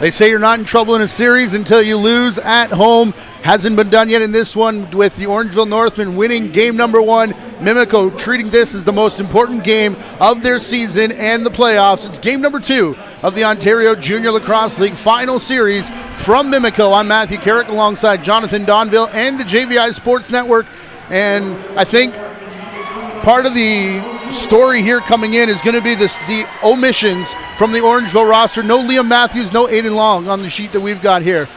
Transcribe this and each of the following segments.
They say you're not in trouble in a series until you lose at home. Hasn't been done yet in this one, with the Orangeville Northmen winning game number 1. Mimico treating this as the most important game of their season and the playoffs. It's game number 2 of the Ontario Junior Lacrosse League final series from Mimico. I'm Matthew Carrick alongside Jonathan Donville and the JVI Sports Network. And I think part of the story here coming in is going to be the omissions from the Orangeville roster. No Liam Matthews, no Aiden Long on the sheet that we've got here.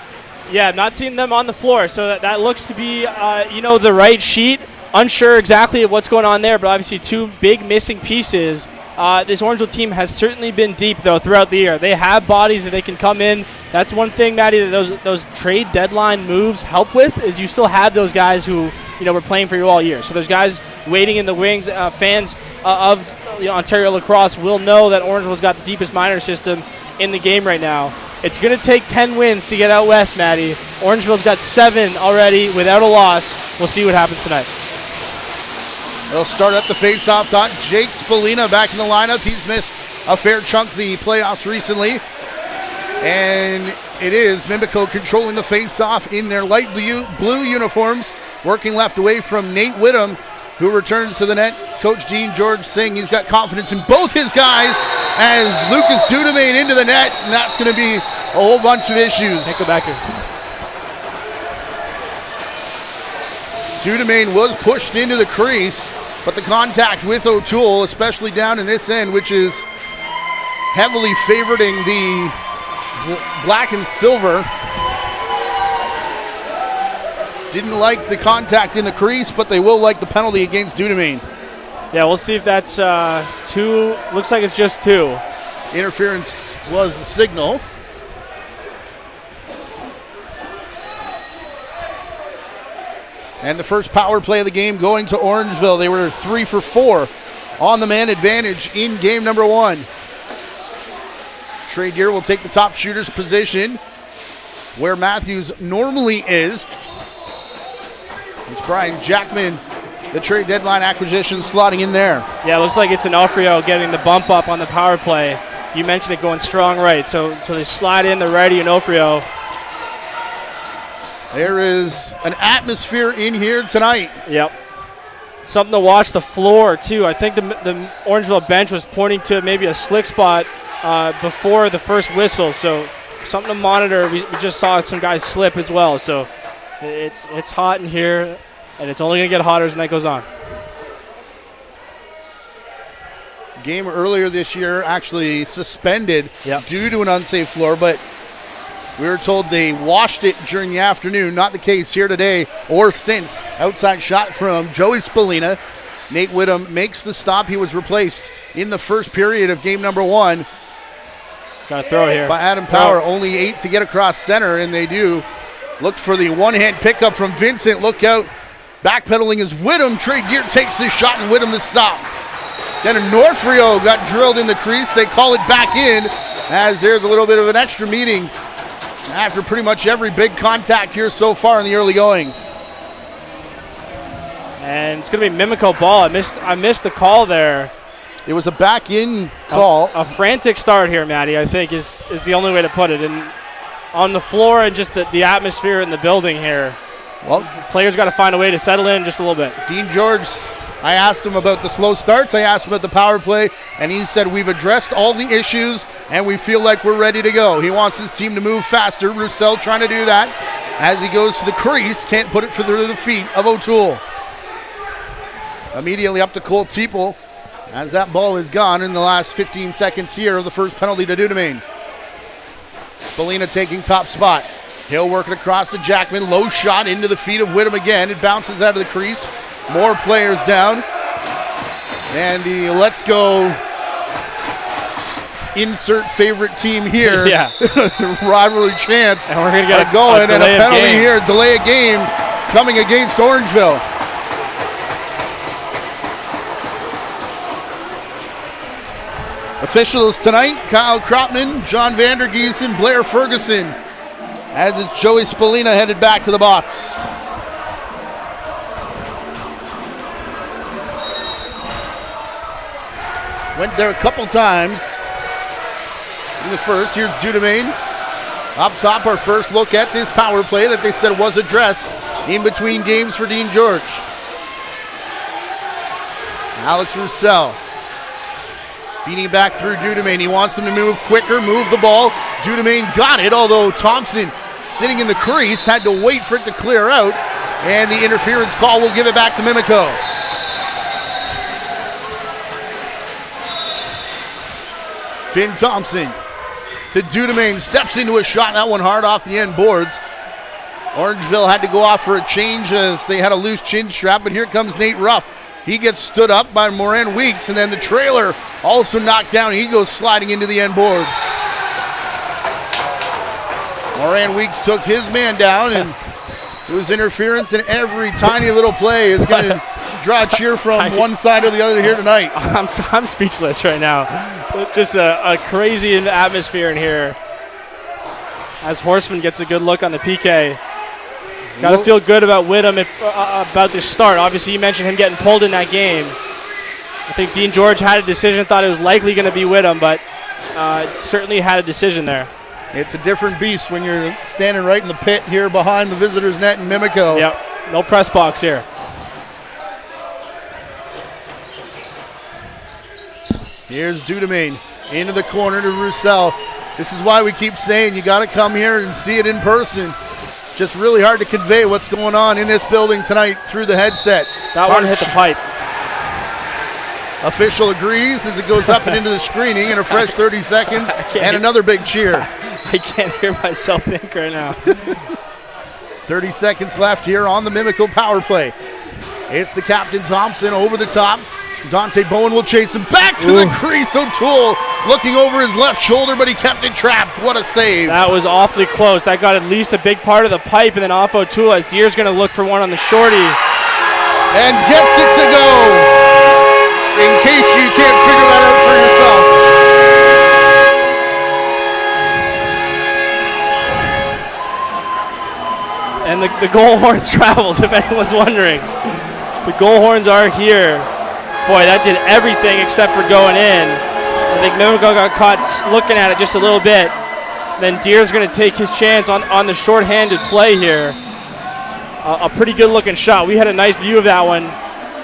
Yeah, not seeing them on the floor, so that looks to be, the right sheet. Unsure exactly what's going on there, but obviously 2 big missing pieces. This Orangeville team has certainly been deep, though, throughout the year. They have bodies that they can come in. That's one thing, Maddie, that those trade deadline moves help with, is you still have those guys who, were playing for you all year. So there's guys waiting in the wings. Fans of Ontario Lacrosse will know that Orangeville's got the deepest minor system in the game right now. It's going to take 10 wins to get out west, Maddie. Orangeville's got 7 already without a loss. We'll see what happens tonight. They'll start at the face-off dot. Jake Spalina back in the lineup. He's missed a fair chunk of the playoffs recently. And it is Mimico controlling the face-off in their light blue uniforms, working left away from Nate Whittam, who returns to the net. Coach Dean George Singh, he's got confidence in both his guys as Lucas Dudemain into the net, and that's going to be a whole bunch of issues. Go back here. Dudemain was pushed into the crease, but the contact with O'Toole, especially down in this end, which is heavily favoring the black and silver. Didn't like the contact in the crease, but they will like the penalty against Dudemain. Yeah, we'll see if that's 2. Looks like it's just 2. Interference was the signal. And the first power play of the game going to Orangeville. They were 3 for 4 on the man advantage in game number 1. Trey Deer will take the top shooter's position where Matthews normally is. It's Brian Jackman, the trade deadline acquisition, slotting in there. Yeah, it looks like it's Onofrio getting the bump up on the power play. You mentioned it going strong right, so they slide in the righty Onofrio. There is an atmosphere in here tonight. Yep. Something to watch the floor, too. I think the Orangeville bench was pointing to maybe a slick spot before the first whistle, so something to monitor. We just saw some guys slip as well, so it's hot in here, and it's only going to get hotter as the night goes on. Game earlier this year actually suspended due to an unsafe floor, but we were told they washed it during the afternoon. Not the case here today or since. Outside shot from Joey Spalina. Nate Whittam makes the stop. He was replaced in the first period of game number 1. Got to throw here. By Adam Power. Only 8 to get across center, and they do. Looked for the one-hand pickup from Vincent. Look out. Backpedaling is Whittam. Trey Gear takes the shot, and Whittam the stop. Then Onofrio got drilled in the crease. They call it back in as there's a little bit of an extra meeting after pretty much every big contact here so far in the early going. And it's going to be Mimico ball. I missed the call there. It was a back-in call. A frantic start here, Maddie, I think, is the only way to put it. And on the floor and just the atmosphere in the building here, well, players got to find a way to settle in just a little bit. Dean George, I asked him about the slow starts. I asked him about the power play, and he said we've addressed all the issues, and we feel like we're ready to go. He wants his team to move faster. Roussel trying to do that as he goes to the crease. Can't put it through the feet of O'Toole. Immediately up to Cole Teeple as that ball is gone in the last 15 seconds here of the first penalty to Dudemain. Spalina taking top spot. He'll work it across to Jackman. Low shot into the feet of Whittam again. It bounces out of the crease. More players down. And the let's go insert favorite team here. Yeah. Rivalry chance. And we're going to get going and a penalty here. Delay a game coming against Orangeville. Officials tonight, Kyle Kropman, John Vandergiesen, Blair Ferguson. As it's Joey Spalina headed back to the box. Went there a couple times in the first. Here's Dudemain. Up top, our first look at this power play that they said was addressed in between games for Dean George. Alex Roussel feeding back through Dudemain. He wants them to move quicker, move the ball. Dudemain got it, although Thompson, sitting in the crease, had to wait for it to clear out. And the interference call will give it back to Mimico. Finn Thompson to Dudemain, steps into a shot, that one hard off the end boards. Orangeville had to go off for a change as they had a loose chin strap, but here comes Nate Ruff. He gets stood up by Moran Weeks, and then the trailer also knocked down. He goes sliding into the end boards. Moran Weeks took his man down, and it was interference, and every tiny little play is going to draw a cheer from one side or the other here tonight. I'm speechless right now. Just a crazy atmosphere in here as Horseman gets a good look on the PK. Got to feel good about Whittam about this start. Obviously, you mentioned him getting pulled in that game. I think Dean George had a decision, thought it was likely going to be Whittam, but certainly had a decision there. It's a different beast when you're standing right in the pit here behind the visitors' net in Mimico. Yep, no press box here. Here's Dudemain into the corner to Roussel. This is why we keep saying you got to come here and see it in person. Just really hard to convey what's going on in this building tonight through the headset. That one hit the pipe. Official agrees as it goes up and into the screening, and a fresh 30 seconds and another big cheer. I can't hear myself think right now. 30 seconds left here on the Mimico power play. It's the captain Thompson over the top. Dante Bowen will chase him back to the crease. O'Toole looking over his left shoulder, but he kept it trapped. What a save. That was awfully close. That got at least a big part of the pipe, and then off O'Toole as Deer's going to look for one on the shorty. And gets it to go. In case you can't figure that out for yourself. And the goal horns traveled, if anyone's wondering. The goal horns are here. Boy, that did everything except for going in. I think Mimico got caught looking at it just a little bit. Then Deer's going to take his chance on the short-handed play here. A pretty good-looking shot. We had a nice view of that one.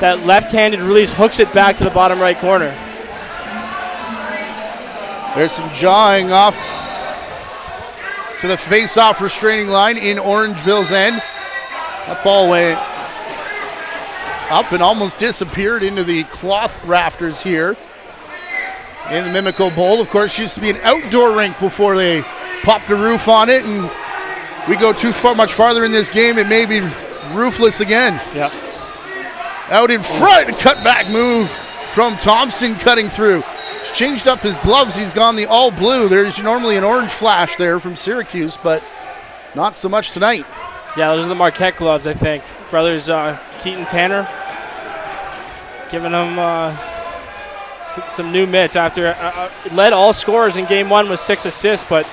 That left-handed release hooks it back to the bottom right corner. There's some jawing off to the face-off restraining line in Orangeville's end. That ball went up and almost disappeared into the cloth rafters here in the Mimico Bowl. Of course, used to be an outdoor rink before they popped a roof on it, and we go much farther in this game, it may be roofless again. Yep. Out in front, a cutback move from Thompson cutting through. He's changed up his gloves. He's gone the all blue. There's normally an orange flash there from Syracuse, but not so much tonight. Yeah, those are the Marquette gloves, I think. Brothers Keaton Tanner giving them some new mitts after led all scorers in game one with 6 assists, but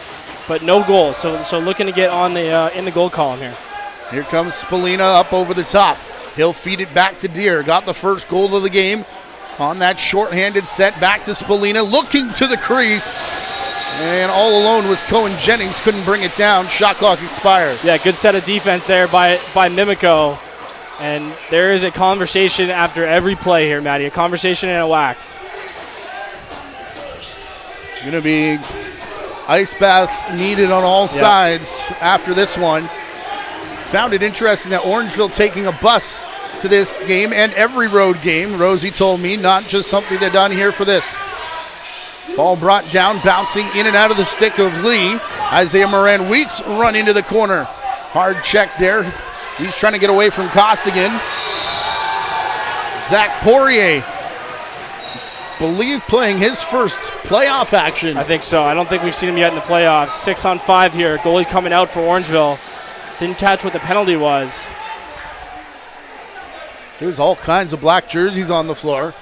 no goals. So looking to get on the in the goal column here. Here comes Spallina up over the top. He'll feed it back to Deer. Got the first goal of the game on that short-handed set. Back to Spallina, looking to the crease. And all alone was Cohen Jennings. Couldn't bring it down. Shot clock expires. Yeah, good set of defense there by Mimico. And there is a conversation after every play here, Matty. A conversation and a whack. Going to be ice baths needed on all sides after this one. Found it interesting that Orangeville taking a bus to this game and every road game. Rosie told me, not just something they've done here for this. Ball brought down, bouncing in and out of the stick of Lee. Isaiah Moran Weeks run into the corner. Hard check there. He's trying to get away from Costigan. Zach Poirier, believe playing his first playoff action. I think so. I don't think we've seen him yet in the playoffs. 6-on-5 here. Goalie coming out for Orangeville. Didn't catch what the penalty was. There's all kinds of black jerseys on the floor.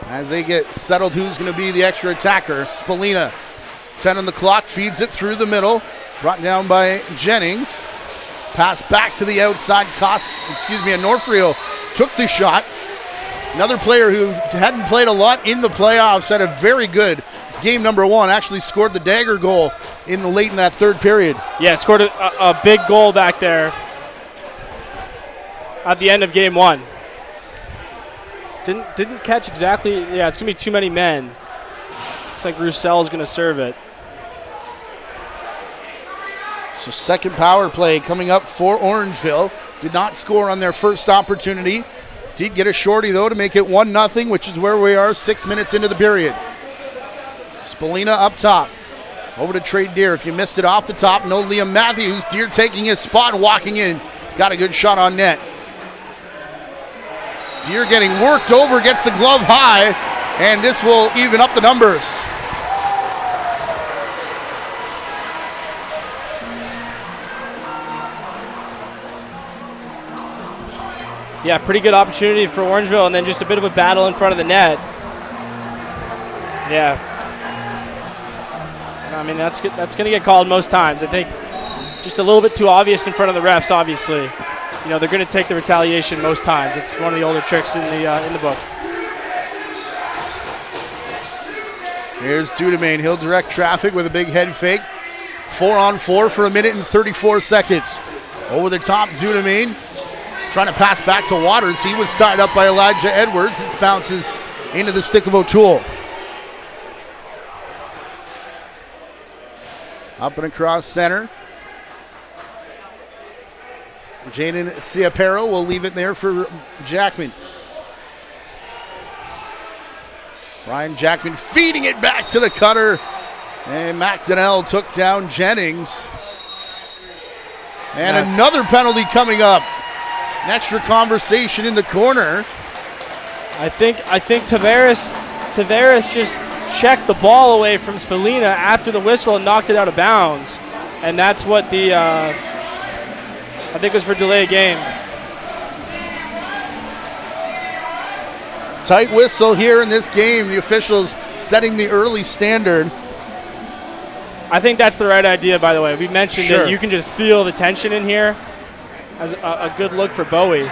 As they get settled, who's going to be the extra attacker? Spallina, 10 on the clock, feeds it through the middle. Brought down by Jennings. Pass back to the outside. Onofrio took the shot. Another player who hadn't played a lot in the playoffs, had a very good game number one. Actually scored the dagger goal late in that third period. Yeah, scored a big goal back there at the end of game 1. Didn't catch exactly. Yeah, it's going to be too many men. Looks like Roussel is going to serve it. So second power play coming up for Orangeville. Did not score on their first opportunity. Did get a shorty, though, to make it 1-0, which is where we are 6 minutes into the period. Spalina up top. Over to Trey Deer. If you missed it off the top, no Liam Matthews. Deer taking his spot and walking in. Got a good shot on net. Deer getting worked over, gets the glove high, and this will even up the numbers. Yeah, pretty good opportunity for Orangeville, and then just a bit of a battle in front of the net. Yeah. I mean, that's going to get called most times. I think just a little bit too obvious in front of the refs, obviously. You know, they're going to take the retaliation most times. It's one of the older tricks in the book. Here's Dudemain. He'll direct traffic with a big head fake. 4-on-4 for 1 minute and 34 seconds. Over the top, Dudemain trying to pass back to Waters. He was tied up by Elijah Edwards. It bounces into the stick of O'Toole. Up and across center. Jaden Ciapero will leave it there for Jackman. Ryan Jackman feeding it back to the cutter. And McDonnell took down Jennings. And another penalty coming up. An extra conversation in the corner. I think Tavares just checked the ball away from Spalina after the whistle and knocked it out of bounds. And that's what the, I think it was for delay of game. Tight whistle here in this game. The officials setting the early standard. I think that's the right idea, by the way. We mentioned that you can just feel the tension in here. As a good look for Bowie.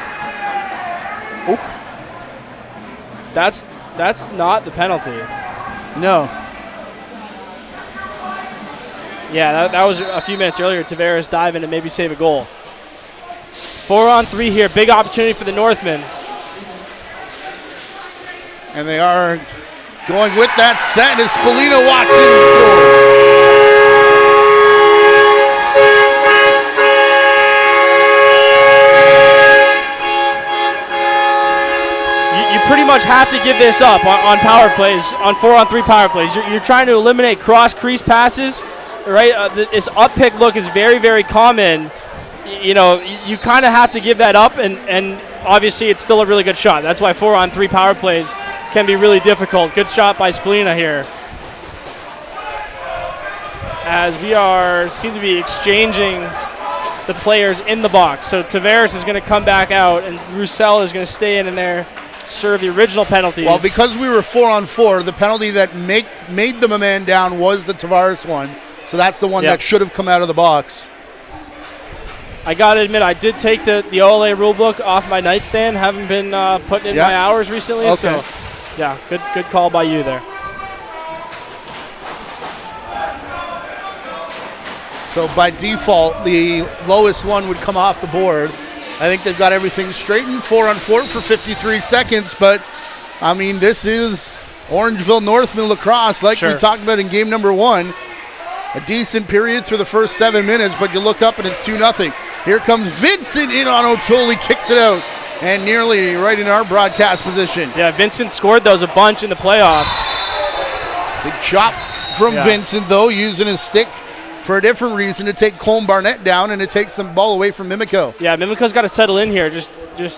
Oof. That's not the penalty. No. Yeah, that was a few minutes earlier. Tavares diving to maybe save a goal. 4-on-3 here. Big opportunity for the Northmen. And they are going with that set as Spalina walks in and scores. Pretty much have to give this up on power plays, on 4-on-3 power plays. You're trying to eliminate cross crease passes, right? This up pick look is very, very common. You know, you kind of have to give that up, and obviously it's still a really good shot. That's why 4-on-3 power plays can be really difficult. Good shot by Spalina here. As we seem to be exchanging the players in the box. So Tavares is going to come back out, and Roussel is going to stay in there. Serve the original penalties. Well, because we were 4-on-4, the penalty that made them a man down was the Tavares one. So that's the one that should have come out of the box. I got to admit, I did take the OLA rulebook off my nightstand. Haven't been putting in my hours recently. Okay. So, yeah, good call by you there. So by default, the lowest one would come off the board. I think they've got everything straightened. 4-on-4 for 53 seconds, but I mean, this is Orangeville Northmen lacrosse, like we talked about in game number 1. A decent period through the first 7 minutes, but you look up and it's 2-0. Here comes Vincent in on O'Toole, he kicks it out, and nearly right in our broadcast position. Yeah, Vincent scored those a bunch in the playoffs. Big chop from Vincent, though, using his stick for a different reason, to take Colm Barnett down, and it takes the ball away from Mimico. Yeah, Mimico's got to settle in here. Just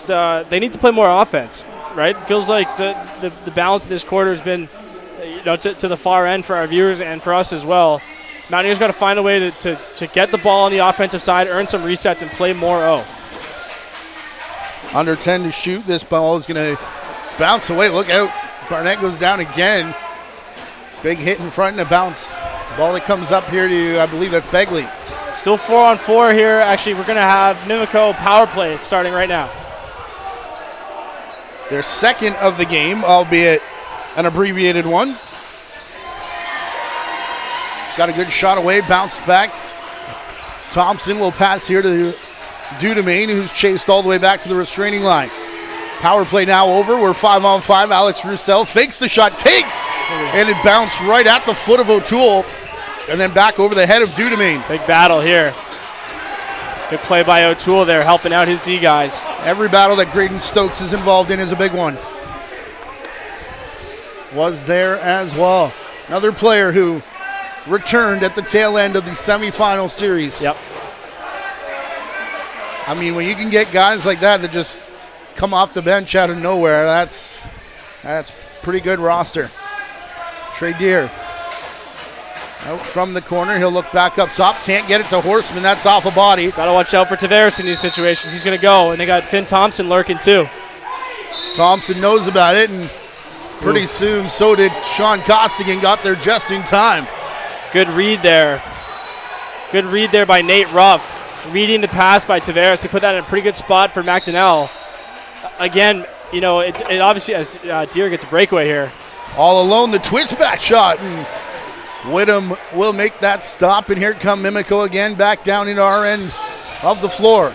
they need to play more offense, right? It feels like the balance of this quarter has been, to the far end for our viewers and for us as well. Mountaineers got to find a way to get the ball on the offensive side, earn some resets, and play more O. Under 10 to shoot. This ball is going to bounce away. Look out. Barnett goes down again. Big hit in front and a bounce. Ball that comes up here to, I believe that's Begley. Still 4-on-4 here. Actually, we're going to have Mimico power play starting right now. Their second of the game, albeit an abbreviated one. got a good shot away, bounced back. Thompson will pass here to Dudemain, who's chased all the way back to the restraining line. Power play now over. We're 5-on-5. Alex Roussel fakes the shot, takes, and it bounced right at the foot of O'Toole, and then back over the head of Dudemain. Big battle here. Good play by O'Toole there, helping out his D guys. Every battle that Graydon Stokes is involved in is a big one. Was there as well. Another player who returned at the tail end of the semifinal series. Yep. I mean, when you can get guys like that just come off the bench out of nowhere, that's pretty good roster. Trey Deer out from the corner. He'll look back up top. Can't get it to Horseman. That's off a body. Got to watch out for Tavares in these situations. He's going to go, and they got Finn Thompson lurking too. Thompson knows about it, and pretty soon so did Sean Costigan. Got there just in time. Good read there. Good read there by Nate Ruff. Reading the pass by Tavares to put that in a pretty good spot for McDonnell. Again, you know, it obviously as Deere gets a breakaway here. All alone, the twitch back shot, and Whittam will make that stop, and here come Mimico again, back down into our end of the floor.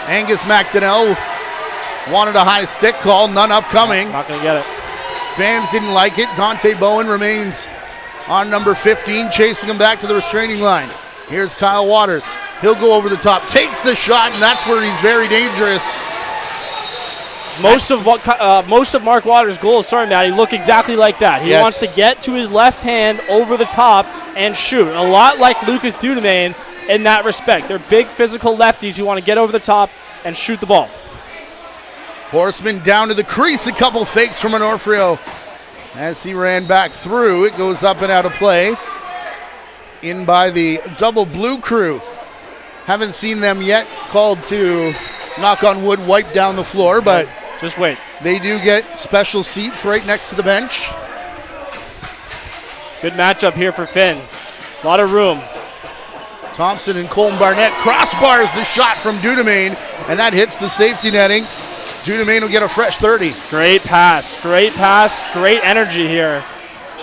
Angus McDonnell wanted a high stick call, none upcoming. Not going to get it. Fans didn't like it. Dante Bowen remains on number 15, chasing him back to the restraining line. Here's Kyle Waters. He'll go over the top, takes the shot, and that's where he's very dangerous. Most of Mark Waters' goals, sorry, Matty, look exactly like that. He wants to get to his left hand over the top and shoot. A lot like Lucas Dudemain in that respect. They're big physical lefties who want to get over the top and shoot the ball. Horseman down to the crease, a couple fakes from Onofrio. As he ran back through, it goes up and out of play. In by the double blue crew. Haven't seen them yet called to, knock on wood, wipe down the floor, but just wait. They do get special seats right next to the bench. Good matchup here for Finn. A lot of room. Thompson and Colton Barnett crossbars the shot from Dudemain, and that hits the safety netting. Dudemain will get a fresh 30. Great pass, great energy here.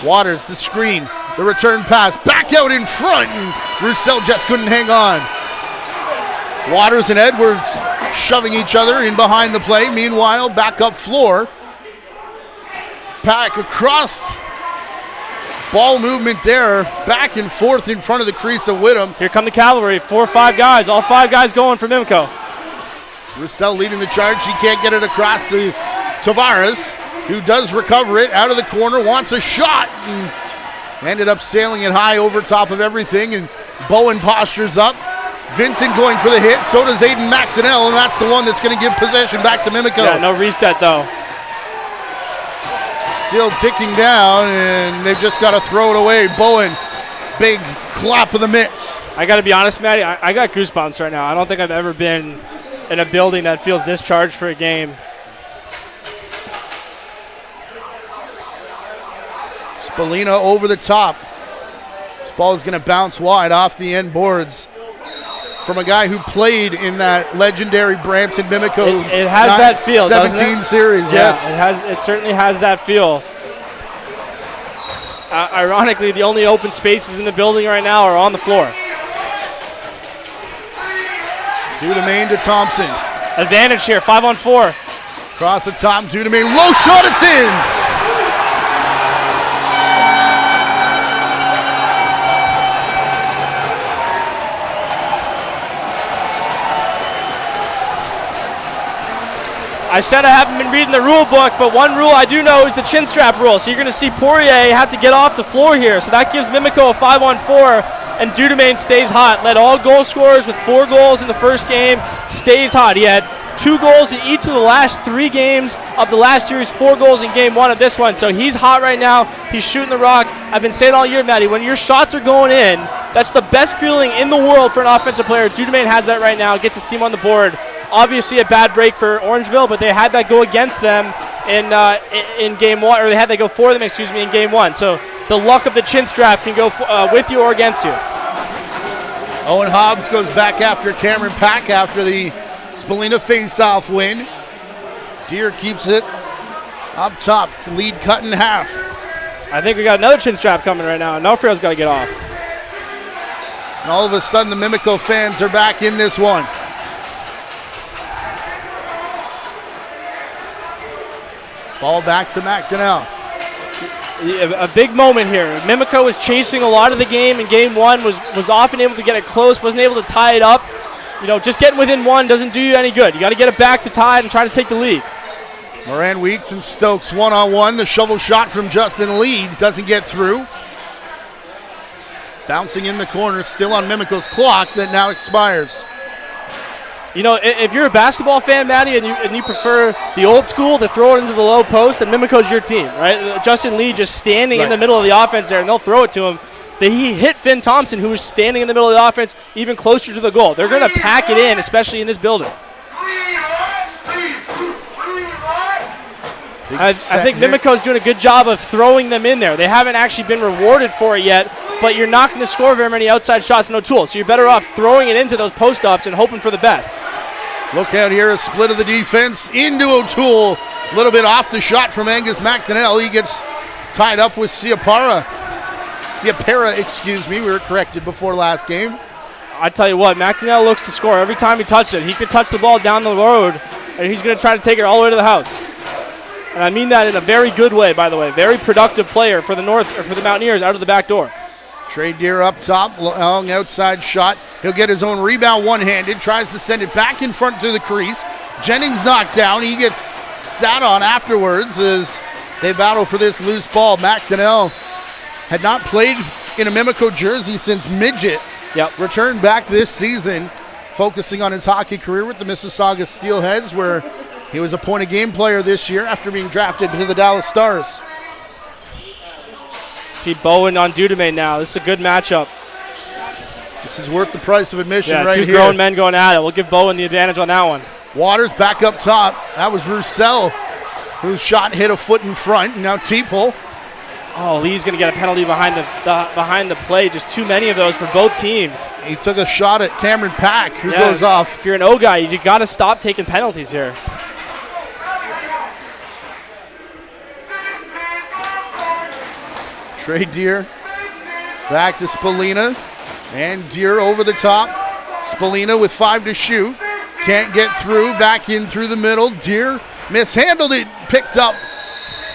Waters, the screen, the return pass, back out in front, and Roussel just couldn't hang on. Waters and Edwards shoving each other in behind the play. Meanwhile, back up floor. Pack across. Ball movement there, back and forth in front of the crease of Whittam. Here come the cavalry, 4 or 5 guys, all 5 guys going for Mimico. Roussel leading the charge. He can't get it across to Tavares, who does recover it out of the corner, wants a shot, and ended up sailing it high over top of everything, and Bowen postures up. Vincent going for the hit, so does Aiden McDonnell, and that's the one that's going to give possession back to Mimico. Yeah, no reset though. Still ticking down, and they've just got to throw it away. Bowen, big clap of the mitts. I got to be honest, Matty, I got goosebumps right now. I don't think I've ever been in a building that feels this charged for a game. Spalina over the top. This ball is going to bounce wide off the end boards from a guy who played in that legendary Brampton Mimico. It has that feel, 17 doesn't it? series, yeah, yes. It certainly has that feel. Ironically, the only open spaces in the building right now are on the floor. Dudemain to Thompson. Advantage here, 5-on-4. Cross the top, Dudemain, low shot, it's in! I said I haven't been reading the rule book, but one rule I do know is the chin strap rule. So you're going to see Poirier have to get off the floor here. So that gives Mimico a 5-on-4, and Dudemain stays hot. Led all goal scorers with 4 goals in the first game, stays hot. He had 2 goals in each of the last 3 games of the last series, 4 goals in game 1 of this one. So he's hot right now. He's shooting the rock. I've been saying all year, Matty, when your shots are going in, that's the best feeling in the world for an offensive player. Dudemain has that right now, gets his team on the board. Obviously a bad break for Orangeville, but they had that go against them in game 1, or they had that go for them, in game 1. So the luck of the chin strap can go with you or against you. Owen Hobbs goes back after Cameron Pack after the Spalina face-off win. Deere keeps it up top, lead cut in half. I think we got another chin strap coming right now. Nofrio's got to get off. And all of a sudden, the Mimico fans are back in this one. Ball back to McDonnell. A big moment here. Mimico was chasing a lot of the game in game one, was often able to get it close, wasn't able to tie it up. Just getting within one doesn't do you any good. You got to get it back to tie it and try to take the lead. Moran Weeks and Stokes one-on-one. The shovel shot from Justin Lee doesn't get through. Bouncing in the corner, still on Mimico's clock that now expires. If you're a basketball fan, Maddie, and you prefer the old school to throw it into the low post, then Mimico's your team, right? Justin Lee just standing in the middle of the offense there, and they'll throw it to him. He hit Finn Thompson, who was standing in the middle of the offense, even closer to the goal. They're going to pack it in, especially in this building. I think Mimico's doing a good job of throwing them in there. They haven't actually been rewarded for it yet, but you're not going to score very many outside shots, no tools. So you're better off throwing it into those post-ups and hoping for the best. Look out here, a split of the defense into O'Toole. A little bit off the shot from Angus McDonnell. He gets tied up with Siapara, we were corrected before last game. I tell you what, McDonnell looks to score every time he touches it. He could touch the ball down the road, and he's going to try to take it all the way to the house. And I mean that in a very good way, by the way. Very productive player for the Mountaineers out of the back door. Trey Deer up top, long outside shot. He'll get his own rebound one-handed, tries to send it back in front to the crease. Jennings knocked down. He gets sat on afterwards as they battle for this loose ball. McDonnell had not played in a Mimico jersey since midget. Yep. Returned back this season, focusing on his hockey career with the Mississauga Steelheads, where he was a point-a-game player this year after being drafted to the Dallas Stars. See Bowen on Dudame now. This is a good matchup. This is worth the price of admission right here. Two grown men going at it. We'll give Bowen the advantage on that one. Waters back up top. That was Roussel, whose shot hit a foot in front. Now Teeple. Oh, Lee's going to get a penalty behind the play. Just too many of those for both teams. He took a shot at Cameron Pack, who goes off. If you're an O guy, you got to stop taking penalties here. Trey Deer back to Spalina, and Deer over the top. Spalina with 5 to shoot. Can't get through. Back in through the middle. Deer mishandled it. Picked up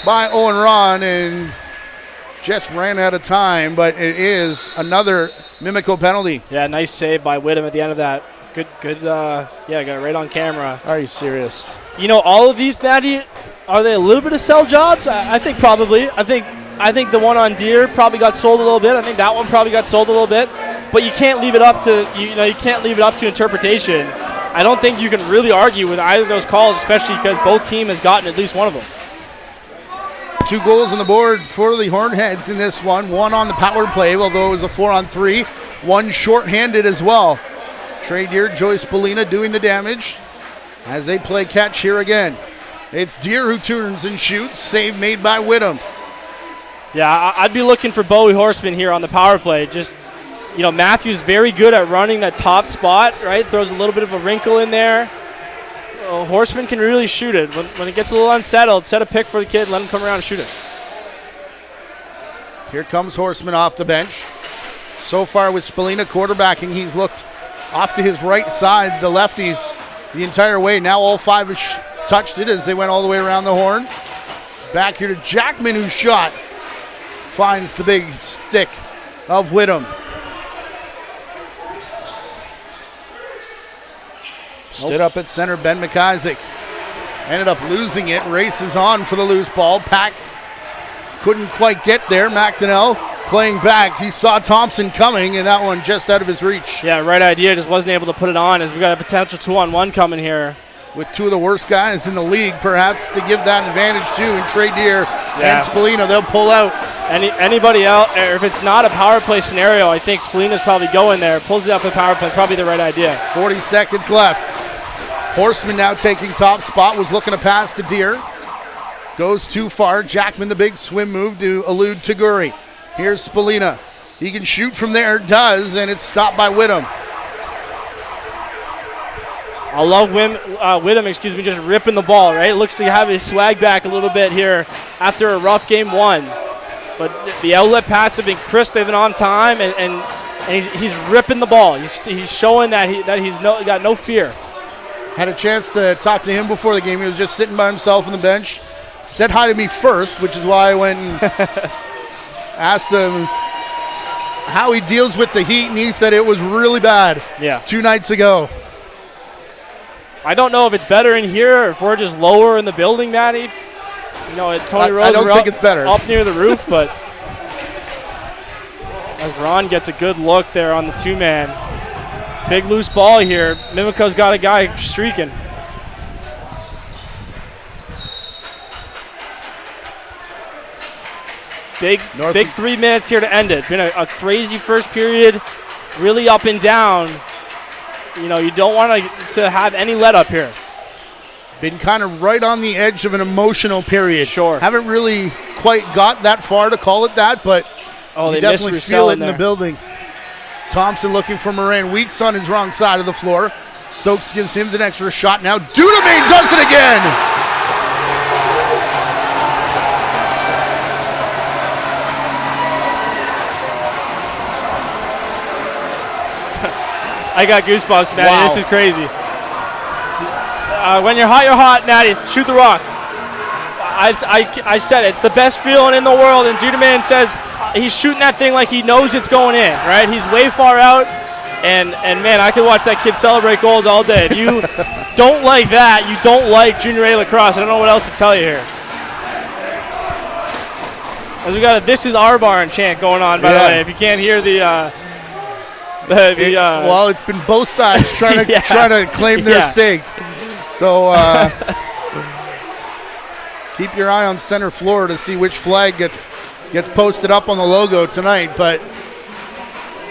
by Owen Ron and just ran out of time, but it is another Mimico penalty. Yeah, nice save by Whittam at the end of that. Good, got it right on camera. Are you serious? All of these, Maddie, are they a little bit of sell jobs? I think probably. I think the one on Deer probably got sold a little bit. I think that one probably got sold a little bit. But you can't leave it up to you can't leave it up to interpretation. I don't think you can really argue with either of those calls, especially because both teams has gotten at least one of them. 2 goals on the board for the Hornheads in this one. 1 on the power play, although it was a 4-on-3. 1 short-handed as well. Trey Deer, Joyce Spalina doing the damage as they play catch here again. It's Deer who turns and shoots. Save made by Whittam. Yeah, I'd be looking for Bowie Horseman here on the power play. Just, Matthews very good at running that top spot, right? Throws a little bit of a wrinkle in there. Horseman can really shoot it. When it gets a little unsettled, set a pick for the kid, let him come around and shoot it. Here comes Horseman off the bench. So far with Spalina quarterbacking, he's looked off to his right side, the lefties, the entire way. Now all 5 have touched it as they went all the way around the horn. Back here to Jackman, who shot. Finds the big stick of Whittam. Stood up at center, Ben McIsaac. Ended up losing it, races on for the loose ball. Pack couldn't quite get there. McDonnell playing back. He saw Thompson coming, and that one just out of his reach. Yeah, right idea, just wasn't able to put it on as we got a potential 2-on-1 coming here. With 2 of the worst guys in the league, perhaps, to give that advantage to, and Trey Deer and Spalina, they'll pull out. Anybody else, or if it's not a power play scenario, I think Spalina's probably going there. Pulls it up for power play, probably the right idea. 40 seconds left. Horseman now taking top spot, was looking to pass to Deer. Goes too far. Jackman, the big swim move to elude Taguri. Here's Spalina. He can shoot from there, does, and it's stopped by Whittam. I love Whittam, just ripping the ball, right? Looks to have his swag back a little bit here after a rough game 1. But the outlet pass have been crisp, they've been on time, and he's ripping the ball. He's showing that he's got no fear. Had a chance to talk to him before the game. He was just sitting by himself on the bench. Said hi to me first, which is why I went and asked him how he deals with the heat, and he said it was really bad 2 nights ago. I don't know if it's better in here or if we're just lower in the building, Matty. You know, Tony Rose, I don't think it's better. Up near the roof, but as Ron gets a good look there on the 2-man. Big loose ball here. Mimico's got a guy streaking. Big 3 minutes here to end it. It's been a crazy first period, really up and down. You know, you don't want to have any let up here. Been kind of right on the edge of an emotional period. Sure. Haven't really quite got that far to call it that, but you definitely feel it in the building. Thompson looking for Moran. Weeks on his wrong side of the floor. Stokes gives him an extra shot now. Dudemain does it again. I got goosebumps, Matty. Wow. This is crazy. When you're hot, Matty. Shoot the rock. I said it. It's the best feeling in the world, and Dudemain says he's shooting that thing like he knows it's going in, right? He's way far out, and man, I could watch that kid celebrate goals all day. If you don't like that, you don't like Junior A lacrosse. I don't know what else to tell you here. As we got a "This is our barn" chant going on, by the way. If you can't hear well, it's been both sides trying to claim their stake. So keep your eye on center floor to see which flag gets posted up on the logo tonight. But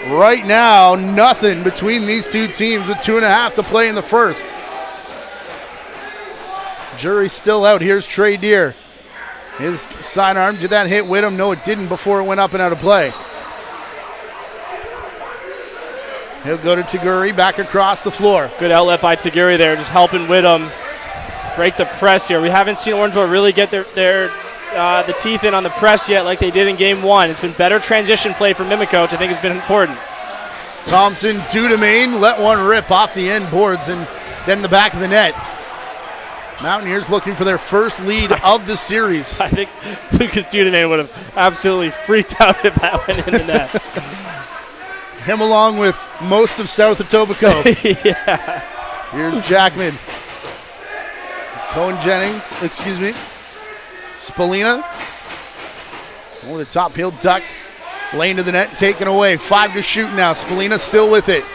right now, nothing between these two teams with 2.5 to play in the first. Jury's still out. Here's Trey Deer. His sidearm, did that hit Whittam? No, it didn't before it went up and out of play. He'll go to Taguri, back across the floor. Good outlet by Taguri there, just helping Whittam break the press here. We haven't seen Orangeville really get the teeth in on the press yet like they did in game 1. It's been better transition play for Mimico, which I think has been important. Thompson, Dudemain, let one rip off the end boards and then the back of the net. Mountaineers looking for their first lead of the series. I think Lucas Dudemain would have absolutely freaked out if that went in the net. Him along with most of South Etobicoke. Yeah. Here's Jackman. Cohen Jennings, excuse me. Spalina. Over the top, he'll duck. Lane to the net, taken away. 5 to shoot now. Spalina still with it.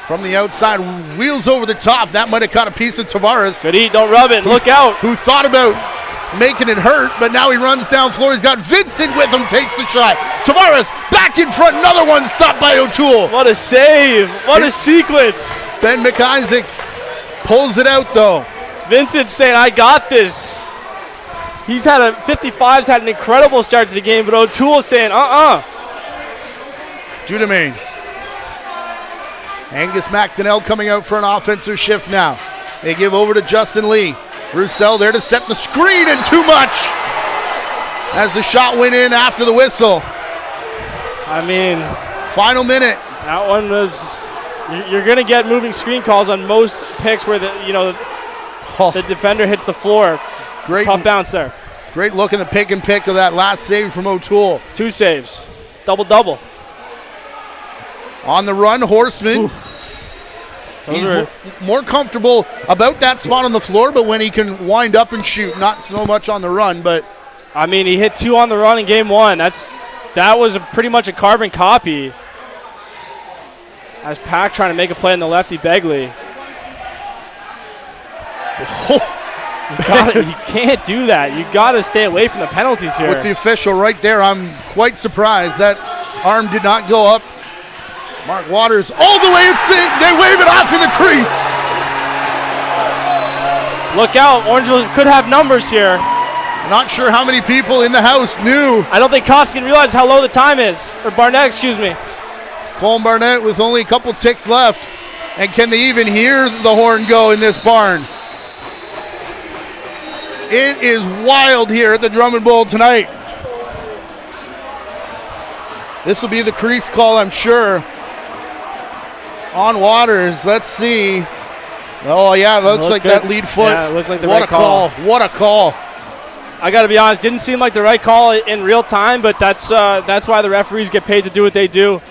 From the outside, wheels over the top. That might have caught a piece of Tavares. Good eat, don't rub it. Look out. Who thought about making it hurt, but now he runs down floor. He's got Vincent with him, takes the shot. Tavares back in front, another one stopped by O'Toole. What a save. What a sequence. Ben McIsaac pulls it out though. Vincent saying, I got this. He's had 55's had an incredible start to the game, but O'Toole saying, Dudemain. Angus McDonnell coming out for an offensive shift now. They give over to Justin Lee. Roussel there to set the screen, and too much as the shot went in after the whistle. I mean, final minute. That one was, you're going to get moving screen calls on most picks where the defender hits the floor. Great, tough bounce there. Great look in the pick and pick of that last save from O'Toole. 2 saves. Double-double. On the run, Horseman. He's more comfortable about that spot on the floor, but when he can wind up and shoot, not so much on the run. But I mean, he hit 2 on the run in game 1. That was pretty much a carbon copy. As Pack trying to make a play on the lefty Begley. You can't do that. You got to stay away from the penalties here. With the official right there, I'm quite surprised that arm did not go up. Mark Waters all the way, it's in. They wave it off in the crease. Look out, Orangeville could have numbers here. Not sure how many people in the house knew. I don't think Koskinen realized how low the time is. Or Barnett, excuse me. Colin Barnett with only a couple ticks left. And can they even hear the horn go in this barn? It is wild here at the Drummond Bowl tonight. This will be the crease call, I'm sure, on Waters. Let's see. Oh, yeah, it looks like good. that lead foot. Yeah, it looked like the what right a call. What a call. I got to be honest, didn't seem like the right call in real time, but that's why the referees get paid to do what they do.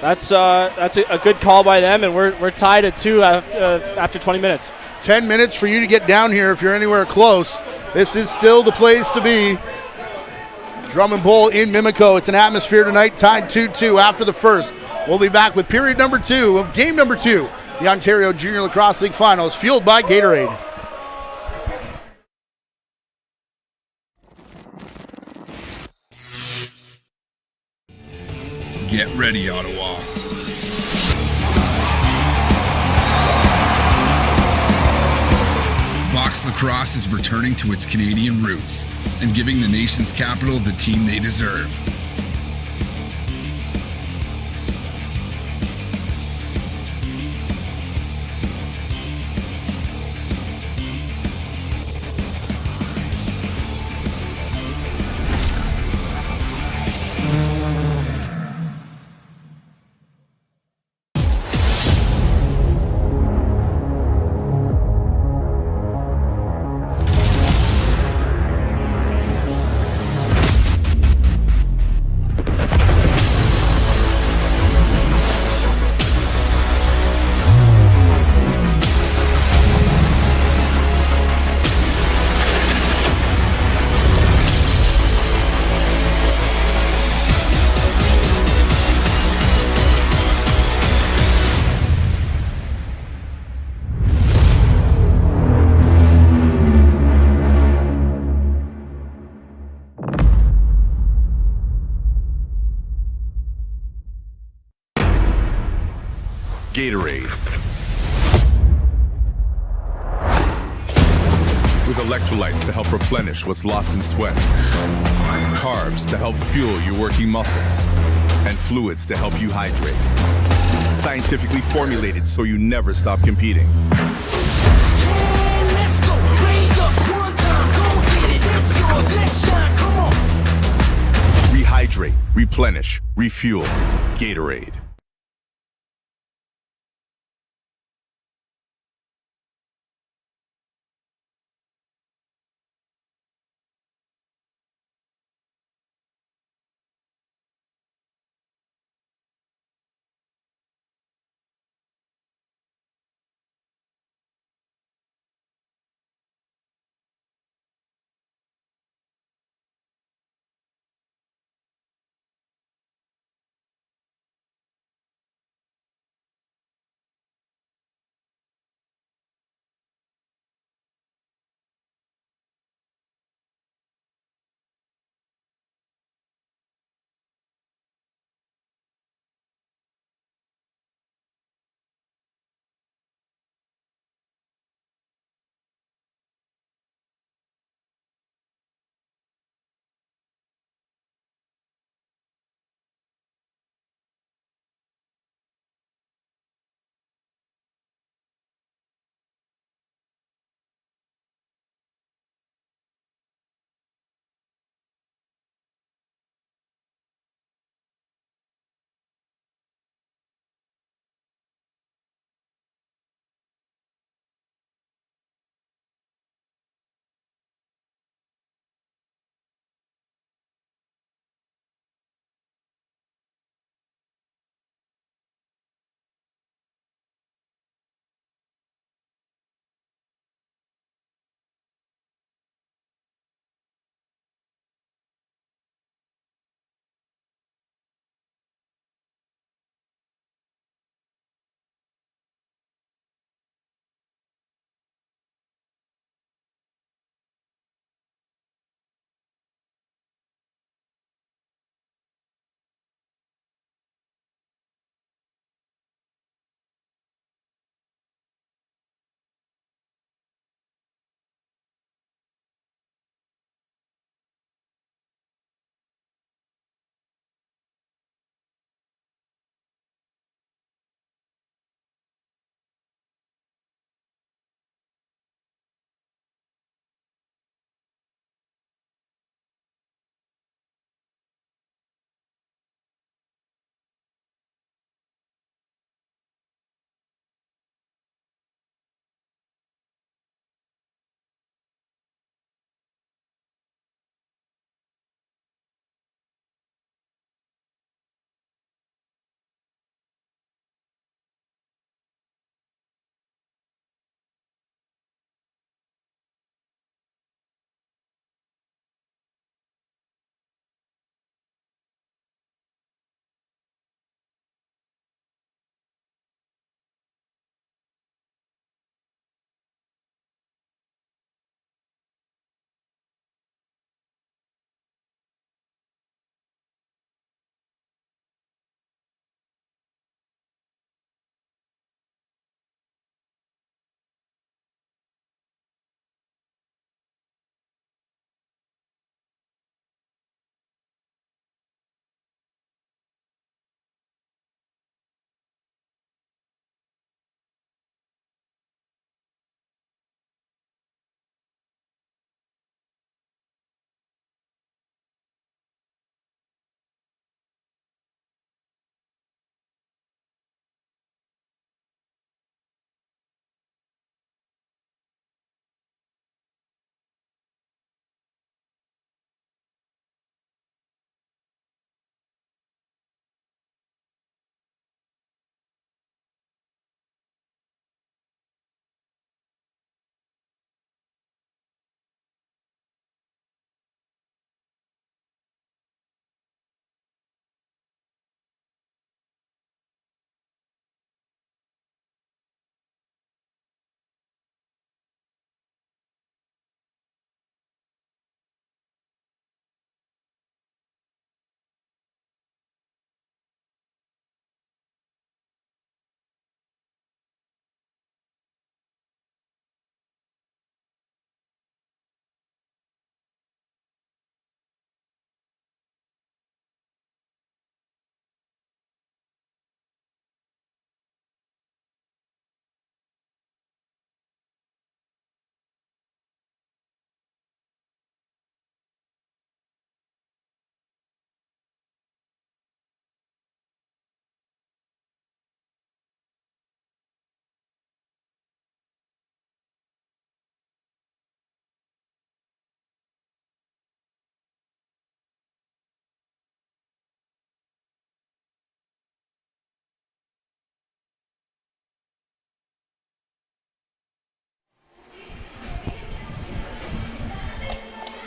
That's a good call by them, and we're tied at 2 after 20 minutes. 10 minutes for you to get down here if you're anywhere close. This is still the place to be. Drum & Bowl in Mimico. It's an atmosphere tonight, tied 2-2 after the first. We'll be back with period number 2 of game number 2, the Ontario Junior Lacrosse League Finals, fueled by Gatorade. Get ready, Ottawa. Box lacrosse is returning to its Canadian roots and giving the nation's capital the team they deserve. Gatorade. With electrolytes to help replenish what's lost in sweat, carbs to help fuel your working muscles, and fluids to help you hydrate. Scientifically formulated so you never stop competing. Let's go, raise up one time, go get it, it's yours, let's shine, come on. Rehydrate, replenish, refuel. Gatorade.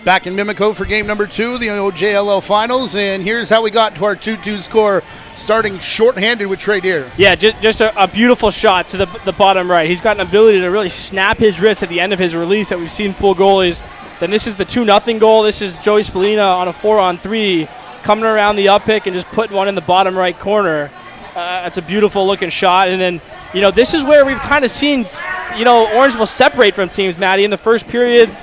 Back in Mimico for game number 2, the OJLL finals, and here's how we got to our 2-2 score, starting shorthanded with Trey Deer. Yeah, just a beautiful shot to the bottom right. He's got an ability to really snap his wrist at the end of his release that we've seen full goalies. Then this is the 2-0 goal. This is Joey Spallina on a 4-on-3, coming around the up pick and just putting one in the bottom right corner. That's a beautiful looking shot. And then, this is where we've kind of seen, Orangeville separate from teams, Maddie, in the first period.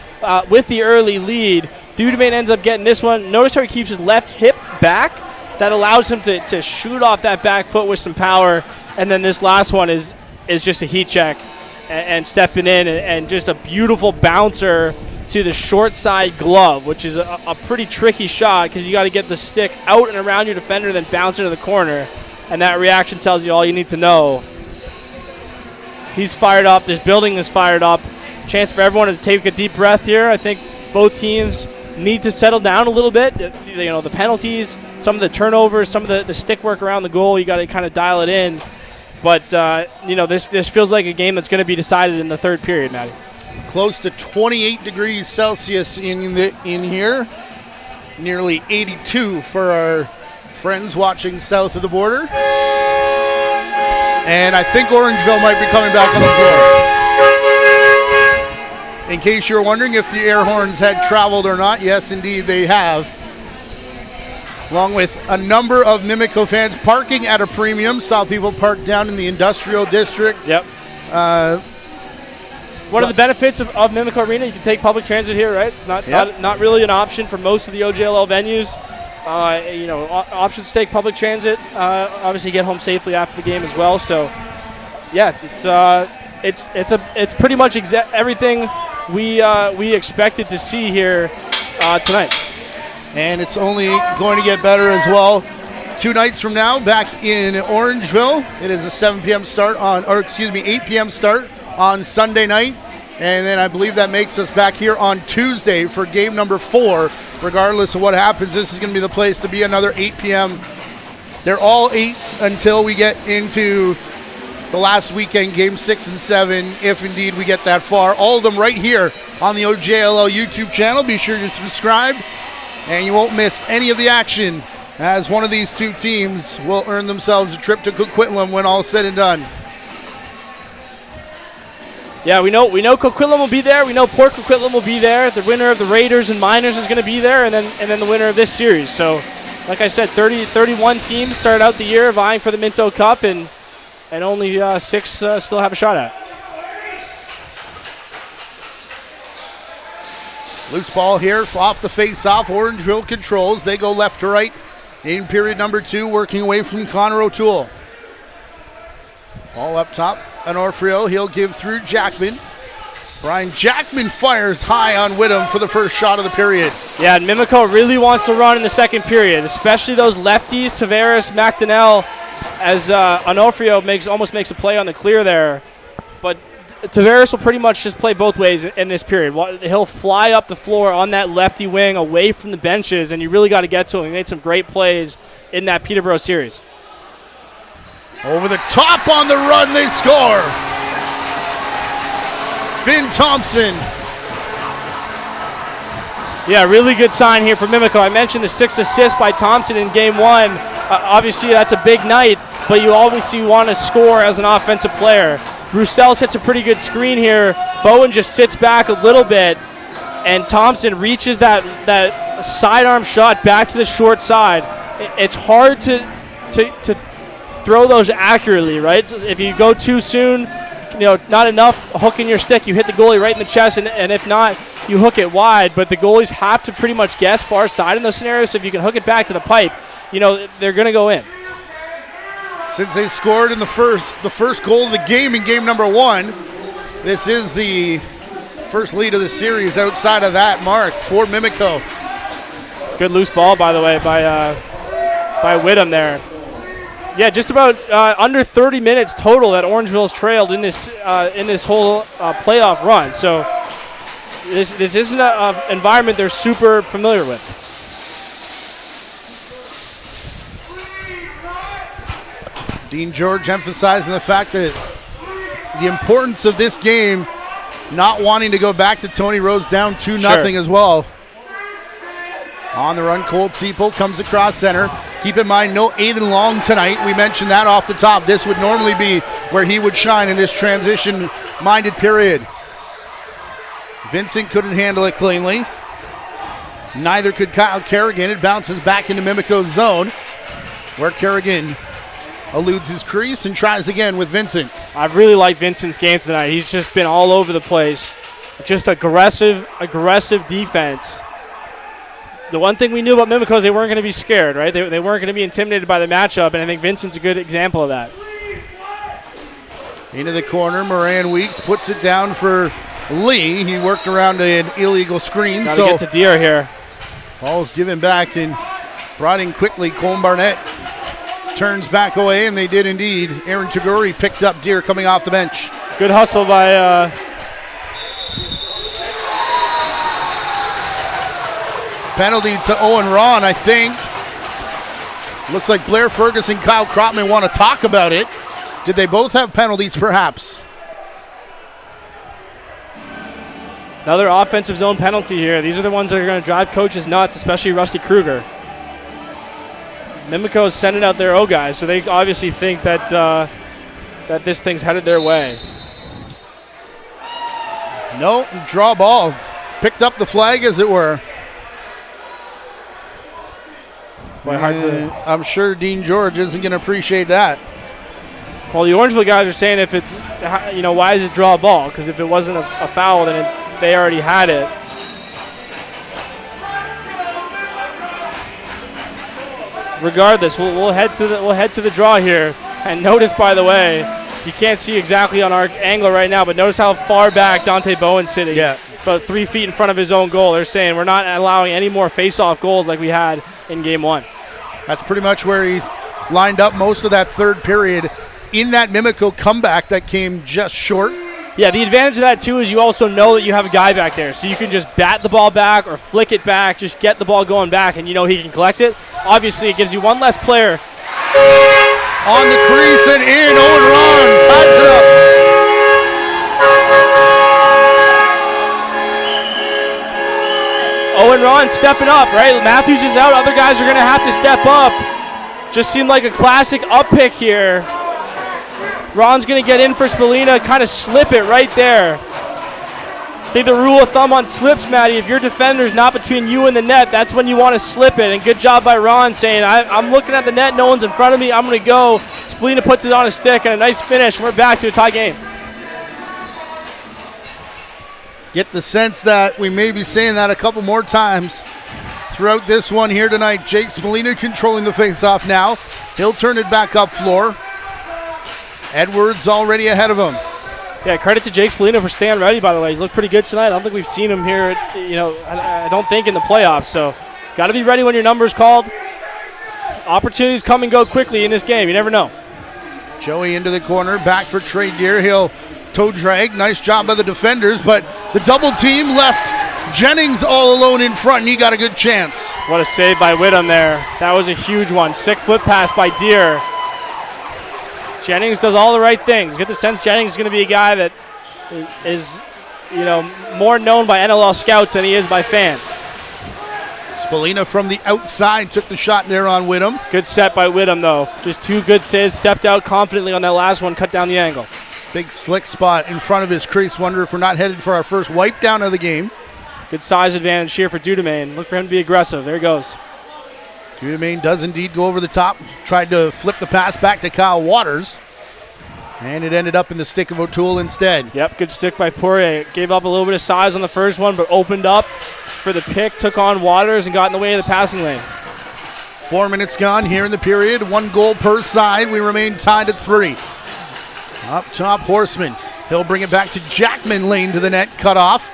With the early lead, Dudemain ends up getting this one. Notice how he keeps his left hip back. That allows him to shoot off that back foot with some power. And then this last one is just a heat check and stepping in and just a beautiful bouncer to the short side glove, which is a pretty tricky shot because you got to get the stick out and around your defender and then bounce into the corner. And that reaction tells you all you need to know. He's fired up. This building is fired up. Chance for everyone to take a deep breath here. I think both teams need to settle down a little bit. The penalties, some of the turnovers, some of the stick work around the goal, you got to kind of dial it in. But, this feels like a game that's going to be decided in the third period, Maddie. Close to 28 degrees Celsius in here. Nearly 82 for our friends watching south of the border. And I think Orangeville might be coming back on the floor. In case you're wondering if the air horns had traveled or not, yes, indeed, they have. Along with a number of Mimico fans parking at a premium. Saw people park down in the industrial district. Yep. One of the benefits of Mimico Arena, you can take public transit here, right? It's not really an option for most of the OJLL venues. Options to take public transit. Obviously, get home safely after the game as well. So, yeah, it's pretty much everything we expected to see here tonight. And it's only going to get better as well. 2 nights from now, back in Orangeville. It is a 8 p.m. start on Sunday night. And then I believe that makes us back here on Tuesday for game number 4. Regardless of what happens, this is going to be the place to be, another 8 p.m. They're all 8s until we get into the last weekend, game 6 and 7, if indeed we get that far. All of them right here on the OJLL YouTube channel. Be sure to subscribe, and you won't miss any of the action, as one of these 2 teams will earn themselves a trip to Coquitlam when all is said and done. Yeah, we know Coquitlam will be there. We know Port Coquitlam will be there. The winner of the Raiders and Miners is going to be there, and then the winner of this series. So, like I said, 31 teams start out the year vying for the Minto Cup, and only 6 still have a shot at it. Loose ball here off the face-off. Orangeville controls. They go left to right in period number 2, working away from Connor O'Toole. Ball up top. Onofrio, he'll give through Jackman. Brian Jackman fires high on Whittam for the first shot of the period. Yeah, and Mimico really wants to run in the second period, especially those lefties, Tavares, McDonnell, as Onofrio almost makes a play on the clear there. But Tavares will pretty much just play both ways in this period. He'll fly up the floor on that lefty wing away from the benches, and you really got to get to him. He made some great plays in that Peterborough series. Over the top on the run, they score. Finn Thompson. Yeah, really good sign here for Mimico. I mentioned the 6 assists by Thompson in game 1. Obviously, that's a big night, but you obviously want to score as an offensive player. Roussel hits a pretty good screen here. Bowen just sits back a little bit, and Thompson reaches that sidearm shot back to the short side. It's hard to throw those accurately, right? If you go too soon, not enough hooking your stick, you hit the goalie right in the chest, and if not, you hook it wide. But the goalies have to pretty much guess far side in those scenarios. So if you can hook it back to the pipe, they're going to go in. Since they scored in the first goal of the game in game number 1, this is the first lead of the series outside of that mark for Mimico. Good loose ball, by the way, by Whittam there. Yeah, just about under 30 minutes total that Orangeville's trailed in this whole playoff run. So this isn't an environment they're super familiar with. Dean George emphasizing the fact that the importance of this game, not wanting to go back to Tony Rose down 2-0 as well. On the run, Cole Teeple comes across center. Keep in mind, no Aiden Long tonight. We mentioned that off the top. This would normally be where he would shine in this transition-minded period. Vincent couldn't handle it cleanly. Neither could Kyle Kerrigan. It bounces back into Mimico's zone, where Kerrigan eludes his crease and tries again with Vincent. I've really liked Vincent's game tonight. He's just been all over the place. Just aggressive defense. The one thing we knew about Mimico is they weren't going to be scared, right? They weren't going to be intimidated by the matchup, and I think Vincent's a good example of that. Into the corner, Moran Weeks puts it down for Lee. He worked around an illegal screen. Gotta get to Deere here. Ball's given back and brought in quickly. Colm Barnett turns back away, and they did indeed. Aaron Taguri picked up Deere coming off the bench. Good hustle by penalty to Owen Ron, I think. Looks like Blair Ferguson, Kyle Kropman want to talk about it. Did they both have penalties, perhaps? Another offensive zone penalty here. These are the ones that are going to drive coaches nuts, especially Rusty Kruger. Mimico is sending out their O guys, so they obviously think that that this thing's headed their way. No, draw ball. Picked up the flag, as it were. Boy, hard to. I'm sure Dean George isn't going to appreciate that. Well, the Orangeville guys are saying if it's, why is it draw a ball? Because if it wasn't a foul, then they already had it. Regardless, we'll head to the draw here. And notice, by the way, you can't see exactly on our angle right now, but notice how far back Dante Bowen's sitting. Yeah. About 3 feet in front of his own goal. They're saying we're not allowing any more face-off goals like we had in Game 1. That's pretty much where he lined up most of that third period in that Mimico comeback that came just short. Yeah, the advantage of that, too, is you also know that you have a guy back there. So you can just bat the ball back or flick it back, just get the ball going back, and you know he can collect it. Obviously, it gives you one less player. On the crease and in, Owen Ron ties it up. Owen Ron stepping up, right? Matthews is out. Other guys are going to have to step up. Just seemed like a classic up pick here. Ron's going to get in for Spalina, kind of slip it right there. I think the rule of thumb on slips, Matty, if your defender's not between you and the net, that's when you want to slip it. And good job by Ron saying, I'm looking at the net, no one's in front of me, I'm going to go. Spalina puts it on a stick, and a nice finish. We're back to a tie game. Get the sense that we may be saying that a couple more times throughout this one here tonight. Jake Spalina controlling the faceoff now. He'll turn it back up floor. Edwards already ahead of him. Yeah, credit to Jake Spalina for staying ready, by the way. He's looked pretty good tonight. I don't think we've seen him here, I don't think in the playoffs. So got to be ready when your number's called. Opportunities come and go quickly in this game. You never know. Joey into the corner, back for Trey Deere. He'll toe drag. Nice job by the defenders, but the double team left Jennings all alone in front, and he got a good chance. What a save by Whittam there. That was a huge one. Sick flip pass by Deere. Jennings does all the right things. Get the sense Jennings is going to be a guy that is, more known by NLL scouts than he is by fans. Spalina from the outside took the shot there on Whittam. Good set by Whittam, though. Just 2 good saves. Stepped out confidently on that last one. Cut down the angle. Big slick spot in front of his crease. Wonder if we're not headed for our first wipe down of the game. Good size advantage here for Dudemaine. Look for him to be aggressive. There he goes. Dudemaine does indeed go over the top. Tried to flip the pass back to Kyle Waters. And it ended up in the stick of O'Toole instead. Yep, good stick by Poirier. Gave up a little bit of size on the first one, but opened up for the pick, took on Waters, and got in the way of the passing lane. 4 minutes gone here in the period. 1 goal per side. We remain tied at 3. Up top, Horseman. He'll bring it back to Jackman, lane to the net, cut off.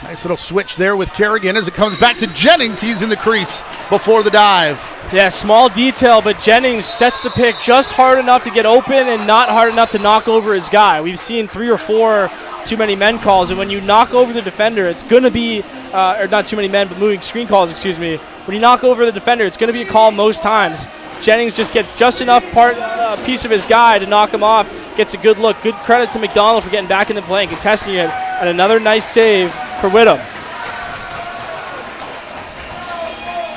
Nice little switch there with Kerrigan as it comes back to Jennings. He's in the crease before the dive. Yeah, small detail, but Jennings sets the pick just hard enough to get open and not hard enough to knock over his guy. We've seen 3 or 4 too many men calls, and when you knock over the defender, it's going to be, or not too many men, but moving screen calls, excuse me. When you knock over the defender, it's going to be a call most times. Jennings just gets just enough piece of his guy to knock him off, gets a good look. Good credit to McDonald for getting back in the play and contesting it, and another nice save for Whittam.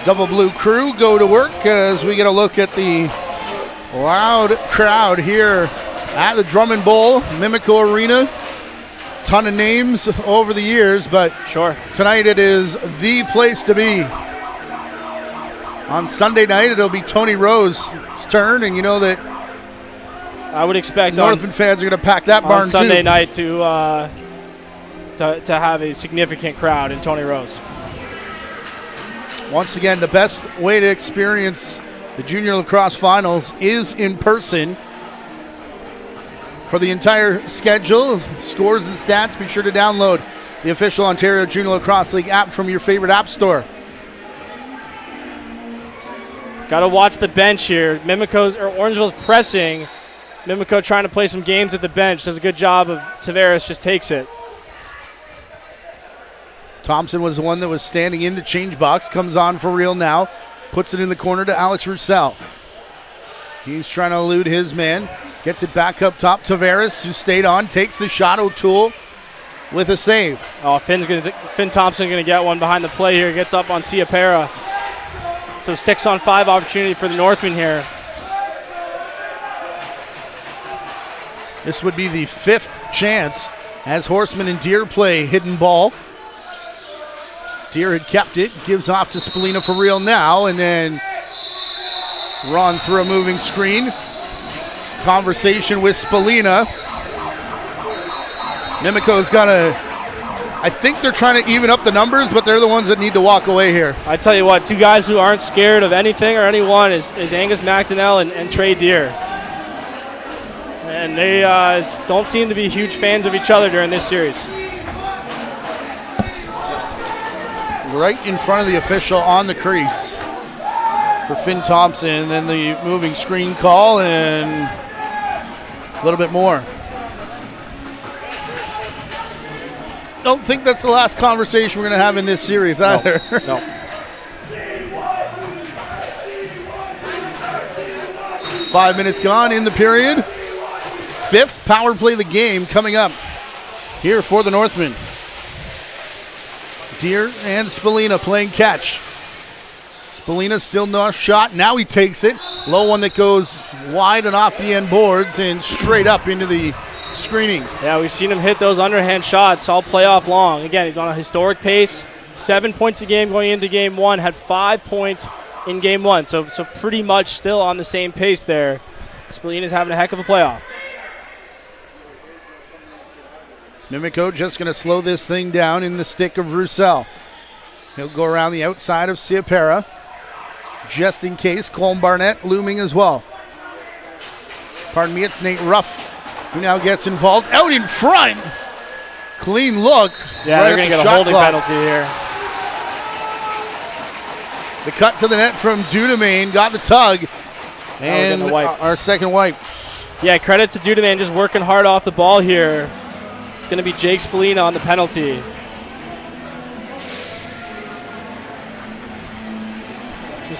Double Blue crew go to work as we get a look at the loud crowd here at the Drummond Bowl, Mimico Arena. Ton of names over the years, but Sure. tonight it is the place to be. On Sunday night, it'll be Tony Rose's turn, and you know that I would expect Northmen fans are going to pack that barn on Sunday too. night to have a significant crowd in Tony Rose. Once again, the best way to experience the Junior Lacrosse Finals is in person. For the entire schedule, scores and stats, be sure to download the official Ontario Junior Lacrosse League app from your favorite app store. Got to watch the bench here. Orangeville's pressing. Mimico trying to play some games at the bench. Does a good job of Tavares, just takes it. Thompson was the one that was standing in the change box, comes on for real now, puts it in the corner to Alex Roussel. He's trying to elude his man, gets it back up top. Tavares, who stayed on, takes the shot. O'Toole with a save. Oh, Finn Thompson going to get one behind the play here. Gets up on Ciapera. So 6-on-5 opportunity for the Northmen here. This would be the fifth chance as Horseman and Deer play hidden ball. Deer had kept it, gives off to Spallina for real now, and then run through a moving screen. Conversation with Spallina. Mimico's got I think they're trying to even up the numbers, but they're the ones that need to walk away here. I tell you what, two guys who aren't scared of anything or anyone is Angus McDonnell and Trey Deer. And they don't seem to be huge fans of each other during this series. Right in front of the official on the crease for Finn Thompson, and then the moving screen call and a little bit more. Don't think that's the last conversation we're going to have in this series either. No. 5 minutes gone in the period. Fifth power play of the game coming up here for the Northmen. Deer and Spallina playing catch. Spallina still no shot. Now he takes it. Low one that goes wide and off the end boards and straight up into the screening. Yeah, we've seen him hit those underhand shots all playoff long. Again, he's on a historic pace. 7 points a game going into game one. Had 5 points in game one. So pretty much still on the same pace there. Spallina's having a heck of a playoff. Mimico just going to slow this thing down in the stick of Roussel. He'll go around the outside of Ciapera. Just in case, Colm Barnett looming as well. Pardon me, it's Nate Ruff who now gets involved. Out in front. Clean look. Yeah, right they're going to get a holding penalty here. The cut to the net from Dudemain, got the tug. And our second wipe. Yeah, credit to Dudemain just working hard off the ball here. It's going to be Jake Spallina on the penalty.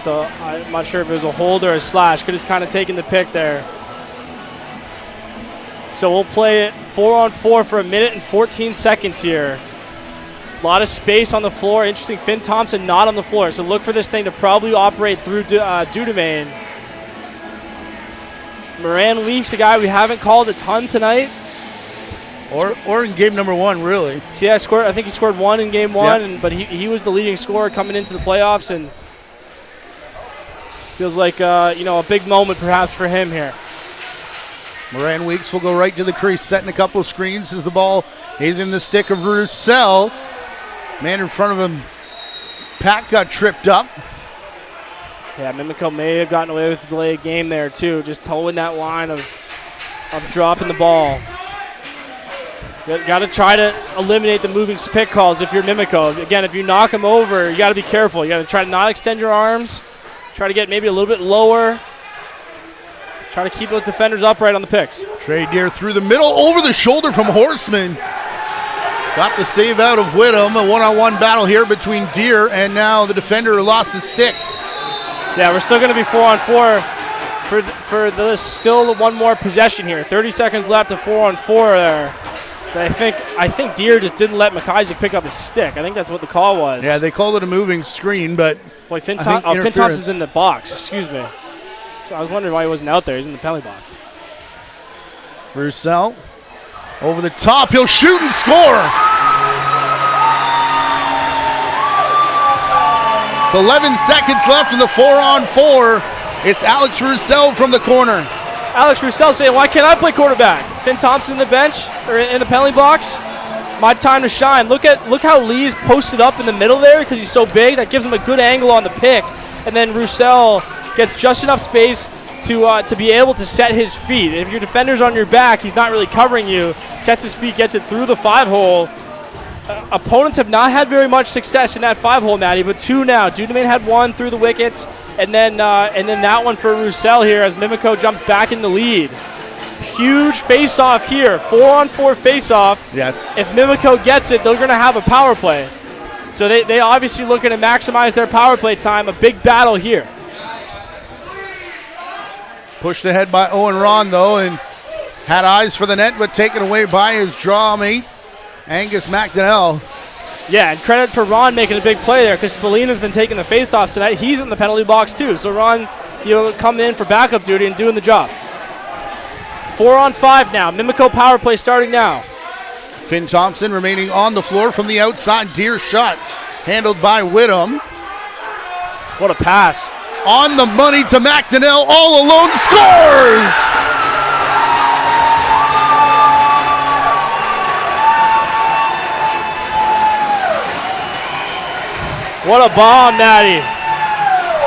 I'm not sure if it was a hold or a slash. Could have kind of taken the pick there. So we'll play it 4-on-4 for 1 minute and 14 seconds here. A lot of space on the floor. Interesting, Finn Thompson not on the floor. So look for this thing to probably operate through Dudemain. Moran Leaks, the guy we haven't called a ton tonight. Or in game number one, really. So yeah, I think he scored one in game one, yeah. but he was the leading scorer coming into the playoffs, and feels like a big moment perhaps for him here. Moran Weeks will go right to the crease, setting a couple of screens as the ball is in the stick of Roussel. Man in front of him, Pat got tripped up. Yeah, Mimico may have gotten away with the delayed game there too, just towing that line of dropping the ball. Got to try to eliminate the moving pick calls if you're Mimico. Again, if you knock him over, you got to be careful. You got to try to not extend your arms. Try to get maybe a little bit lower. Try to keep those defenders upright on the picks. Trey Deer through the middle, over the shoulder from Horseman. Got the save out of Whittam. A one-on-one battle here between Deer and now the defender who lost his stick. Yeah, we're still going to be 4-on-4 for the still one more possession here. 30 seconds left to 4-on-4 there. I think Deere just didn't let McIsaac pick up his stick. I think that's what the call was. Yeah, they called it a moving screen, but Boy, Finn Thompson's in the box. Excuse me. So I was wondering why he wasn't out there. He's in the penalty box. Roussel over the top. He'll shoot and score. With 11 seconds left in the 4-on-4. It's Alex Roussel from the corner. Alex Roussel saying, why can't I play quarterback? Finn Thompson in the bench or in the penalty box. My time to shine. Look how Lee's posted up in the middle there because he's so big. That gives him a good angle on the pick. And then Roussel gets just enough space to be able to set his feet. If your defender's on your back, he's not really covering you. Sets his feet, gets it through the 5-hole. Opponents have not had very much success in that 5-hole, Maddie, but 2 now. Duneman had 1 through the wickets, and then that one for Roussel here as Mimico jumps back in the lead. Huge face-off here, 4-on-4 face-off. Yes. If Mimico gets it, they're going to have a power play. So they obviously looking to maximize their power play time. A big battle here. Pushed ahead by Owen Ron, though, and had eyes for the net, but taken away by his draw mate, Angus McDonnell. Yeah, and credit for Ron making a big play there because Spallina's been taking the face-offs tonight. He's in the penalty box, too. So Ron, coming in for backup duty and doing the job. 4-on-5 now. Mimico power play starting now. Finn Thompson remaining on the floor from the outside. Deer shot handled by Whittam. What a pass. On the money to McDonnell, all alone, scores! What a bomb, Natty.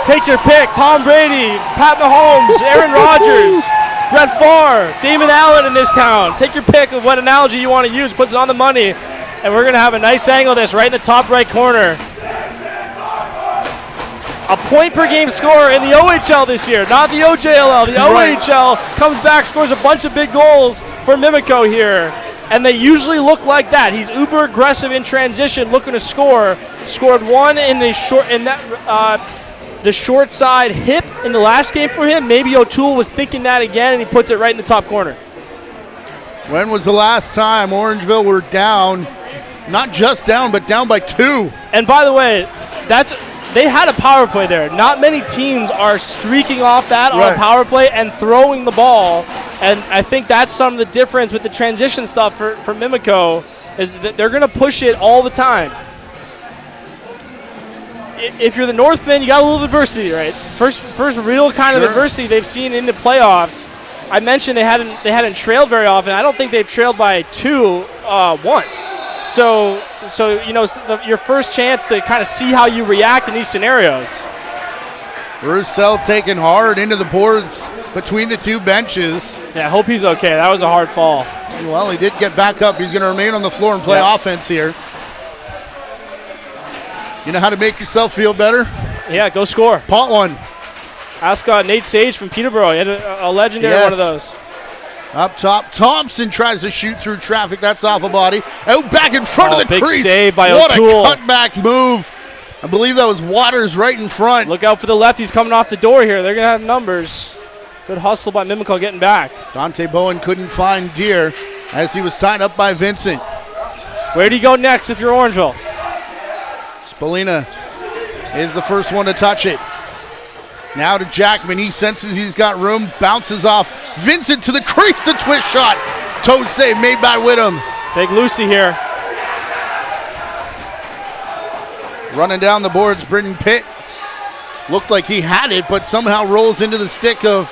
Take your pick. Tom Brady, Pat Mahomes, Aaron Rodgers, Brett Favre, Damon Allen in this town. Take your pick of what analogy you want to use. Puts it on the money. And we're going to have a nice angle of this right in the top right corner. A point per game scorer in the OHL this year, not the OJLL. The OHL comes back, scores a bunch of big goals for Mimico here. And they usually look like that. He's uber aggressive in transition, looking to score. Scored 1 in the short side hip in the last game for him. Maybe O'Toole was thinking that again, and he puts it right in the top corner. When was the last time Orangeville were down? Not just down, but down by 2. And by the way, they had a power play there. Not many teams are streaking off that on a power play and throwing the ball. And I think that's some of the difference with the transition stuff for Mimico is that they're going to push it all the time. If you're the Northmen, you got a little adversity, right? First real kind of adversity they've seen in the playoffs. I mentioned they hadn't trailed very often. I don't think they've trailed by 2 once. So your first chance to kind of see how you react in these scenarios. Roussel taken hard into the boards between the 2 benches. Yeah, I hope he's okay. That was a hard fall. Well, he did get back up. He's going to remain on the floor and play offense here. You know how to make yourself feel better? Yeah, go score. Pot one. Ask Nate Sage from Peterborough. He had a legendary one of those. Up top, Thompson tries to shoot through traffic. That's off a body. Out back in front of the big crease. Save by What O'Toole. a cutback move. I believe that was Waters right in front. Look out for the lefties coming off the door here. They're going to have numbers. Good hustle by Mimico getting back. Dante Bowen couldn't find Deere as he was tied up by Vincent. Where do you go next if you're Orangeville? Spallina is the first one to touch it. Now to Jackman. He senses he's got room. Bounces off. Vincent to the crease. The twist shot. Toe save made by Whittam. Big Lucy here. Running down the boards, Britton Pitt. Looked like he had it, but somehow rolls into the stick of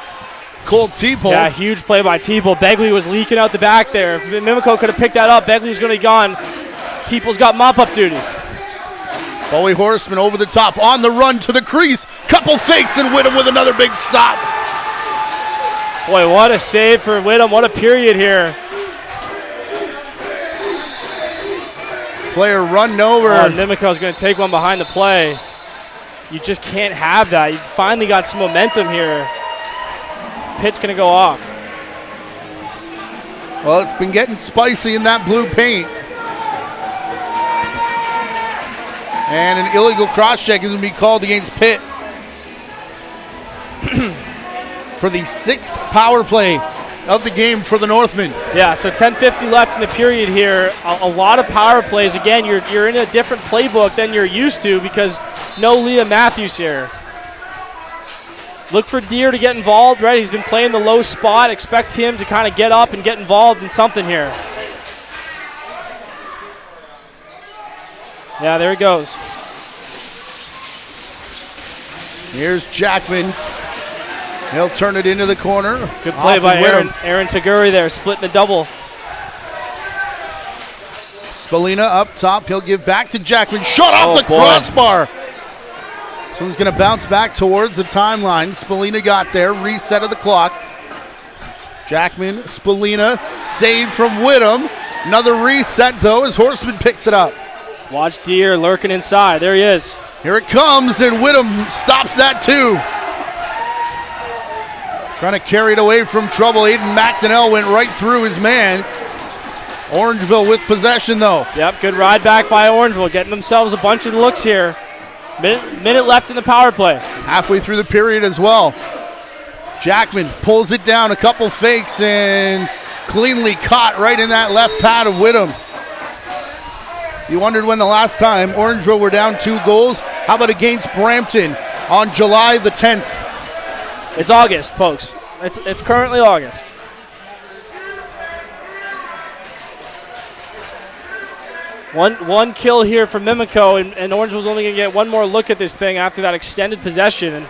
Cole Teeple. Yeah, huge play by Teeple. Begley was leaking out the back there. If Mimico could have picked that up, Begley was going to be gone. Teeple's got mop-up duty. Bowie Horseman over the top, on the run to the crease. Couple fakes and Whittam with another big stop. Boy, what a save for Whittam. What a period here. Player run over. Oh, Mimico's going to take one behind the play. You just can't have that. You finally got some momentum here. Pitt's going to go off. Well, it's been getting spicy in that blue paint. And an illegal cross-check is going to be called against Pitt. For the 6th power play of the game for the Northmen. Yeah, so 10:50 left in the period here. A lot of power plays. Again, you're in a different playbook than you're used to because no Liam Matthews here. Look for Deere to get involved, right? He's been playing the low spot. Expect him to kind of get up and get involved in something here. Yeah, there he goes. Here's Jackman. He'll turn it into the corner. Good play by Aaron Taguri there, splitting the double. Spalina up top. He'll give back to Jackman. Shot off the crossbar. This one's going to bounce back towards the timeline. Spalina got there. Reset of the clock. Jackman, Spalina, saved from Whittam. Another reset, though, as Horseman picks it up. Watch Deere lurking inside. There he is. Here it comes, and Whittam stops that, too. Trying to carry it away from trouble. Aiden McDonnell went right through his man. Orangeville with possession, though. Yep, good ride back by Orangeville, getting themselves a bunch of looks here. Minute left in the power play. Halfway through the period as well. Jackman pulls it down, a couple fakes, and cleanly caught right in that left pad of Whittam. You wondered when the last time Orangeville were down 2 goals. How about against Brampton on July the 10th? It's August, folks. It's currently August. One kill here from Mimico, and Orangeville's only going to get one more look at this thing after that extended possession.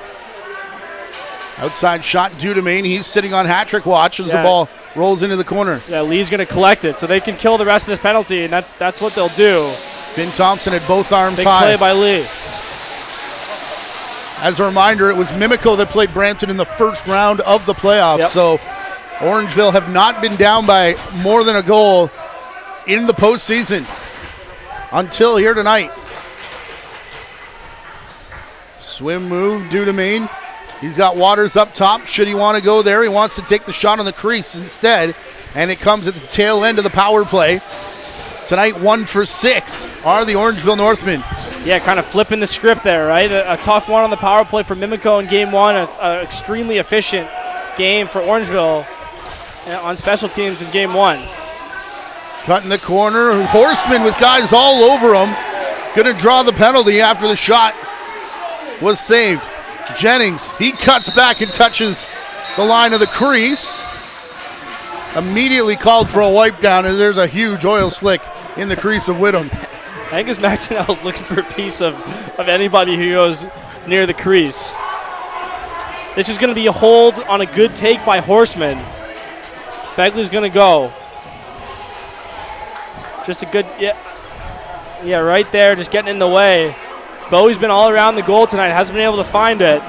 Outside shot due to Maine. He's sitting on hat-trick watch as the ball rolls into the corner. Yeah, Lee's going to collect it, so they can kill the rest of this penalty, and that's what they'll do. Finn Thompson at both arms Big high. play by Lee. As a reminder, it was Mimico that played Brampton in the first round of the playoffs, so Orangeville have not been down by more than a goal in the postseason until here tonight. Swim move due to Maine. He's got Waters up top. Should he want to go there? He wants to take the shot on the crease instead, and it comes at the tail end of the power play. Tonight, 1 for 6 are the Orangeville Northmen. Yeah, kind of flipping the script there, right? A tough one on the power play for Mimico in game 1. An extremely efficient game for Orangeville on special teams in game 1. Cut in the corner. Horseman with guys all over him. Going to draw the penalty after the shot was saved. Jennings, he cuts back and touches the line of the crease. Immediately called for a wipe down, and there's a huge oil slick in the crease of Whittam. Angus McDonnell's looking for a piece of anybody who goes near the crease. This is going to be a hold on a good take by Horseman. Begley's going to go. Just a good, yeah, right there, just getting in the way. Bowie's been all around the goal tonight, hasn't been able to find it.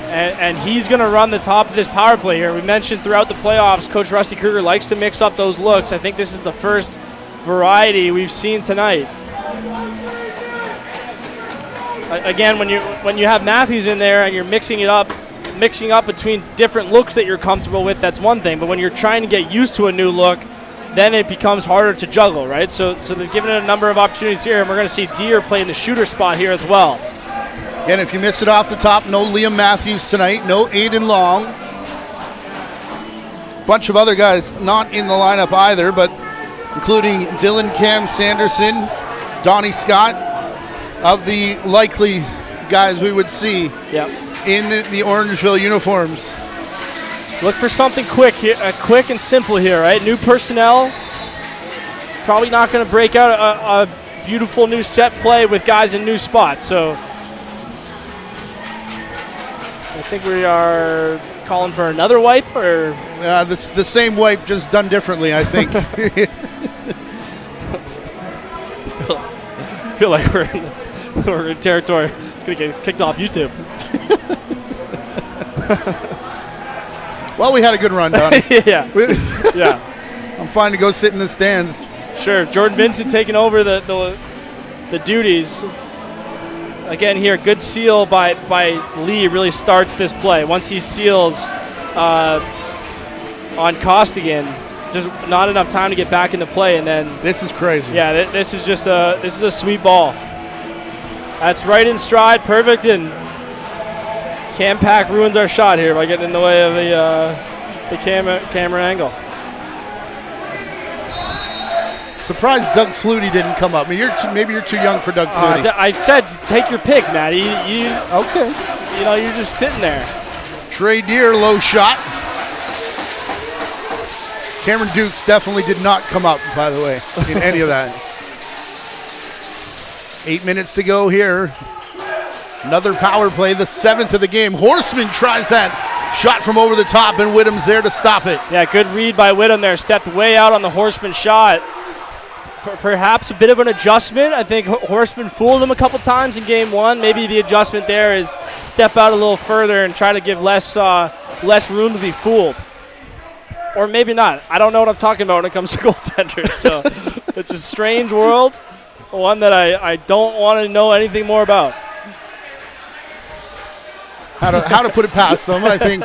And he's going to run the top of this power play here. We mentioned throughout the playoffs, Coach Rusty Kruger likes to mix up those looks. I think this is the first variety we've seen tonight. Again, when you have Matthews in there and you're mixing up between different looks that you're comfortable with, that's one thing. But when you're trying to get used to a new look, then it becomes harder to juggle, right? So they've given it a number of opportunities here, and we're going to see Deere play in the shooter spot here as well. Again, if you missed it off the top, no Liam Matthews tonight, no Aiden Long. Bunch of other guys not in the lineup either, but including Dylan Cam Sanderson, Donnie Scott, of the likely guys we would see in the Orangeville uniforms. Look for something quick here, quick and simple here, right? New personnel. Probably not going to break out a beautiful new set play with guys in new spots. So I think we are calling for another wipe, or the same wipe, just done differently, I think. I feel like we're in territory. It's going to get kicked off YouTube. Well, we had a good run, Donnie. Yeah. I'm fine to go sit in the stands. Sure. Jordan Vincent taking over the duties. Again here, good seal by Lee really starts this play. Once he seals on Costigan, just not enough time to get back into play, and then this is crazy. Yeah, this is just a sweet ball. That's right in stride, perfect, and Cam Pack ruins our shot here by getting in the way of the camera angle. Surprised Doug Flutie didn't come up. I mean, maybe you're too young for Doug Flutie. I said take your pick, Matty. Okay. You know, you're just sitting there. Trey Deer, low shot. Cameron Dukes definitely did not come up, by the way, in any of that. 8 minutes to go here. Another power play, the 7th of the game. Horseman tries that shot from over the top, and Whittam's there to stop it. Yeah, good read by Whittam there. Stepped way out on the Horseman shot. Perhaps a bit of an adjustment. I think Horseman fooled him a couple times in game 1. Maybe the adjustment there is step out a little further and try to give less room to be fooled. Or maybe not. I don't know what I'm talking about when it comes to goaltenders. So it's a strange world, one that I don't want to know anything more about. How to put it past them. I think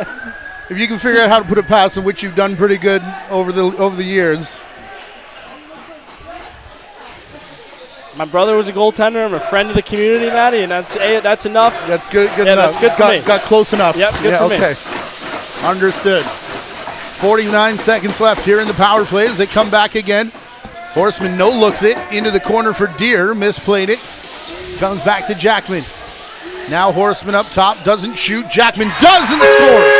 if you can figure out how to put it past them, which you've done pretty good over the years. My brother was a goaltender. I'm a friend of the community, Matty, and that's enough. That's good. Good yeah, enough. That's good for me. Got close enough. Yep, good for me. Okay. Understood. 49 seconds left here in the power play as they come back again. Horseman no-looks it into the corner for Deer. Misplayed it. Comes back to Jackman. Now Horseman up top. Doesn't shoot. Jackman does and scores.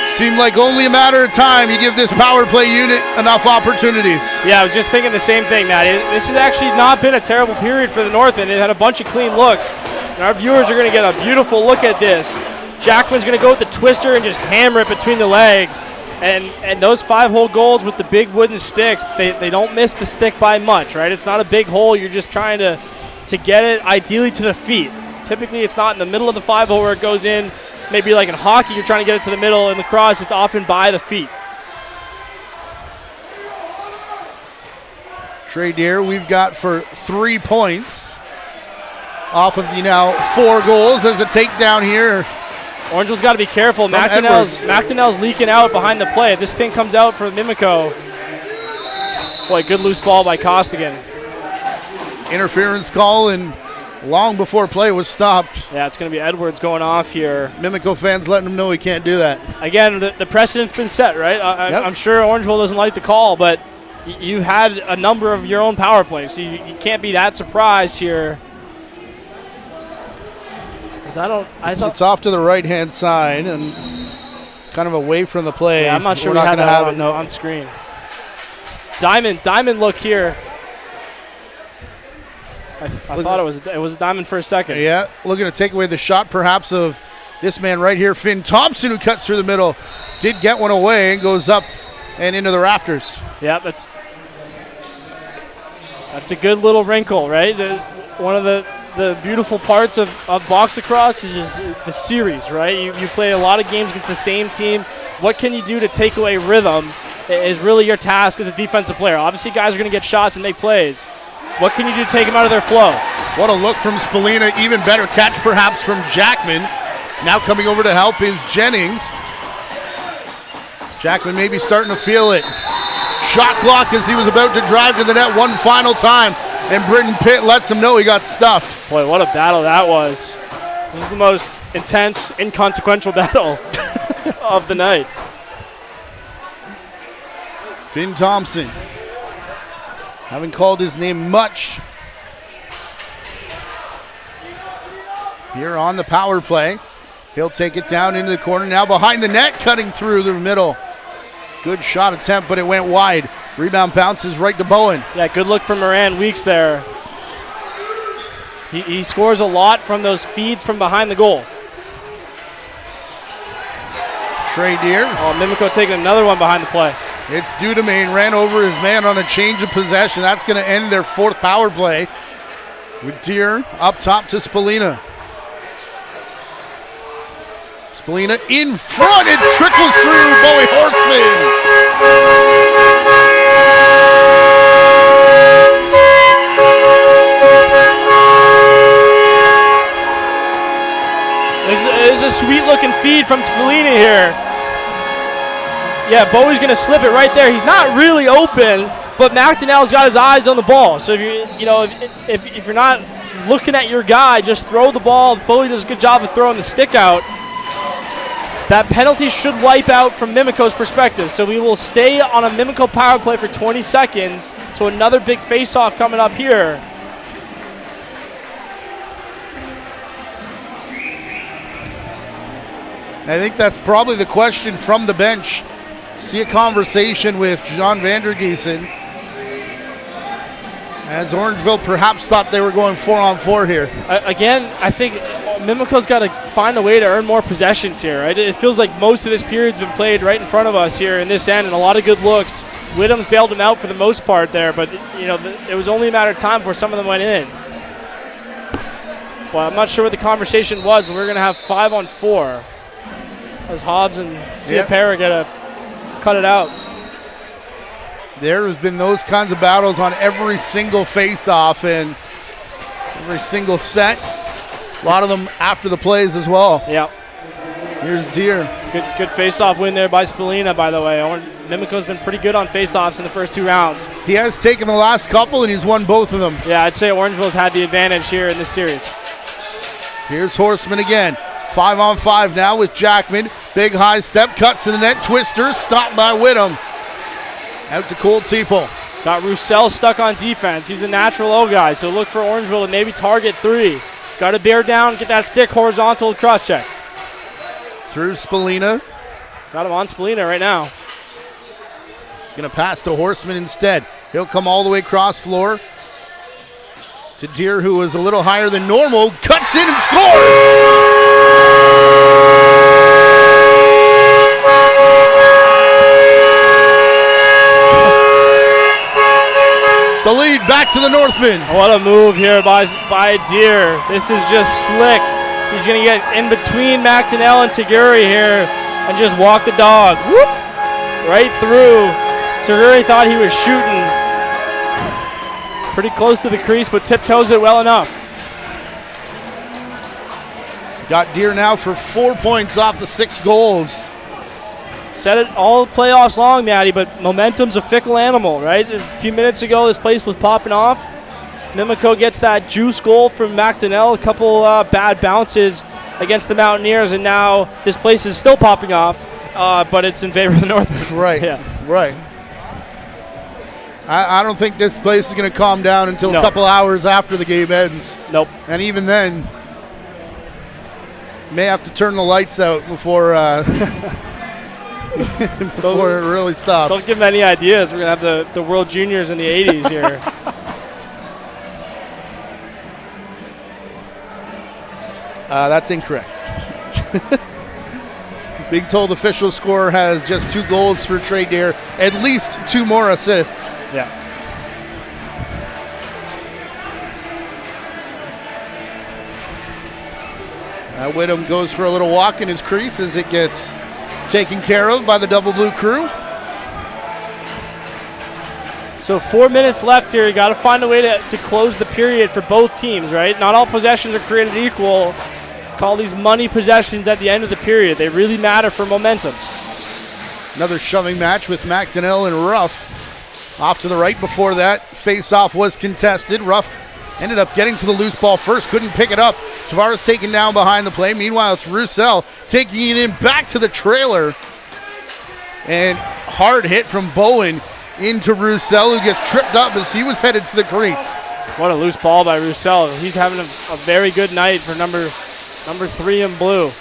Seemed like only a matter of time. You give this power play unit enough opportunities. Yeah, I was just thinking the same thing, Matt. This has actually not been a terrible period for the Northmen. It had a bunch of clean looks. And our viewers are going to get a beautiful look at this. Jackman's going to go with the twister and just hammer it between the legs. And those 5-hole goals with the big wooden sticks, they don't miss the stick by much, right? It's not a big hole. You're just trying to get it ideally to the feet. Typically, it's not in the middle of the 5-hole where it goes in. Maybe like in hockey, you're trying to get it to the middle. In lacrosse, it's often by the feet. Trey Deer, we've got for 3 points off of the now 4 goals as a takedown here. Orangeville's got to be careful. McDonnell's leaking out behind the play. If this thing comes out for Mimico, boy, good loose ball by Costigan. Interference call, and long before play was stopped. Yeah, it's going to be Edwards going off here. Mimico fans letting him know he can't do that. Again, the precedent's been set, right? I'm sure Orangeville doesn't like the call, but you had a number of your own power plays, so you can't be that surprised here. It's off to the right-hand side and kind of away from the play. Yeah, I'm not sure we have that on screen. Diamond look here. I thought it was a diamond for a second. Yeah, looking to take away the shot perhaps of this man right here, Finn Thompson, who cuts through the middle. Did get one away and goes up and into the rafters. Yeah, that's a good little wrinkle, right? One of the beautiful parts of box lacrosse is just the series, right? You play a lot of games against the same team. What can you do to take away rhythm is really your task as a defensive player. Obviously, guys are going to get shots and make plays. What can you do to take them out of their flow? What a look from Spallina. Even better catch perhaps from Jackman. Now coming over to help is Jennings. Jackman maybe starting to feel it. Shot clock as he was about to drive to the net one final time. And Britton Pitt lets him know he got stuffed. Boy, what a battle that was. This is the most intense, inconsequential battle of the night. Finn Thompson. Haven't called his name much here on the power play. He'll take it down into the corner. Now behind the net, cutting through the middle. Good shot attempt, but it went wide. Rebound bounces right to Bowen. Yeah, good look from Moran Weeks there. He scores a lot from those feeds from behind the goal. Trey Deer. Oh, Mimico taking another one behind the play. It's Dudemain, ran over his man on a change of possession. That's going to end their 4th power play with Deer up top to Spallina. Spallina in front. It trickles through Bowie Horseman. There's a sweet-looking feed from Spallina here. Yeah, Bowie's going to slip it right there. He's not really open, but McDonnell's got his eyes on the ball. So if you're not looking at your guy, just throw the ball. Bowie does a good job of throwing the stick out. That penalty should wipe out from Mimico's perspective. So we will stay on a Mimico power play for 20 seconds. So another big face-off coming up here. I think that's probably the question from the bench. See a conversation with John Vandergeesen, as Orangeville perhaps thought they were going 4-on-4 here. Again, I think Mimico's got to find a way to earn more possessions here. Right? It feels like most of this period's been played right in front of us here in this end, and a lot of good looks. Whittam's bailed him out for the most part there, but it was only a matter of time before some of them went in. Well, I'm not sure what the conversation was, but we're going to have 5-on-4 as Hobbs and Ciapera get to cut it out. There has been those kinds of battles on every single face-off and every single set. A lot of them after the plays as well. Yeah. Here's Deere. Good face-off win there by Spallina, by the way. Mimico's been pretty good on face-offs in the first 2 rounds. He has taken the last couple, and he's won both of them. Yeah, I'd say Orangeville's had the advantage here in this series. Here's Horseman again. 5-on-5 now with Jackman. Big high step, cuts to the net, twister, stopped by Whittam. Out to Cole Teeple. Got Roussel stuck on defense. He's a natural O guy, so look for Orangeville to maybe target 3. Got to bear down, get that stick horizontal cross check. Through Spallina. Got him on Spallina right now. He's going to pass to Horseman instead. He'll come all the way cross floor to Deere, who is a little higher than normal. Cuts in and scores! The lead back to the Northmen. What a move here by Deere. This is just slick. He's going to get in between McDonnell and Taguri here and just walk the dog. Whoop! Right through. Taguri thought he was shooting. Pretty close to the crease, but tiptoes it well enough. Got Deere now for 4 points off the 6 goals. Said it all playoffs long, Matty, but momentum's a fickle animal, right? A few minutes ago, this place was popping off. Mimico gets that juice goal from McDonnell, a couple bad bounces against the Mountaineers, and now this place is still popping off, but it's in favor of the Northmen. Right, yeah. Right. I don't think this place is going to calm down until a couple hours after the game ends. Nope. And even then, may have to turn the lights out before before it really stops. Don't give them any ideas. We're going to have the World Juniors in the 80s here. That's incorrect. Big Told official score has just 2 goals for Trey Deere, at least 2 more assists. Yeah. Whittam goes for a little walk in his crease as it gets taken care of by the Double Blue crew. So 4 minutes left here. You got to find a way to close the period for both teams, right? Not all possessions are created equal. Call these money possessions at the end of the period. They really matter for momentum. Another shoving match with McDonnell and Ruff. Off to the right before that. Face-off was contested. Ruff ended up getting to the loose ball first. Couldn't pick it up. Tavares taken down behind the play. Meanwhile, it's Roussel taking it in back to the trailer. And hard hit from Bowen into Roussel, who gets tripped up as he was headed to the crease. What a loose ball by Roussel. He's having a very good night for number 3 in blue,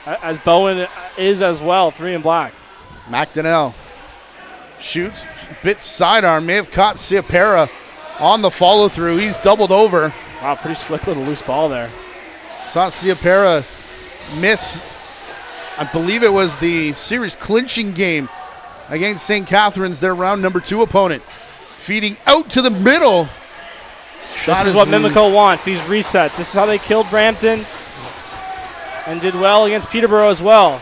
as Bowen is as well, 3 in black. McDonnell shoots, bit sidearm, may have caught Ciapera on the follow-through. He's doubled over. Wow, pretty slick little loose ball there. Saw Ciapera miss, I believe it was the series clinching game against St. Catharines, their round number 2 opponent. Feeding out to the middle. This is what Mimico wants, these resets. This is how they killed Brampton and did well against Peterborough as well.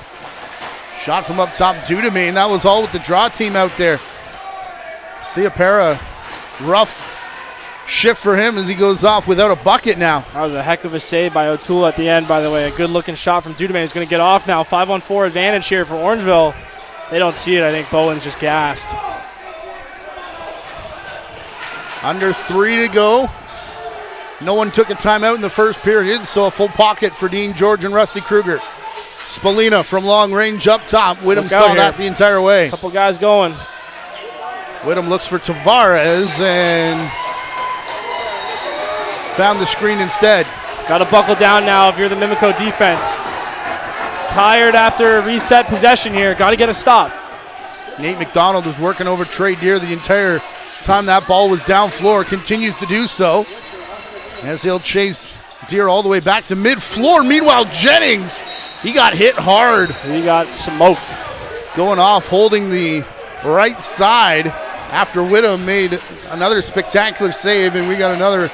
Shot from up top, Dudemain. That was all with the draw team out there. Ciapera, rough shift for him as he goes off without a bucket now. That was a heck of a save by O'Toole at the end, by the way. A good-looking shot from Dudemain. He's going to get off now. 5-on-4 advantage here for Orangeville. They don't see it. I think Bowen's just gassed. Under 3 to go. No one took a timeout in the first period, so a full pocket for Dean George and Rusty Kruger. Spalina from long range up top. Whittem saw that the entire way. Couple guys going. Whittem looks for Tavares and found the screen instead. Got to buckle down now if you're the Mimico defense. Tired after a reset possession here. Got to get a stop. Nate McDonald was working over Trey Deer the entire time that ball was down floor. Continues to do so as he'll chase Deer all the way back to mid-floor. Meanwhile, Jennings, he got hit hard. He got smoked. Going off, holding the right side after Whittem made another spectacular save, and we got another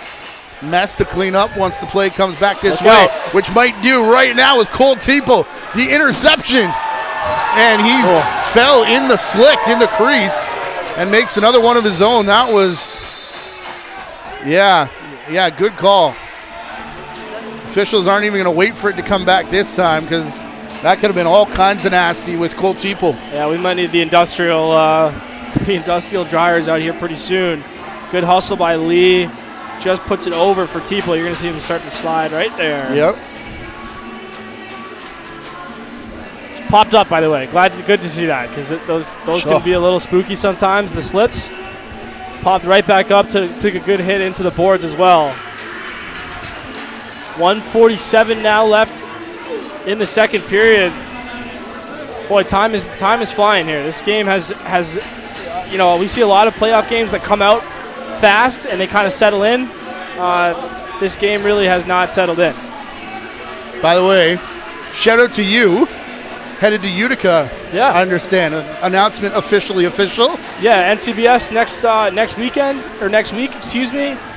mess to clean up once the play comes back this way, which might do right now with Cole Teeple. The interception, and he fell in the slick, in the crease, and makes another one of his own. That was, yeah, good call. Officials aren't even going to wait for it to come back this time because that could have been all kinds of nasty with Cole Teeple. Yeah, we might need the industrial dryers out here pretty soon. Good hustle by Lee. Just puts it over for Teeple. You're going to see him starting to slide right there. Yep. Popped up, by the way. Good to see that because those can be a little spooky sometimes, the slips. Popped right back up, took a good hit into the boards as well. 1:47 now left in the second period. Boy, time is flying here. This game has we see a lot of playoff games that come out fast and they kind of settle in. This game really has not settled in. By the way, shout out to you. Headed to Utica. Yeah, I understand. Announcement officially official. Yeah, NCBS next week.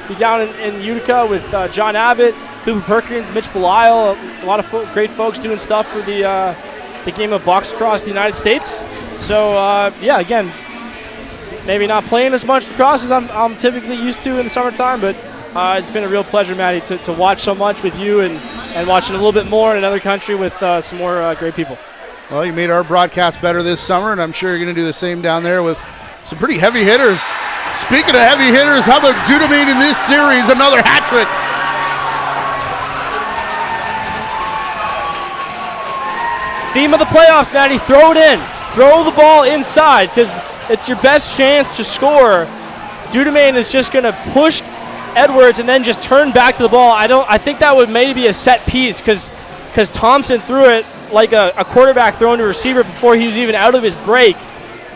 Be down in Utica with John Abbott, Cooper Perkins, Mitch Belisle, a lot of great folks doing stuff for the game of box across the United States. So again, maybe not playing as much lacrosse as I'm typically used to in the summertime, but it's been a real pleasure, Maddie, to watch so much with you and watching a little bit more in another country with some more great people. Well, you made our broadcast better this summer, and I'm sure you're going to do the same down there with some pretty heavy hitters. Speaking of heavy hitters, how about Dudamine in this series? Another hat trick. Theme of the playoffs, Maddie, throw it in. Throw the ball inside because it's your best chance to score. Dudamine is just going to push Edwards and then just turn back to the ball. I think that would maybe be a set piece because Thompson threw it like a quarterback throwing to a receiver before he was even out of his break.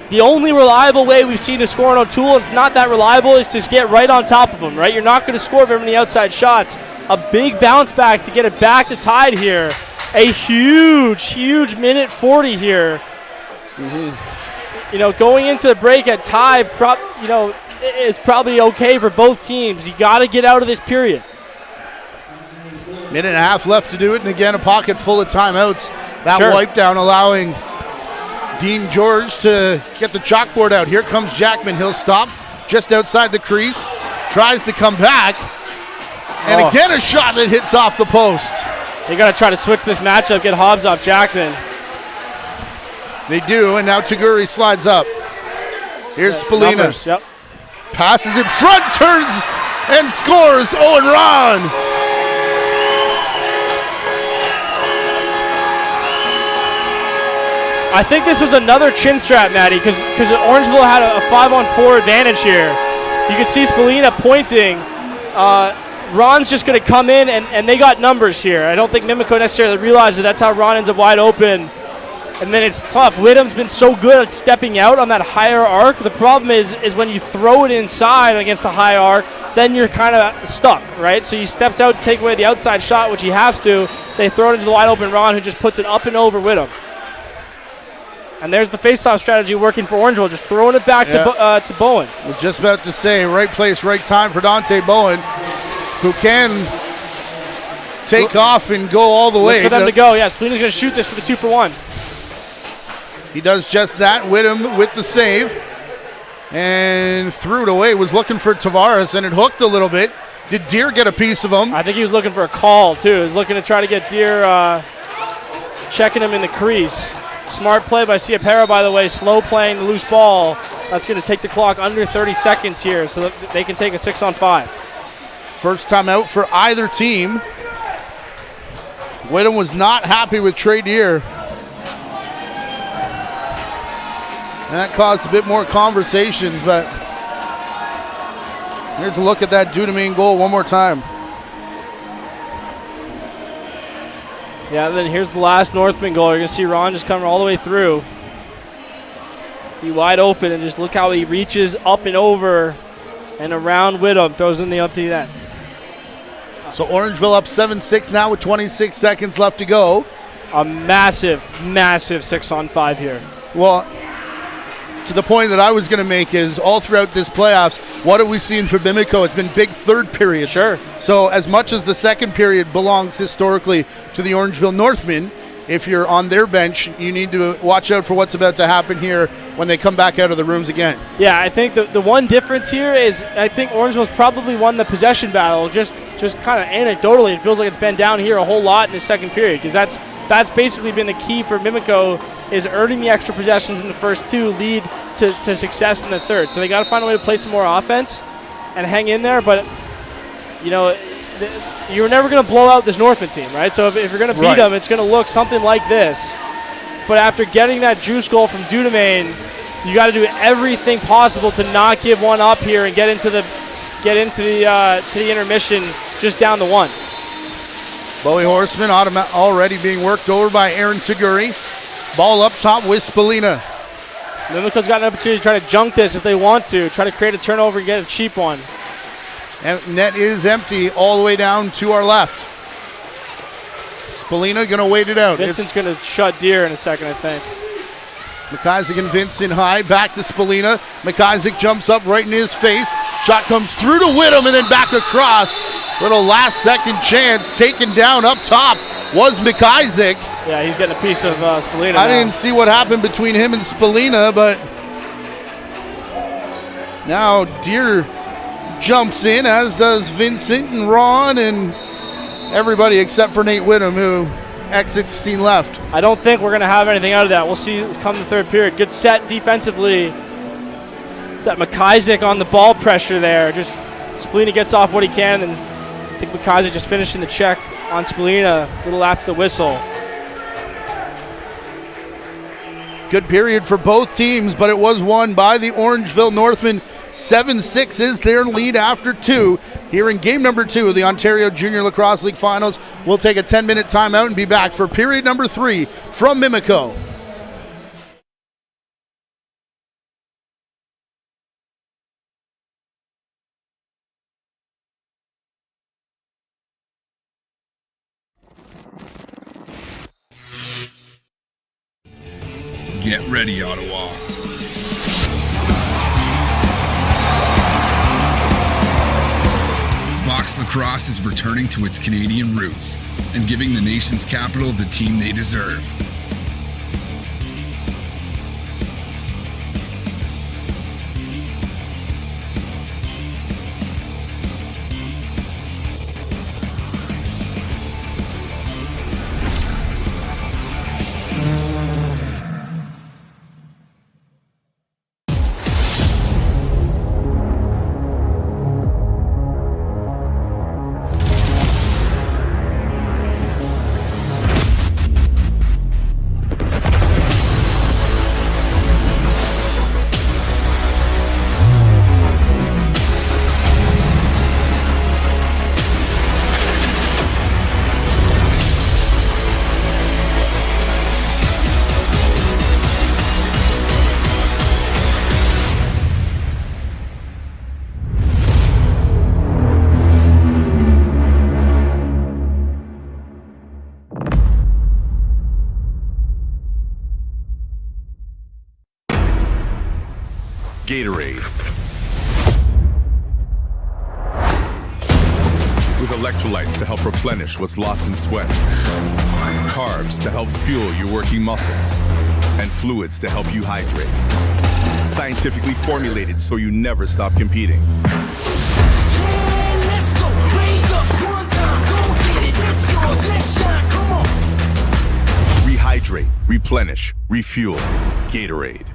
The only reliable way we've seen to score on O'Toole, and it's not that reliable, is to get right on top of him, right? You're not going to score very many outside shots. A big bounce back to get it back to tied here. A huge minute 40 here. Mm-hmm. Going into the break at tie, it's probably okay for both teams. You got to get out of this period. Minute and a half left to do it, and again, a pocket full of timeouts. That wipe down allowing Dean George to get the chalkboard out. Here comes Jackman. He'll stop just outside the crease. Tries to come back. And again, a shot that hits off the post. They got to try to switch this matchup, get Hobbs off Jackman. They do, and now Taguri slides up. Here's Spalina. Numbers, yep. Passes in front, turns, and scores. Owen Ron. I think this was another chin strap, Maddie, because Orangeville had a 5-on-4 advantage here. You can see Spalina pointing. Ron's just going to come in, and they got numbers here. I don't think Mimico necessarily realized that that's how Ron ends up wide open. And then it's tough. Whittem's been so good at stepping out on that higher arc. The problem is when you throw it inside against a high arc, then you're kind of stuck, right? So he steps out to take away the outside shot, which he has to. They throw it into the wide open Ron, who just puts it up and over Whittem. And there's the face-off strategy working for Orangeville, just throwing it back to Bowen. I was just about to say, right place, right time for Dante Bowen, who can take off and go all the way. For them to go, yes. Spalina's going to shoot this for the 2-for-1. He does just that. Whittem with the save. And threw it away. Was looking for Tavares, and it hooked a little bit. Did Deer get a piece of him? I think he was looking for a call, too. He was looking to try to get Deer checking him in the crease. Smart play by Ciapera, by the way, slow playing the loose ball. That's going to take the clock under 30 seconds here so that they can take a 6-on-5. First time out for either team. Whittam was not happy with Trey Deer. That caused a bit more conversations, but here's a look at that Dunamane goal one more time. Yeah, then here's the last Northman goal. You're going to see Ron just coming all the way through. Be wide open, and just look how he reaches up and over and around Whittam. Throws in the empty net. So Orangeville up 7-6 now with 26 seconds left to go. A massive, massive 6-on-5 here. Well, to the point that I was going to make is all throughout this playoffs, what have we seen for Mimico? It's been big third periods. Sure. So as much as the second period belongs historically to the Orangeville Northmen, if you're on their bench, you need to watch out for what's about to happen here when they come back out of the rooms again. Yeah, I think the one difference here is I think Orangeville's probably won the possession battle just kind of anecdotally. It feels like it's been down here a whole lot in the second period because that's basically been the key for Mimico is earning the extra possessions in the first two lead to success in the third. So they got to find a way to play some more offense and hang in there. But, you know, you're never going to blow out this Northman team, right? So if you're going to beat them, it's going to look something like this. But after getting that juice goal from Dunamane, you got to do everything possible to not give one up here and get into the intermission just down to one. Bowie Horseman already being worked over by Aaron Taguri. Ball up top with Spalina. Mimico's got an opportunity to try to junk this if they want to. Try to create a turnover and get a cheap one. And net is empty all the way down to our left. Spalina going to wait it out. Vincent's going to shut Deer in a second, I think. McIsaac and Vincent high, back to Spalina. McIsaac jumps up right in his face. Shot comes through to Whittam and then back across. Little last second chance taken down up top was McIsaac. Yeah, he's getting a piece of Spalina I didn't see what happened between him and Spalina, but now Deer jumps in, as does Vincent and Ron and everybody except for Nate Whittam, who exits scene left. I don't think we're going to have anything out of that. We'll see come the third period. Good set defensively. It's that McIsaac on the ball pressure there. Just Spalina gets off what he can, and I think McIsaac just finishing the check on Spalina a little after the whistle. Good period for both teams, but it was won by the Orangeville Northmen. 7-6 is their lead after two. Here in game number 2 of the Ontario Junior Lacrosse League Finals. We'll take a 10-minute timeout and be back for period number 3 from Mimico. Get ready, Ottawa. Box lacrosse is returning to its Canadian roots and giving the nation's capital the team they deserve. Gatorade. With electrolytes to help replenish what's lost in sweat. Carbs to help fuel your working muscles. And fluids to help you hydrate. Scientifically formulated so you never stop competing. Hey, let's go. Raise up one time. Go get it. It's yours. Let's shine. Come on. Rehydrate, replenish, refuel. Gatorade.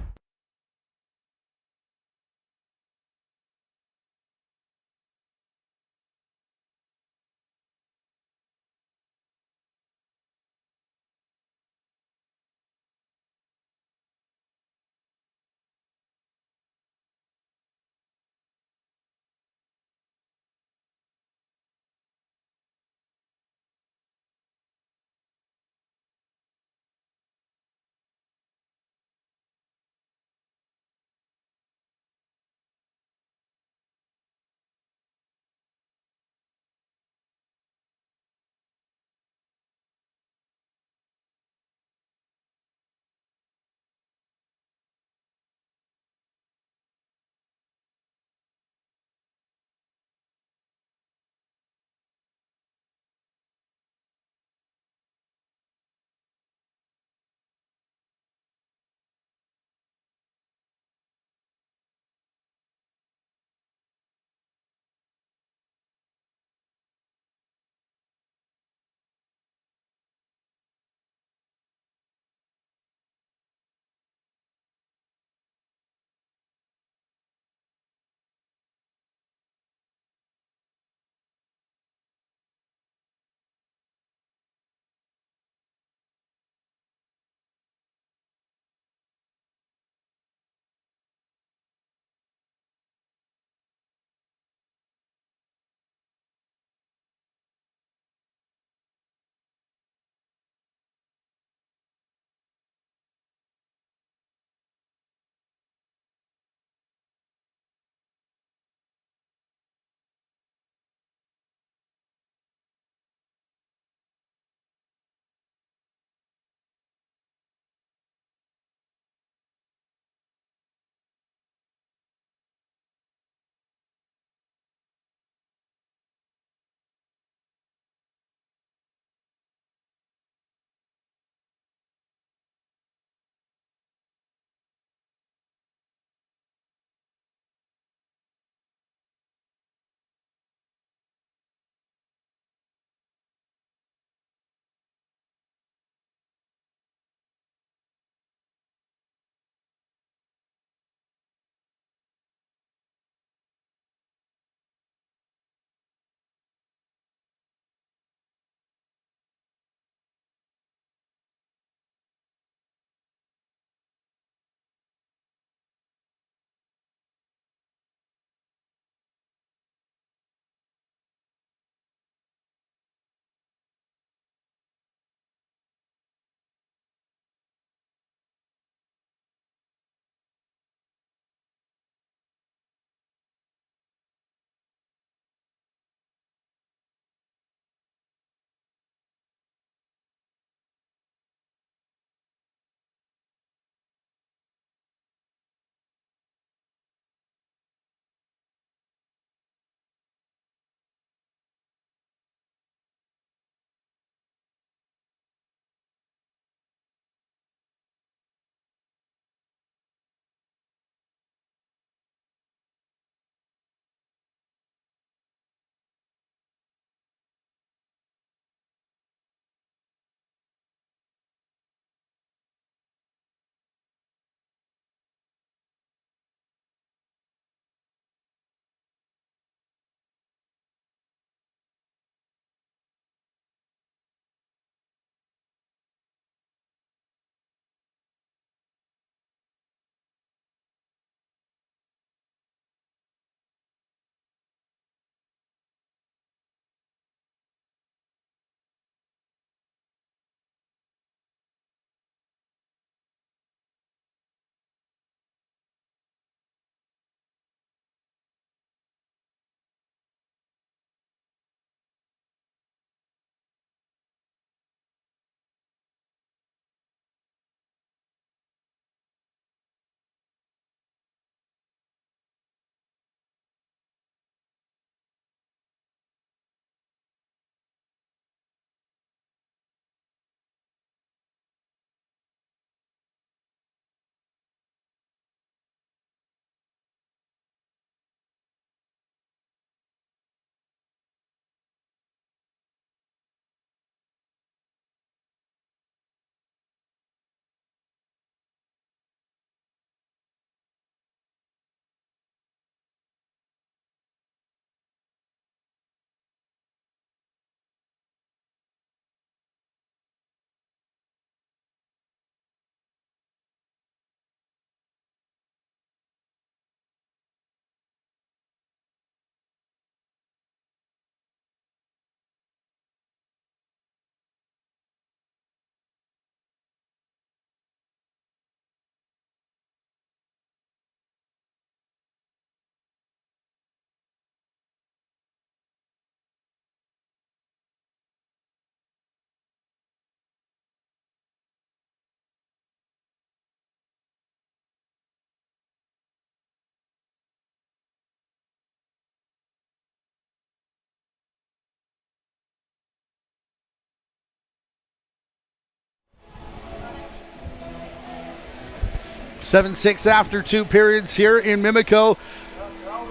7-6 after 2 periods here in Mimico.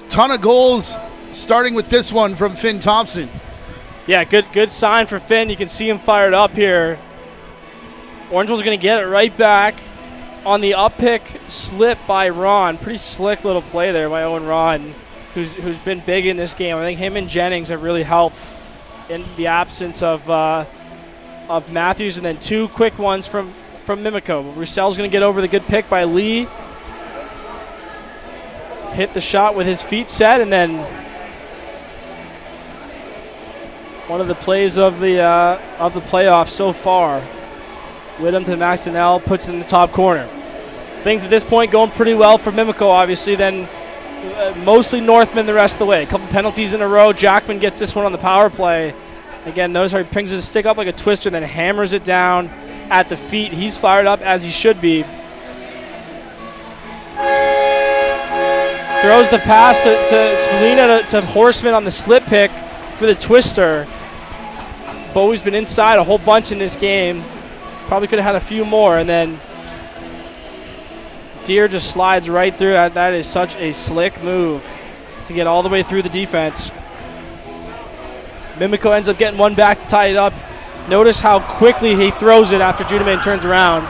Ton of goals, starting with this one from Finn Thompson. Yeah, good sign for Finn. You can see him fired up here. Orangeville's going to get it right back on the up pick slip by Ron. Pretty slick little play there by Owen Ron, who's been big in this game. I think him and Jennings have really helped in the absence of Matthews, and then 2 quick ones from Mimico. Roussel's going to get over the good pick by Lee. Hit the shot with his feet set, and then one of the plays of the playoffs so far. Whittam to McDonnell, puts it in the top corner. Things at this point going pretty well for Mimico, obviously. Then mostly Northmen the rest of the way. A couple penalties in a row. Jackman gets this one on the power play. Again, notice how he brings his stick up like a twister, then hammers it down at the feet. He's fired up as he should be. Throws the pass to Spalina to Horseman on the slip pick for the twister. Bowie's been inside a whole bunch in this game. Probably could have had a few more, and then Deere just slides right through. That is such a slick move to get all the way through the defense. Mimico ends up getting one back to tie it up. Notice how quickly he throws it after Judamain turns around.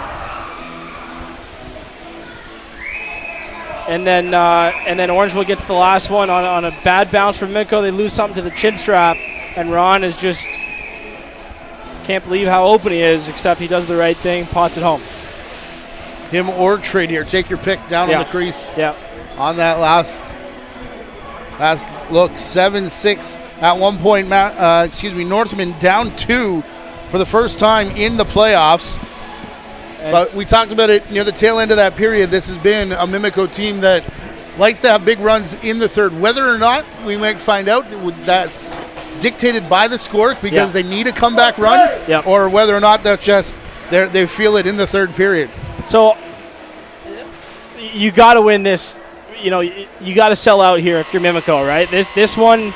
And then Orangeville gets the last one on a bad bounce from Mimico. They lose something to the chin strap, and Ron is just can't believe how open he is, except he does the right thing, pots it home. Him or Trade here. Take your pick down on the crease. Yeah. On that last look, 7-6 at one point. Northmen down 2 for the first time in the playoffs. But we talked about it near the tail end of that period. This has been a Mimico team that likes to have big runs in the third. Whether or not we might find out that's dictated by the score because they need a comeback run, or whether or not that's just they feel it in the third period. So you got to win this. You got to sell out here if you're Mimico, right? This one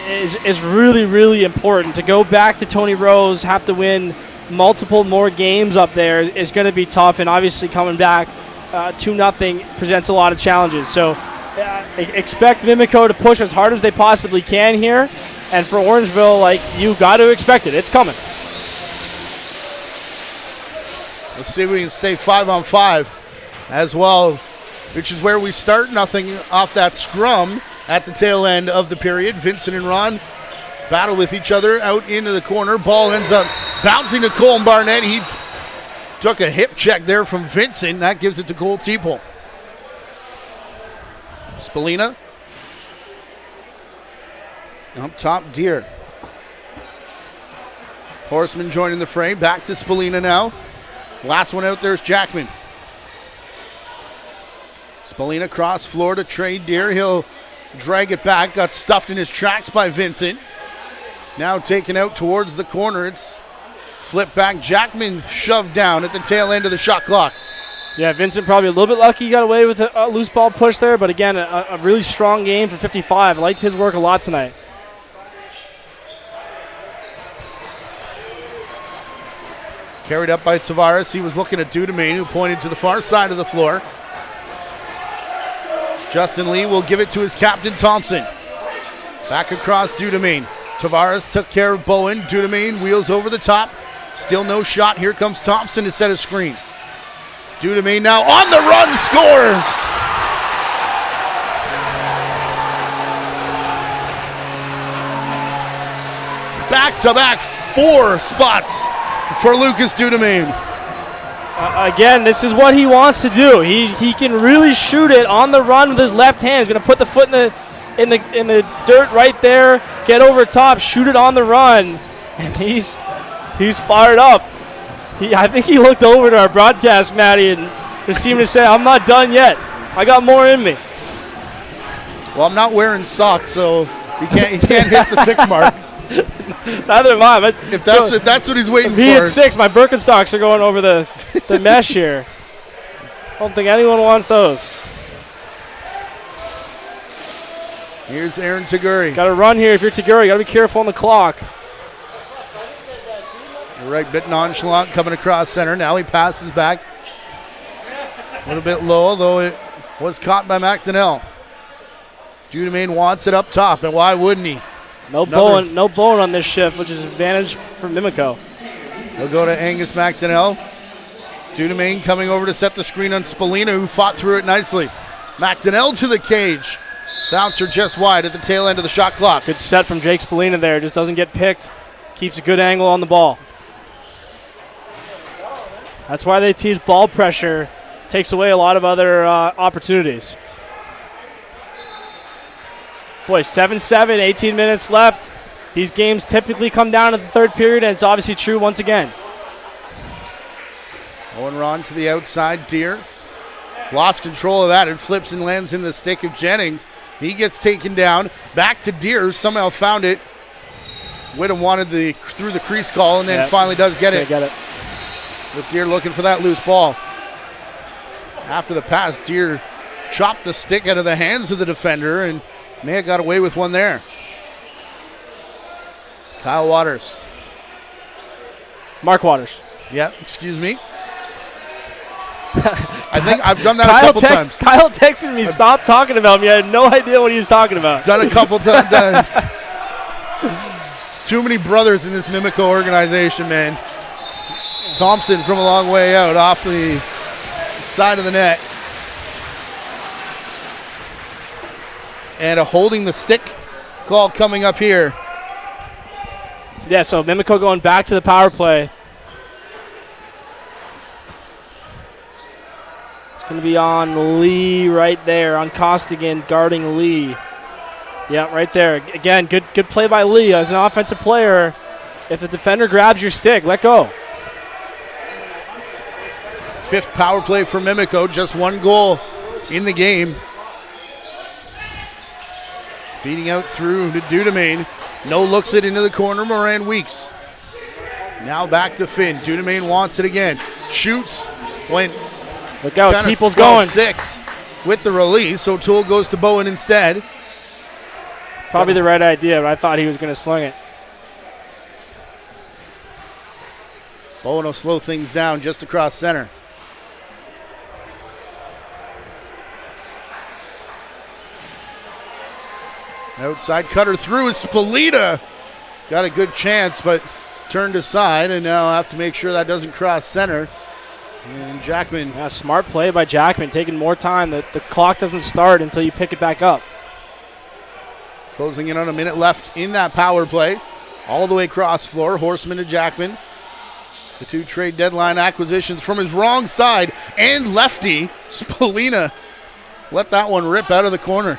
is really, really important. To go back to Tony Rose, have to win multiple more games up there is going to be tough, and obviously coming back 2-0 presents a lot of challenges. So expect Mimico to push as hard as they possibly can here, and for Orangeville, you got to expect it. It's coming. Let's see if we can stay 5-on-5 as well, which is where we start. Nothing off that scrum at the tail end of the period. Vincent and Ron battle with each other out into the corner. Ball ends up bouncing to Colin Barnett. He took a hip check there from Vincent. That gives it to Cole Teeple. Spalina. Up top, Deere. Horseman joining the fray. Back to Spalina now. Last one out there is Jackman. Spalina cross floor to Trey Deere. He'll drag it back. Got stuffed in his tracks by Vincent. Now taken out towards the corner. It's flipped back. Jackman shoved down at the tail end of the shot clock. Yeah, Vincent probably a little bit lucky he got away with a loose ball push there, but again, a really strong game for 55. I liked his work a lot tonight. Carried up by Tavares. He was looking at Dudamain, who pointed to the far side of the floor. Justin Lee will give it to his captain, Thompson. Back across Dudamain. Tavares took care of Bowen. Dudamain wheels over the top. Still no shot. Here comes Thompson to set a screen. Dudamain now on the run, scores! Back-to-back 4 spots for Lucas Dudamain. Again, this is what he wants to do. He can really shoot it on the run with his left hand. He's going to put the foot in the dirt right there, get over top, shoot it on the run, and he's fired up. I think he looked over to our broadcast, Matty, and just seemed to say, "I'm not done yet. I got more in me." Well, I'm not wearing socks, so he can't hit the 6 mark. Neither am I. But if that's what he's waiting for. If he hit 6, my Birkenstocks are going over the mesh here. I don't think anyone wants those. Here's Aaron Taguri. Got to run here if you're Taguri. Got to be careful on the clock. Right, bit nonchalant coming across center. Now he passes back. little bit low, though it was caught by McDonnell. Dudemain wants it up top, and why wouldn't he? No bowling on this shift, which is advantage for Mimico. They'll go to Angus McDonnell. Dudemain coming over to set the screen on Spalina, who fought through it nicely. McDonnell to the cage. Bouncer just wide at the tail end of the shot clock. Good set from Jake Spalina there. Just doesn't get picked. Keeps a good angle on the ball. That's why they teach ball pressure. Takes away a lot of other opportunities. Boy, 7-7, 18 minutes left. These games typically come down at the third period, and it's obviously true once again. Owen Ron to the outside. Deer lost control of that. It flips and lands in the stick of Jennings. He gets taken down. Back to Deer. Somehow found it. Whittam wanted through the crease call, and then finally does get it. With Deer looking for that loose ball. After the pass, Deer chopped the stick out of the hands of the defender and may have got away with one there. Kyle Waters. Mark Waters. Yeah, excuse me. I think I've done that a couple times. Kyle texted me, stop talking about me. I had no idea what he was talking about. Done a couple times. Too many brothers in this Mimico organization, man. Thompson from a long way out off the side of the net. And a holding the stick call coming up here. Yeah, so Mimico going back to the power play. It's going to be on Lee right there, on Costigan guarding Lee. Yeah, right there. Again, good play by Lee. As an offensive player, if the defender grabs your stick, let go. Fifth power play for Mimico, just one goal in the game. Feeding out through to Dudemain. No looks it into the corner, Moran Weeks. Now back to Finn. Dudemain wants it again. Shoots. Went. Look out, Teeple's going. 6 with the release. O'Toole goes to Bowen instead. Probably the right idea, but I thought he was going to sling it. Bowen will slow things down just across center. Outside cutter through is Spalina. Got a good chance, but turned aside, and now have to make sure that doesn't cross center. And Jackman. Yeah, smart play by Jackman, taking more time. The clock doesn't start until you pick it back up. Closing in on a minute left in that power play. All the way across floor, Horseman to Jackman. The two trade deadline acquisitions from his wrong side and lefty. Spalina let that one rip out of the corner.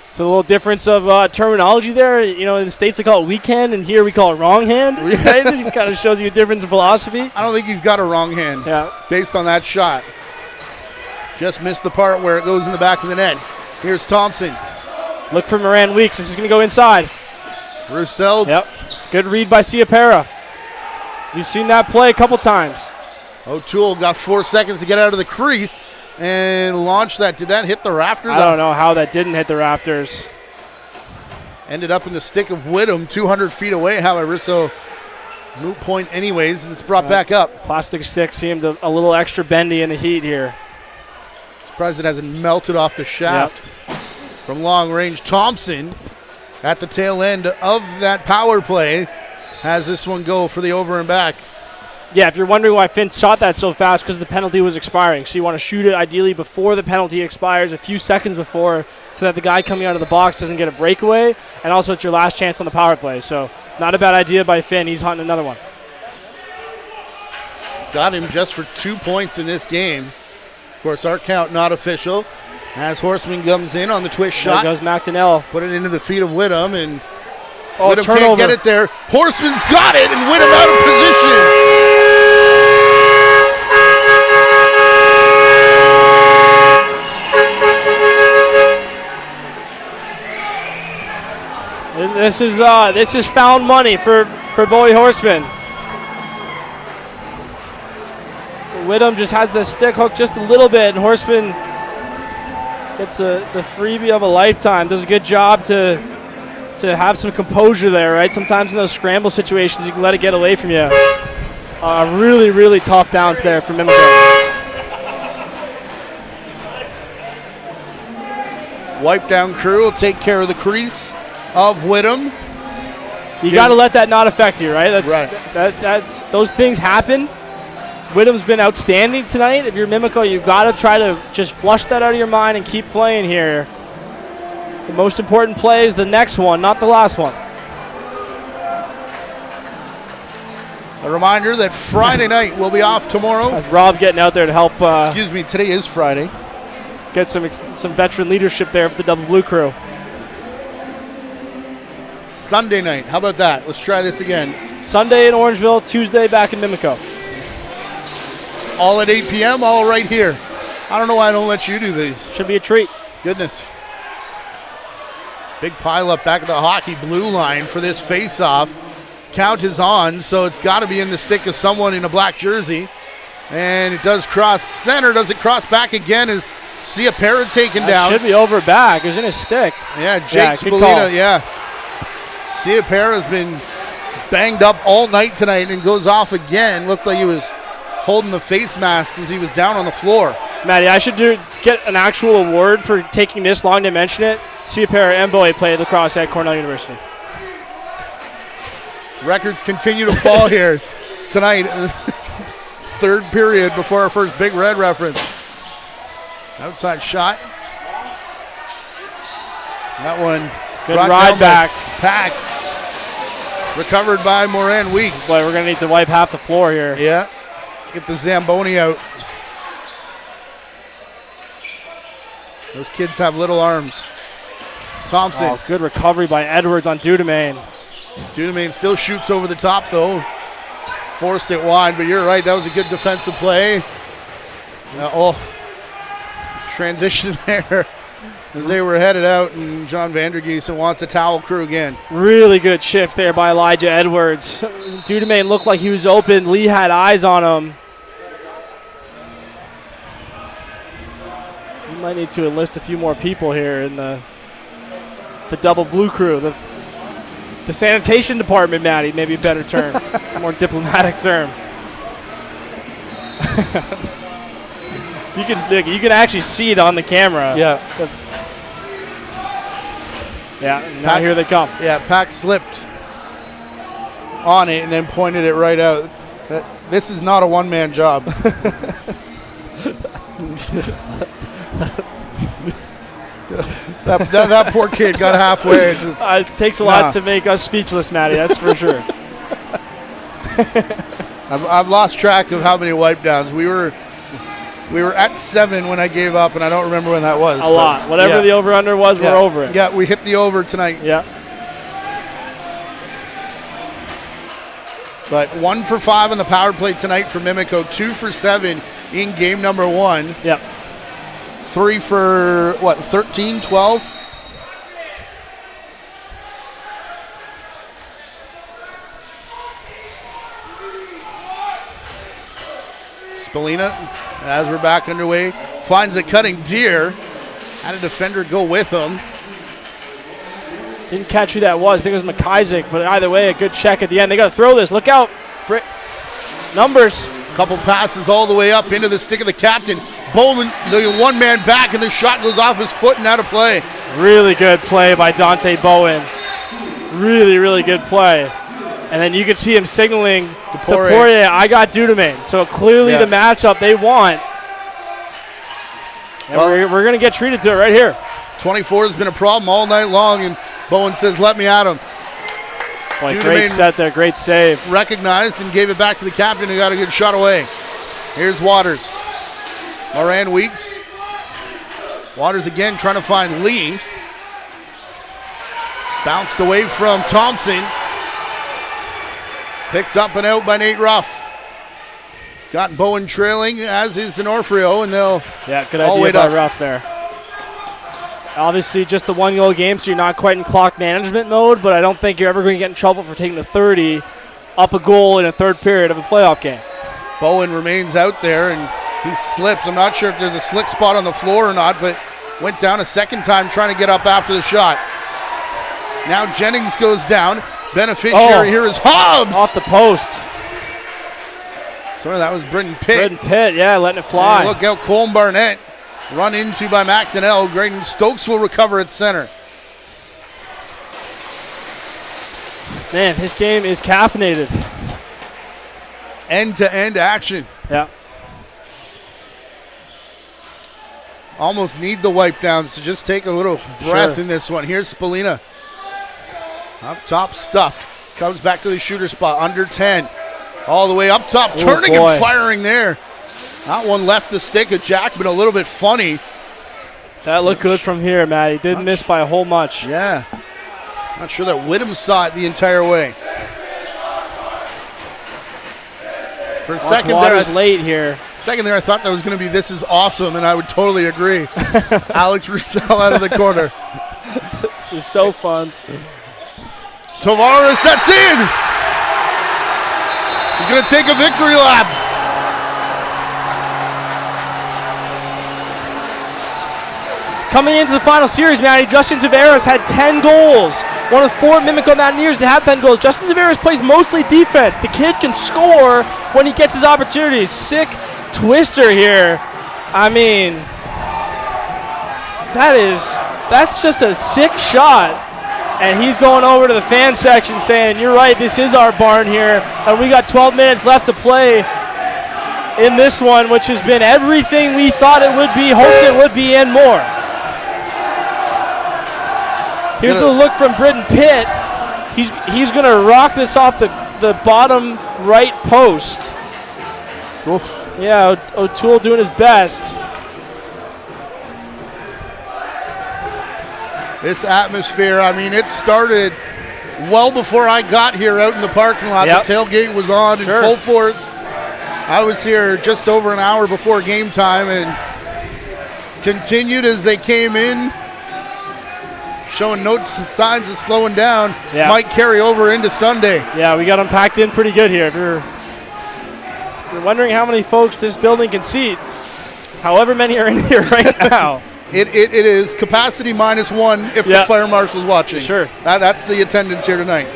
So a little difference of terminology there. You know, in the States they call it weekend, and here we call it wrong hand. Right? It kind of shows you a difference in philosophy. I don't think he's got a wrong hand based on that shot. Just missed the part where it goes in the back of the net. Here's Thompson. Look for Moran Weeks. This is going to go inside. Roussel. Yep. Good read by Ciapera. You've seen that play a couple times. O'Toole got 4 seconds to get out of the crease and launch that. Did that hit the rafters? I don't know how that didn't hit the rafters. Ended up in the stick of Whittam, 200 feet away, however, so moot point anyways. It's brought back up. Plastic stick seemed a little extra bendy in the heat here. Surprised it hasn't melted off the shaft. Yep. From long range, Thompson at the tail end of that power play has this one go for the over and back. Yeah, if you're wondering why Finn shot that so fast, because the penalty was expiring. So you want to shoot it ideally before the penalty expires, a few seconds before, so that the guy coming out of the box doesn't get a breakaway, and also it's your last chance on the power play. So not a bad idea by Finn. He's hunting another one. Got him just for 2 points in this game. Of course, our count not official. As Horseman comes in on the twist shot. There goes McDonnell. Put it into the feet of Whittam, and Whittam can't get it there. Horseman's got it, and Whittam out of position. This is found money for Bowie Horseman. Whittam just has the stick hook just a little bit, and Horseman gets the freebie of a lifetime. Does a good job to have some composure there, right? Sometimes in those scramble situations, you can let it get away from you. Really, really tough bounce there from Mimico. Wipe down crew will take care of the crease of Whittam. You got to let that not affect you, right? Right. That's those things happen. Whittam's been outstanding tonight. If you're Mimico, you've got to try to just flush that out of your mind and keep playing here. The most important play is the next one, not the last one. A reminder that Friday night will be off tomorrow. That's Rob getting out there to help Excuse me, today is Friday. get some veteran leadership there for the Double Blue crew. Sunday night, how about that? Let's try this again. Sunday in Orangeville, Tuesday back in Mimico. All at 8 p.m., all right here. I don't know why I don't let you do these. Should be a treat. Goodness. Big pile up back at the hockey blue line for this face-off. Count is on, so it's got to be in the stick of someone in a black jersey. And it does cross center. Does it cross back again? Is Ciapera taken down? Should be over back. It was in his stick. Yeah, Jake good call. Spalina, yeah. Ciapera has been banged up all night tonight and goes off again. Looked like he was holding the face mask as he was down on the floor. Matty, I should get an actual award for taking this long to mention it. Ciapera and Bowie played lacrosse at Cornell University. Records continue to fall here tonight. Third period before our first Big Red reference. Outside shot. That one. Good brought ride down by back. Pack. Recovered by Moran Weeks. Boy, we're going to need to wipe half the floor here. Yeah. Get the Zamboni out. Those kids have little arms. Thompson. Oh, good recovery by Edwards on Dudemain. Dudemain still shoots over the top, though. Forced it wide, but you're right. That was a good defensive play. Transition there as they were headed out, and John Vandergeesen wants a towel crew again. Really good shift there by Elijah Edwards. Dudemain looked like he was open. Lee had eyes on him. You might need to enlist a few more people here in the Double Blue crew. The sanitation department, Matty, maybe a better term, a more diplomatic term. You can actually see it on the camera. Yeah. Yeah, now here they come. Yeah, Pack slipped on it and then pointed it right out. This is not a one-man job. that poor kid got halfway. And just, it takes a lot to make us speechless, Matty, that's for sure. I've lost track of how many wipe downs. We were at 7 when I gave up, and I don't remember when that was. A lot. Whatever the over-under was, we're over it. Yeah, we hit the over tonight. Yeah. But 1 for 5 on the power play tonight for Mimico. 2 for 7 in game number 1. Yep. 3 for, 13, 12? Spalina, as we're back underway, finds a cutting deer. Had a defender go with him. Didn't catch who that was. I think it was McIsaac, but either way, a good check at the end. They got to throw this. Look out. Numbers. Couple passes all the way up into the stick of the captain. Bowman, the one-man back, and the shot goes off his foot and out of play. Really good play by Dante Bowen. Really, really good play. And then you can see him signaling to Poirier, I got Dudemain. So clearly the matchup they want. And we're going to get treated to it right here. 24 has been a problem all night long, and Bowen says, let me at him. Boy, great set there, great save. Recognized and gave it back to the captain, who got a good shot away. Here's Waters. Moran Weeks. Waters again trying to find Lee. Bounced away from Thompson. Picked up and out by Nate Ruff. Got Bowen trailing, as is D'Onofrio, and they'll good idea by Ruff there. Obviously, just the 1 goal game, so you're not quite in clock management mode, but I don't think you're ever going to get in trouble for taking the 30 up a goal in a third period of a playoff game. Bowen remains out there, and he slips. I'm not sure if there's a slick spot on the floor or not, but went down a second time trying to get up after the shot. Now Jennings goes down. Beneficiary here is Hobbs. Off the post. Sorry, that was Britton Pitt. Britton Pitt, letting it fly. And look out, Colm Barnett Run into by McDonnell. Graydon Stokes will recover at center. Man, this game is caffeinated. End-to-end action. Yeah. Almost need the wipe downs to just take a little breath Sure. in this one. Here's Spalina. Up top stuff. Comes back to the shooter spot. Under 10. All the way up top. Oh, turning boy. and firing there. That one left the stick of Jackman a little bit funny. That looked good from here, Matt. He didn't miss by a whole much. Yeah. Not sure that Whittam saw it the entire way. For a second there, Water's late here. I thought that was going to be "This is awesome," and I would totally agree. Alex Roussel out of the corner. This is so fun. Tavares sets in. He's going to take a victory lap. Coming into the final series, Matty, Justin Tavares had 10 goals. One of 4 Mimico Mountaineers to have 10 goals. Justin Tavares plays mostly defense. The kid can score when he gets his opportunities. Sick twister here. I mean, that's just a sick shot. And he's going over to the fan section saying, "You're right, this is our barn here. And we got 12 minutes left to play in this one," which has been everything we thought it would be, hoped it would be, and more. Here's a look from Britton Pitt. He's going to rock this off the bottom right post. Oof. Yeah, O'Toole doing his best. This atmosphere, I mean, it started well before I got here out in the parking lot. Yep. The tailgate was on in full force. I was here just over an hour before game time and continued as they came in, showing no signs of slowing down. Yeah. Might carry over into Sunday. Yeah, we got them packed in pretty good here. If you're wondering how many folks this building can seat, however many are in here right now. It is capacity -1 if the fire marshal's watching. Sure. That's the attendance here tonight.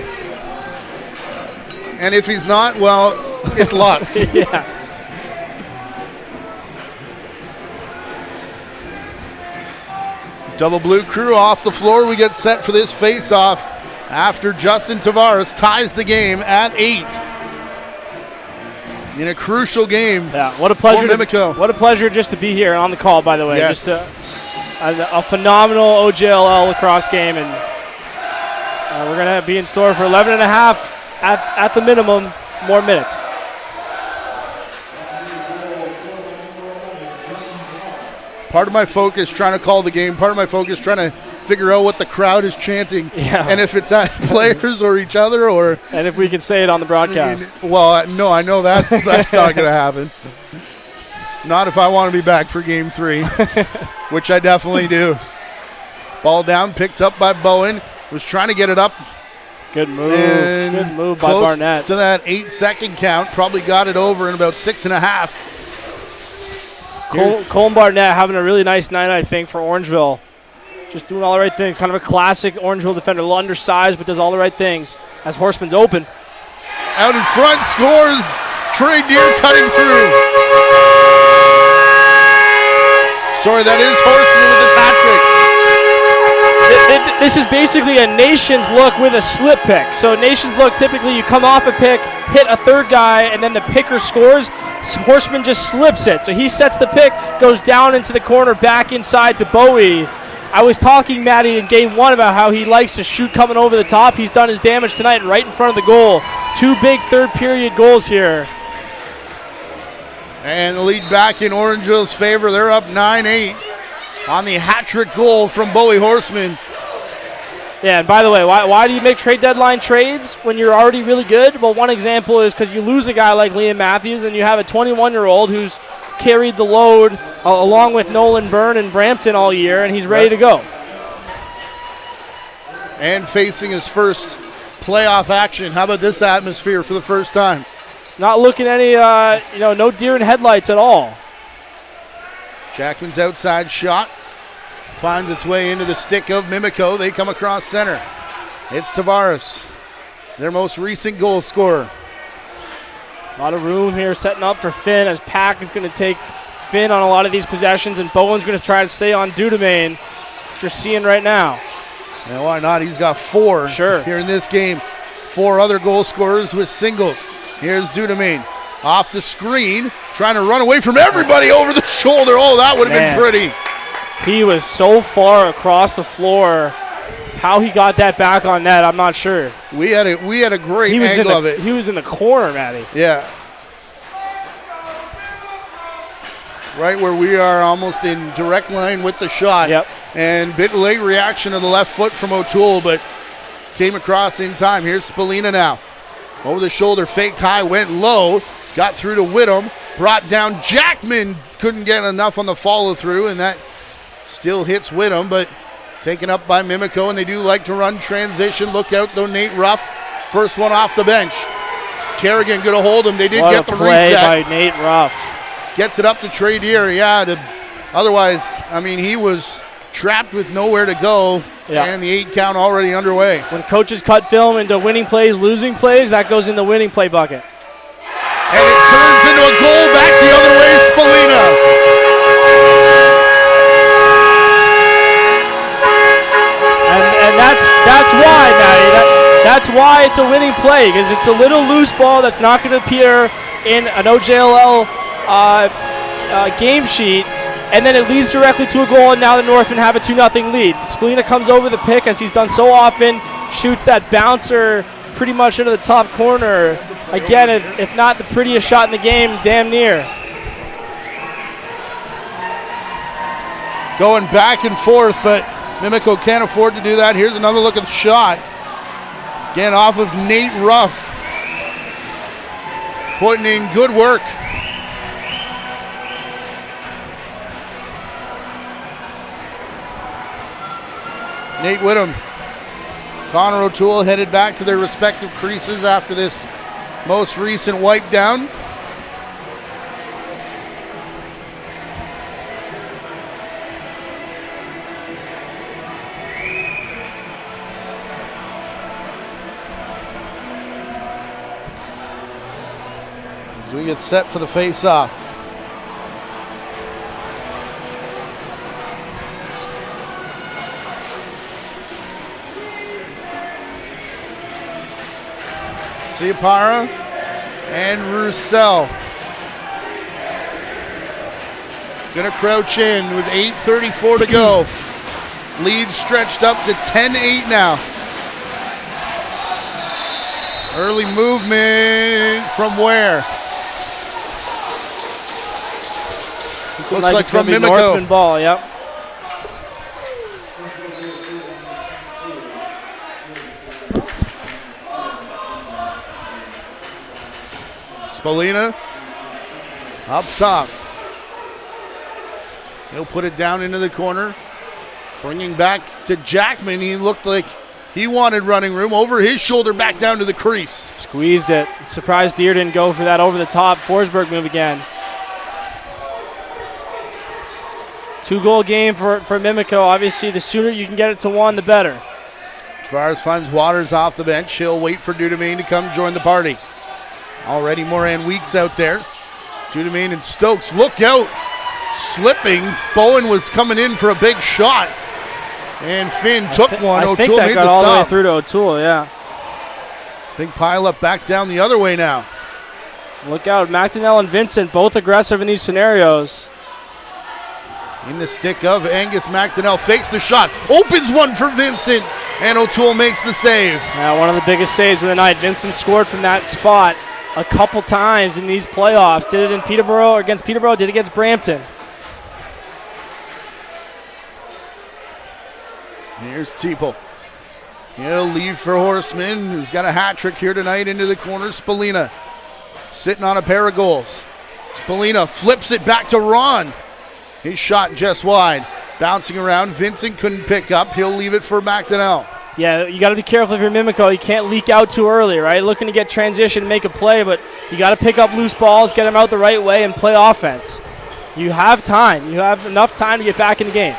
And if he's not, well, it's lots. Yeah. Double blue crew off the floor. We get set for this face-off after Justin Tavares ties the game at 8 in a crucial game. Yeah, what a pleasure. For Mimico. What a pleasure just to be here on the call, by the way. Yes. Just a phenomenal OJLL lacrosse game, and we're going to be in store for 11 and a half at the minimum more minutes. Part of my focus trying to call the game, part of my focus trying to figure out what the crowd is chanting, and if it's at players or each other, or and if we can say it on the broadcast. Well, no, I know that that's not going to happen. Not if I want to be back for game 3, which I definitely do. Ball down, picked up by Bowen. Was trying to get it up. Good move. And good move by close Barnett. to that 8-second count. Probably got it over in about 6.5. Colin Barnett having a really nice night, I think, for Orangeville. Just doing all the right things. Kind of a classic Orangeville defender. A little undersized, but does all the right things. As Horseman's open. Out in front, scores. Trey Deer cutting through. Sorry, that is Horseman with his hat trick. This is basically a Nations look with a slip pick. So Nations look, typically you come off a pick, hit a third guy, and then the picker scores. Horseman just slips it. So he sets the pick, goes down into the corner, back inside to Bowie. I was talking, Matty, in game 1 about how he likes to shoot coming over the top. He's done his damage tonight right in front of the goal. 2 big third period goals here. And the lead back in Orangeville's favor. They're up 9-8 on the hat trick goal from Bowie Horseman. Yeah, and by the way, why do you make trade deadline trades when you're already really good? Well, one example is because you lose a guy like Liam Matthews and you have a 21-year-old who's carried the load along with Nolan Byrne and Brampton all year, and he's ready to go. And facing his first playoff action. How about this atmosphere for the first time? It's not looking any, no deer in headlights at all. Jackman's outside shot finds its way into the stick of Mimico. They come across center. It's Tavares, their most recent goal scorer. A lot of room here setting up for Finn as Pack is going to take Finn on a lot of these possessions, and Bowen's going to try to stay on Dudemain, which you're seeing right now. And why not? He's got 4 Sure. here in this game. 4 other goal scorers with singles. Here's Dudemain off the screen, trying to run away from everybody over the shoulder. Oh, that would have been pretty. He was so far across the floor. How he got that back on net, I'm not sure. We had a great angle of it. He was in the corner, Matty. Yeah. Right where we are, almost in direct line with the shot. Yep. And bit late reaction of the left foot from O'Toole, but came across in time. Here's Spalina now. Over the shoulder, faked high, went low, got through to Whittam, brought down Jackman, couldn't get enough on the follow through, and that still hits Whittam, but taken up by Mimico, and they do like to run transition. Look out though, Nate Ruff, first one off the bench. Kerrigan gonna hold him. They did What get a the play reset. by Nate Ruff. Gets it up to Tradier, otherwise, I mean, he was trapped with nowhere to go, and the 8 count already underway. When coaches cut film into winning plays, losing plays, that goes in the winning play bucket. And it turns into a goal back the other way, Spalina. And that's why, Matty. That's why it's a winning play, because it's a little loose ball that's not going to appear in an OJLL game sheet, and then it leads directly to a goal, and now the Northmen have a 2-0 lead. Spalina comes over the pick, as he's done so often, shoots that bouncer pretty much into the top corner. Again, if not the prettiest shot in the game, damn near. Going back and forth, but Mimico can't afford to do that. Here's another look at the shot. Again, off of Nate Ruff. Putting in good work. Nate Whittam, Connor O'Toole headed back to their respective creases after this most recent wipe down. As we get set for the face-off. Siapara and Roussel. Gonna crouch in with 8:34 to go. Lead stretched up to 10-8 now. Early movement from where? Looks like it's from gonna be Mimico. Northman ball, yep. Spalina up top. He'll put it down into the corner. Bringing back to Jackman. He looked like he wanted running room. Over his shoulder, back down to the crease. Squeezed it. Surprised Deere didn't go for that over the top Forsberg move again. 2-goal game for Mimico. Obviously, the sooner you can get it to 1, the better. Tavares finds Waters off the bench. He'll wait for Dudemain to come join the party. Already Moran Weeks out there. Dudemain and Stokes, look out. Slipping. Bowen was coming in for a big shot. And Finn took one. I think O'Toole that made got the all the way stop. through to O'Toole, yeah. Big pile up back down the other way now. Look out. McDonnell and Vincent both aggressive in these scenarios. In the stick of Angus McDonnell. Fakes the shot. Opens one for Vincent. And O'Toole makes the save. Yeah, one of the biggest saves of the night. Vincent scored from that spot a couple times in these playoffs. Did it in Peterborough, or against Peterborough, did it against Brampton. Here's Teeple. He'll leave for Horseman, who's got a hat trick here tonight, into the corner. Spalina sitting on a pair of goals. Spalina flips it back to Ron. His shot just wide. Bouncing around. Vincent couldn't pick up. He'll leave it for McDonnell. Yeah, you got to be careful if you're Mimico. You can't leak out too early, right? Looking to get transition, make a play, but you got to pick up loose balls, get them out the right way, and play offense. You have time. You have enough time to get back in the game.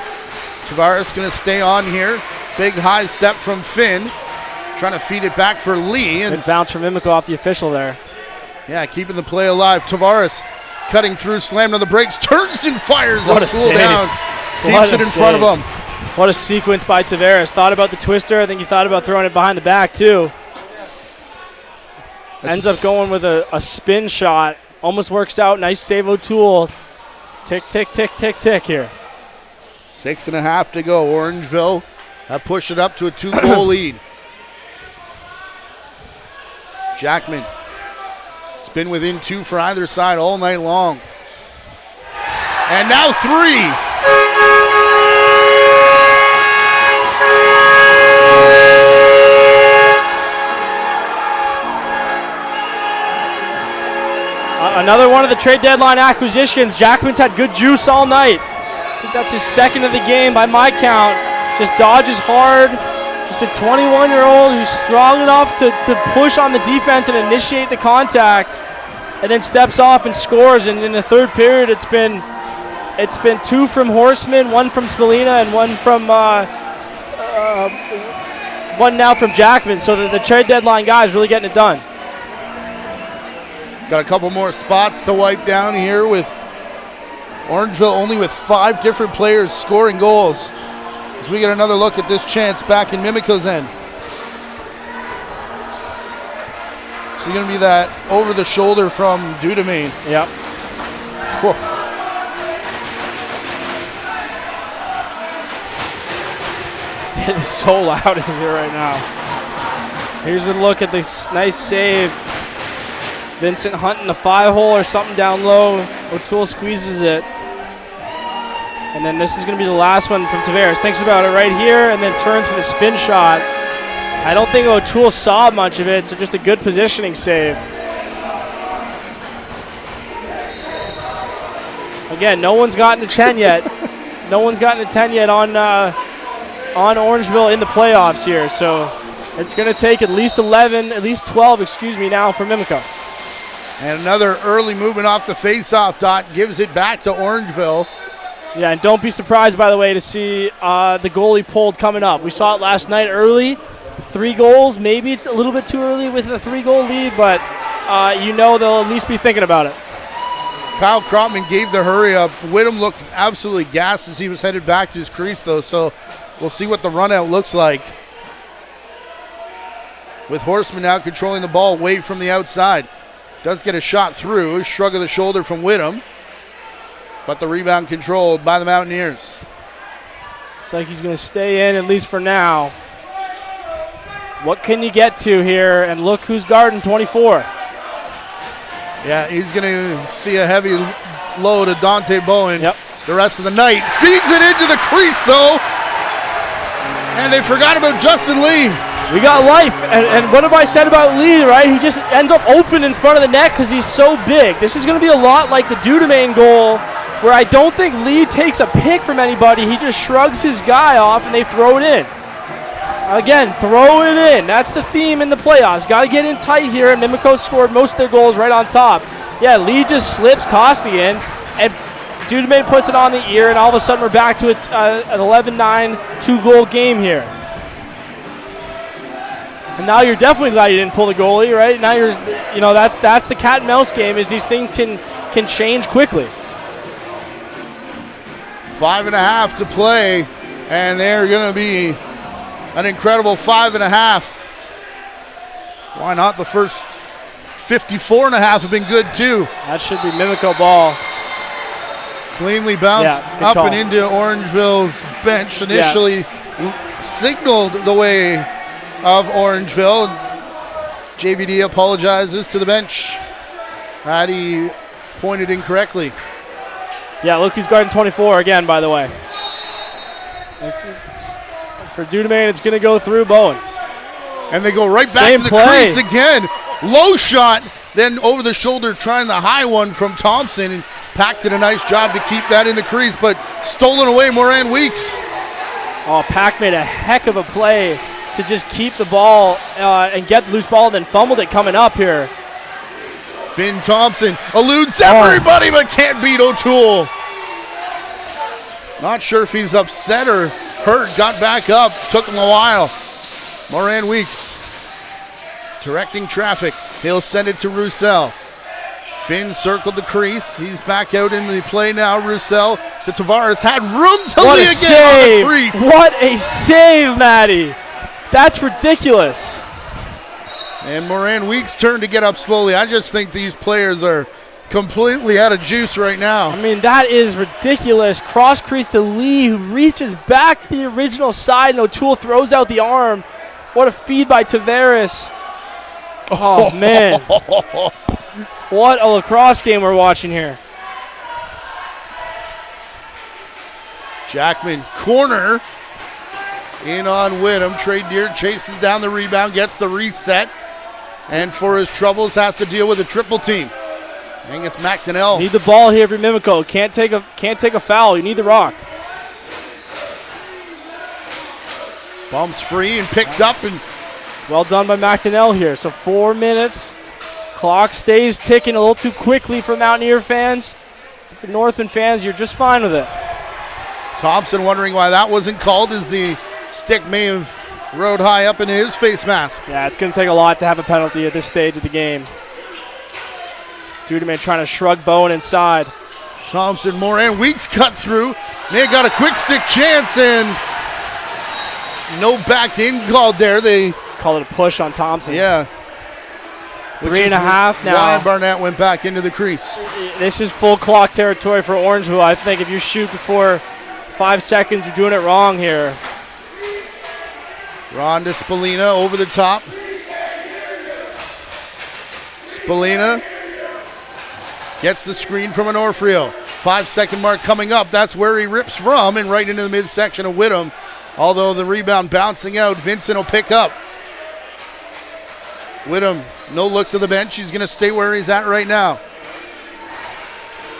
Tavares going to stay on here. Big high step from Finn. Trying to feed it back for Lee. And Good bounce from Mimico off the official there. yeah, keeping the play alive. Tavares cutting through, slammed on the brakes, turns and fires What a O'Toole save. down. What Keeps a it in front of save. him. What a sequence by Tavares. Thought about the twister. I think he thought about throwing it behind the back, too. Ends up going with a spin shot. Almost works out. Nice save, O'Toole. Tick, tick, tick, tick, tick here. 6.5 to go. Orangeville have pushed it up to a 2-goal lead. Jackman. It's been within 2 for either side all night long. And now 3. Another one of the trade deadline acquisitions. Jackman's had good juice all night. I think that's his second of the game by my count. Just dodges hard. Just a 21-year-old who's strong enough to push on the defense and initiate the contact, and then steps off and scores. And in the third period, it's been 2 from Horseman, 1 from Spalina, and 1 from one now from Jackman. So the trade deadline guys really getting it done. Got a couple more spots to wipe down here with Orangeville only with 5 different players scoring goals. As we get another look at this chance back in Mimico's end. This is going to be that over the shoulder from Dudemain. Yep. Whoa. It is so loud in here right now. Here's a look at this nice save. Vincent hunting a 5-hole or something down low. O'Toole squeezes it. And then this is going to be the last one from Tavares. Thinks about it right here and then turns for the spin shot. I don't think O'Toole saw much of it, so just a good positioning save. Again, no one's gotten to 10 yet. No one's gotten to 10 yet on Orangeville in the playoffs here. So it's going to take at least 12, now for Mimico. And another early movement off the faceoff dot gives it back to Orangeville. Yeah, and don't be surprised, by the way, to see the goalie pulled coming up. We saw it last night early. 3 goals. Maybe it's a little bit too early with a 3-goal lead, but they'll at least be thinking about it. Kyle Crotman gave the hurry up. Whittam looked absolutely gassed as he was headed back to his crease, though, so we'll see what the run out looks like. With Horseman now controlling the ball away from the outside. Does get a shot through. Shrug of the shoulder from Whittam. But the rebound controlled by the Mountaineers. Looks like he's going to stay in, at least for now. What can you get to here? And look who's guarding 24. Yeah, he's going to see a heavy load of Dante Bowen the rest of the night. Feeds it into the crease, though. And they forgot about Justin Lee. We got life, and what have I said about Lee, right? He just ends up open in front of the net because he's so big. This is going to be a lot like the Dudemain goal, where I don't think Lee takes a pick from anybody. He just shrugs his guy off, and they throw it in. Again, throw it in. That's the theme in the playoffs. Got to get in tight here, and Mimico scored most of their goals right on top. Yeah, Lee just slips Costi in, and Dudemain puts it on the ear, and all of a sudden we're back to an 11-9 2-goal game here. And now you're definitely glad you didn't pull the goalie, right? Now that's the cat and mouse game, is these things can change quickly. 5.5 to play, and they're going to be an incredible 5.5. Why not? The first 54.5 have been good too. That should be Mimico ball. Cleanly bounced up call. and into Orangeville's bench. Initially signaled the way of Orangeville. JVD apologizes to the bench. Had he pointed incorrectly. Yeah, look who's guarding 24 again, by the way. For Dudemain, it's going to go through Bowen. And they go right back to the crease again. Low shot, then over the shoulder trying the high one from Thompson. And Pack did a nice job to keep that in the crease, but stolen away Moran Weeks. Oh, Pack made a heck of a play to just keep the ball and get the loose ball, and then fumbled it coming up here. Finn Thompson eludes everybody but can't beat O'Toole. Not sure if he's upset or hurt. Got back up. Took him a while. Moran Weeks directing traffic. He'll send it to Roussel. Finn circled the crease. He's back out in the play now. Roussel to Tavares. Had room to What Lee a again save! on the crease. What a save, Matty! That's ridiculous. And Moran Weeks' turn to get up slowly. I just think these players are completely out of juice right now. I mean, that is ridiculous. Cross crease to Lee, who reaches back to the original side, and O'Toole throws out the arm. What a feed by Tavares. Oh, man. What a lacrosse game we're watching here. Jackman, corner. In on Whittam. Trey Deer chases down the rebound, gets the reset, and for his troubles has to deal with a triple team. Angus McDonnell. Need the ball here for Mimico. Can't take a foul. You need the rock. Bumps free and picked up, and Well done by McDonnell here. So 4 minutes. Clock stays ticking a little too quickly for Mountaineer fans. For Northmen fans, you're just fine with it. Thompson wondering why that wasn't called, as the stick may have rode high up into his face mask. Yeah, it's going to take a lot to have a penalty at this stage of the game. Dudeman trying to shrug Bowen inside. Thompson, Moran, Weeks cut through. They got a quick stick chance, and no back in called there. They call it a push on Thompson. Yeah. 3.5 now. Ryan Barnett went back into the crease. This is full clock territory for Orangeville. I think if you shoot before 5 seconds, you're doing it wrong here. Ron to Spalina over the top. Spalina gets the screen from Onofrio. 5 second mark coming up. That's where he rips from, and right into the midsection of Whittam. Although the rebound bouncing out, Vincent will pick up. Whittam, no look to the bench. He's going to stay where he's at right now.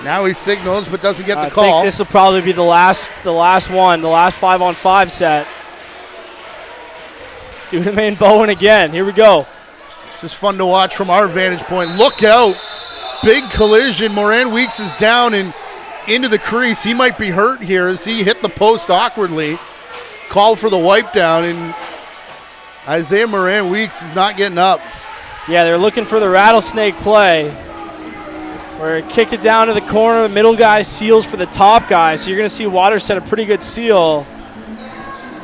Now he signals but doesn't get the call. I think this will probably be the last one, the last 5-on-5 set. Dudemain Bowen again. Here we go. This is fun to watch from our vantage point. Look out. Big collision. Moran Weeks is down and into the crease. He might be hurt here as he hit the post awkwardly. Called for the wipe down, and Isaiah Moran Weeks is not getting up. Yeah, they're looking for the rattlesnake play where he kicked it down to the corner. The middle guy seals for the top guy. So you're going to see Waters set a pretty good seal.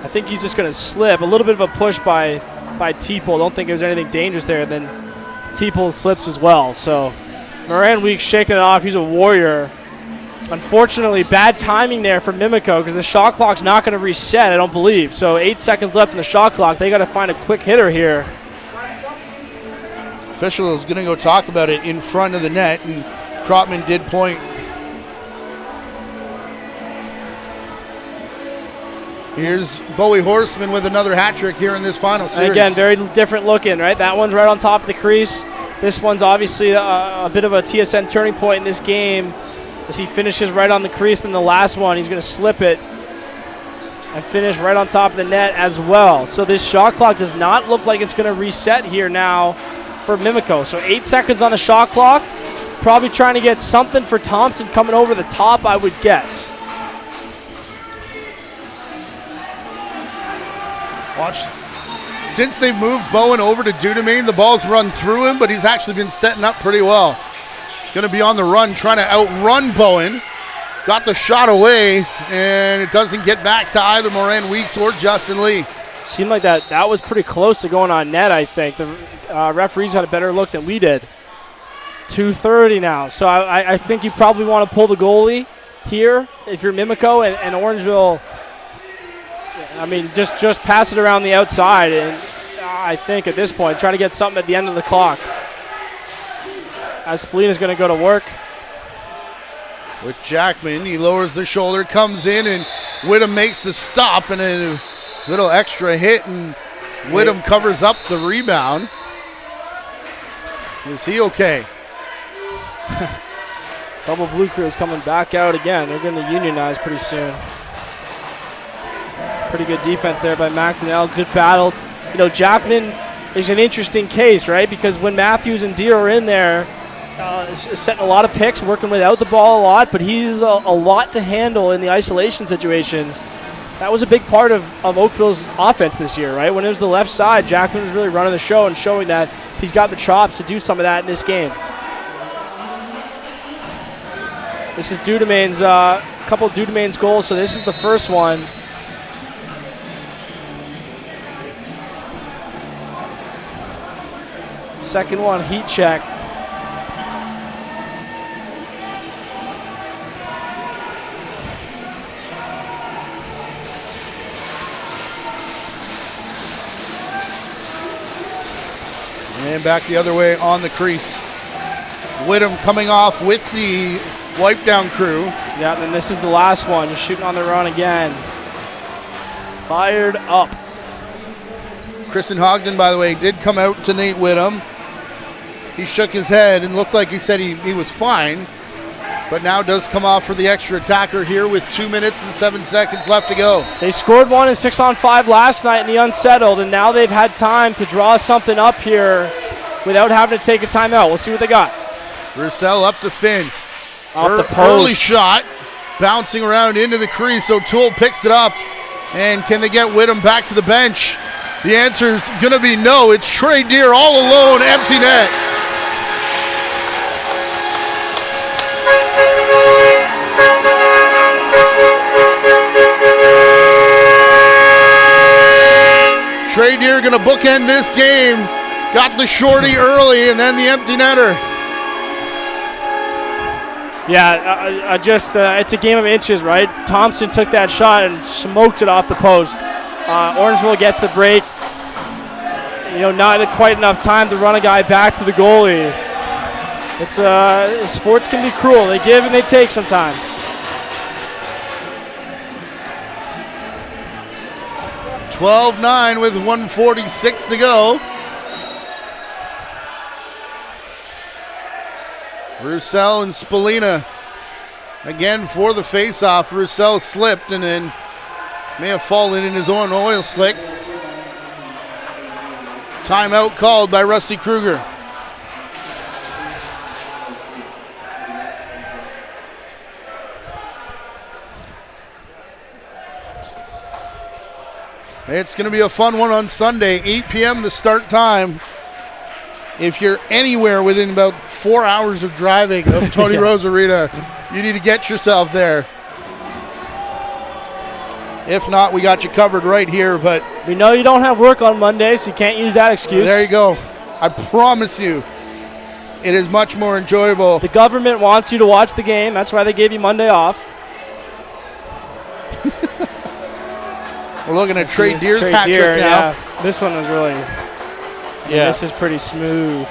I think he's just going to slip. A little bit of a push by Teeple. Don't think there's anything dangerous there. And then Teeple slips as well. So Moran Weeks shaking it off. He's a warrior. Unfortunately, bad timing there for Mimico because the shot clock's not going to reset, I don't believe. So 8 seconds left in the shot clock. They got to find a quick hitter here. Official is going to go talk about it in front of the net, and Trotman did point. Here's Bowie Horseman with another hat trick here in this final series. And again, very different looking, right? That one's right on top of the crease. This one's obviously a bit of a TSN turning point in this game as he finishes right on the crease. Then the last one, he's going to slip it and finish right on top of the net as well. So this shot clock does not look like it's going to reset here now for Mimico. So 8 seconds on the shot clock. Probably trying to get something for Thompson coming over the top, I would guess. Watch. Since they've moved Bowen over to Dudemain, the ball's run through him, but he's actually been setting up pretty well. Going to be on the run, trying to outrun Bowen. Got the shot away, and it doesn't get back to either Moran Weeks or Justin Lee. Seemed like that was pretty close to going on net, I think. The referees had a better look than we did. 2:30 now. So I think you probably want to pull the goalie here if you're Mimico, and Orangeville, I mean, just pass it around the outside, and I think at this point, try to get something at the end of the clock. As Spalina's going to go to work. With Jackman, he lowers the shoulder, comes in, and Whittam makes the stop, and a little extra hit, and Whittam covers up the rebound. Is he okay? Double Blue Crew is coming back out again. They're going to unionize pretty soon. Pretty good defense there by McDonnell. Good battle. You know, Jackman is an interesting case, right? Because when Matthews and Deere are in there, setting a lot of picks, working without the ball a lot, but he's a lot to handle in the isolation situation. That was a big part of Oakville's offense this year, right? When it was the left side, Jackman was really running the show and showing that he's got the chops to do some of that in this game. This is Dudemain's, couple of Dudemain's goals, so this is the first one. Second one, heat check. And back the other way on the crease. Whittam coming off with the wipe down crew. Yeah, and then this is the last one, just shooting on the run again. Fired up. Kristen Hogden, by the way, did come out to Nate Whittam. He shook his head and looked like he said he was fine, but now does come off for the extra attacker here with 2 minutes and 7 seconds left to go. They scored one in 6-on-5 last night in the unsettled, and now they've had time to draw something up here without having to take a timeout. We'll see what they got. Roussel up to Finn. Off the post. Early shot, bouncing around into the crease. O'Toole picks it up, and can they get Whittam back to the bench? The answer is going to be no. It's Trey Deer all alone, empty net. Trey Deer going to bookend this game. Got the shorty early and then the empty netter. Yeah, it's a game of inches, right? Thompson took that shot and smoked it off the post. Orangeville gets the break. Not quite enough time to run a guy back to the goalie. Sports can be cruel. They give and they take sometimes. (12-9) with 1:46 to go. Roussel and Spallina again for the face-off. Roussel slipped and then may have fallen in his own oil slick. Timeout called by Rusty Kruger. It's going to be a fun one on Sunday, 8 p.m. the start time. If you're anywhere within about 4 hours of driving of Tony Rose Arena, you need to get yourself there. If not, we got you covered right here. But we know you don't have work on Monday, so you can't use that excuse. There you go. I promise you, it is much more enjoyable. The government wants you to watch the game. That's why they gave you Monday off. We're looking at Trey Deer's hat trick now. Yeah. This one was really, this is pretty smooth.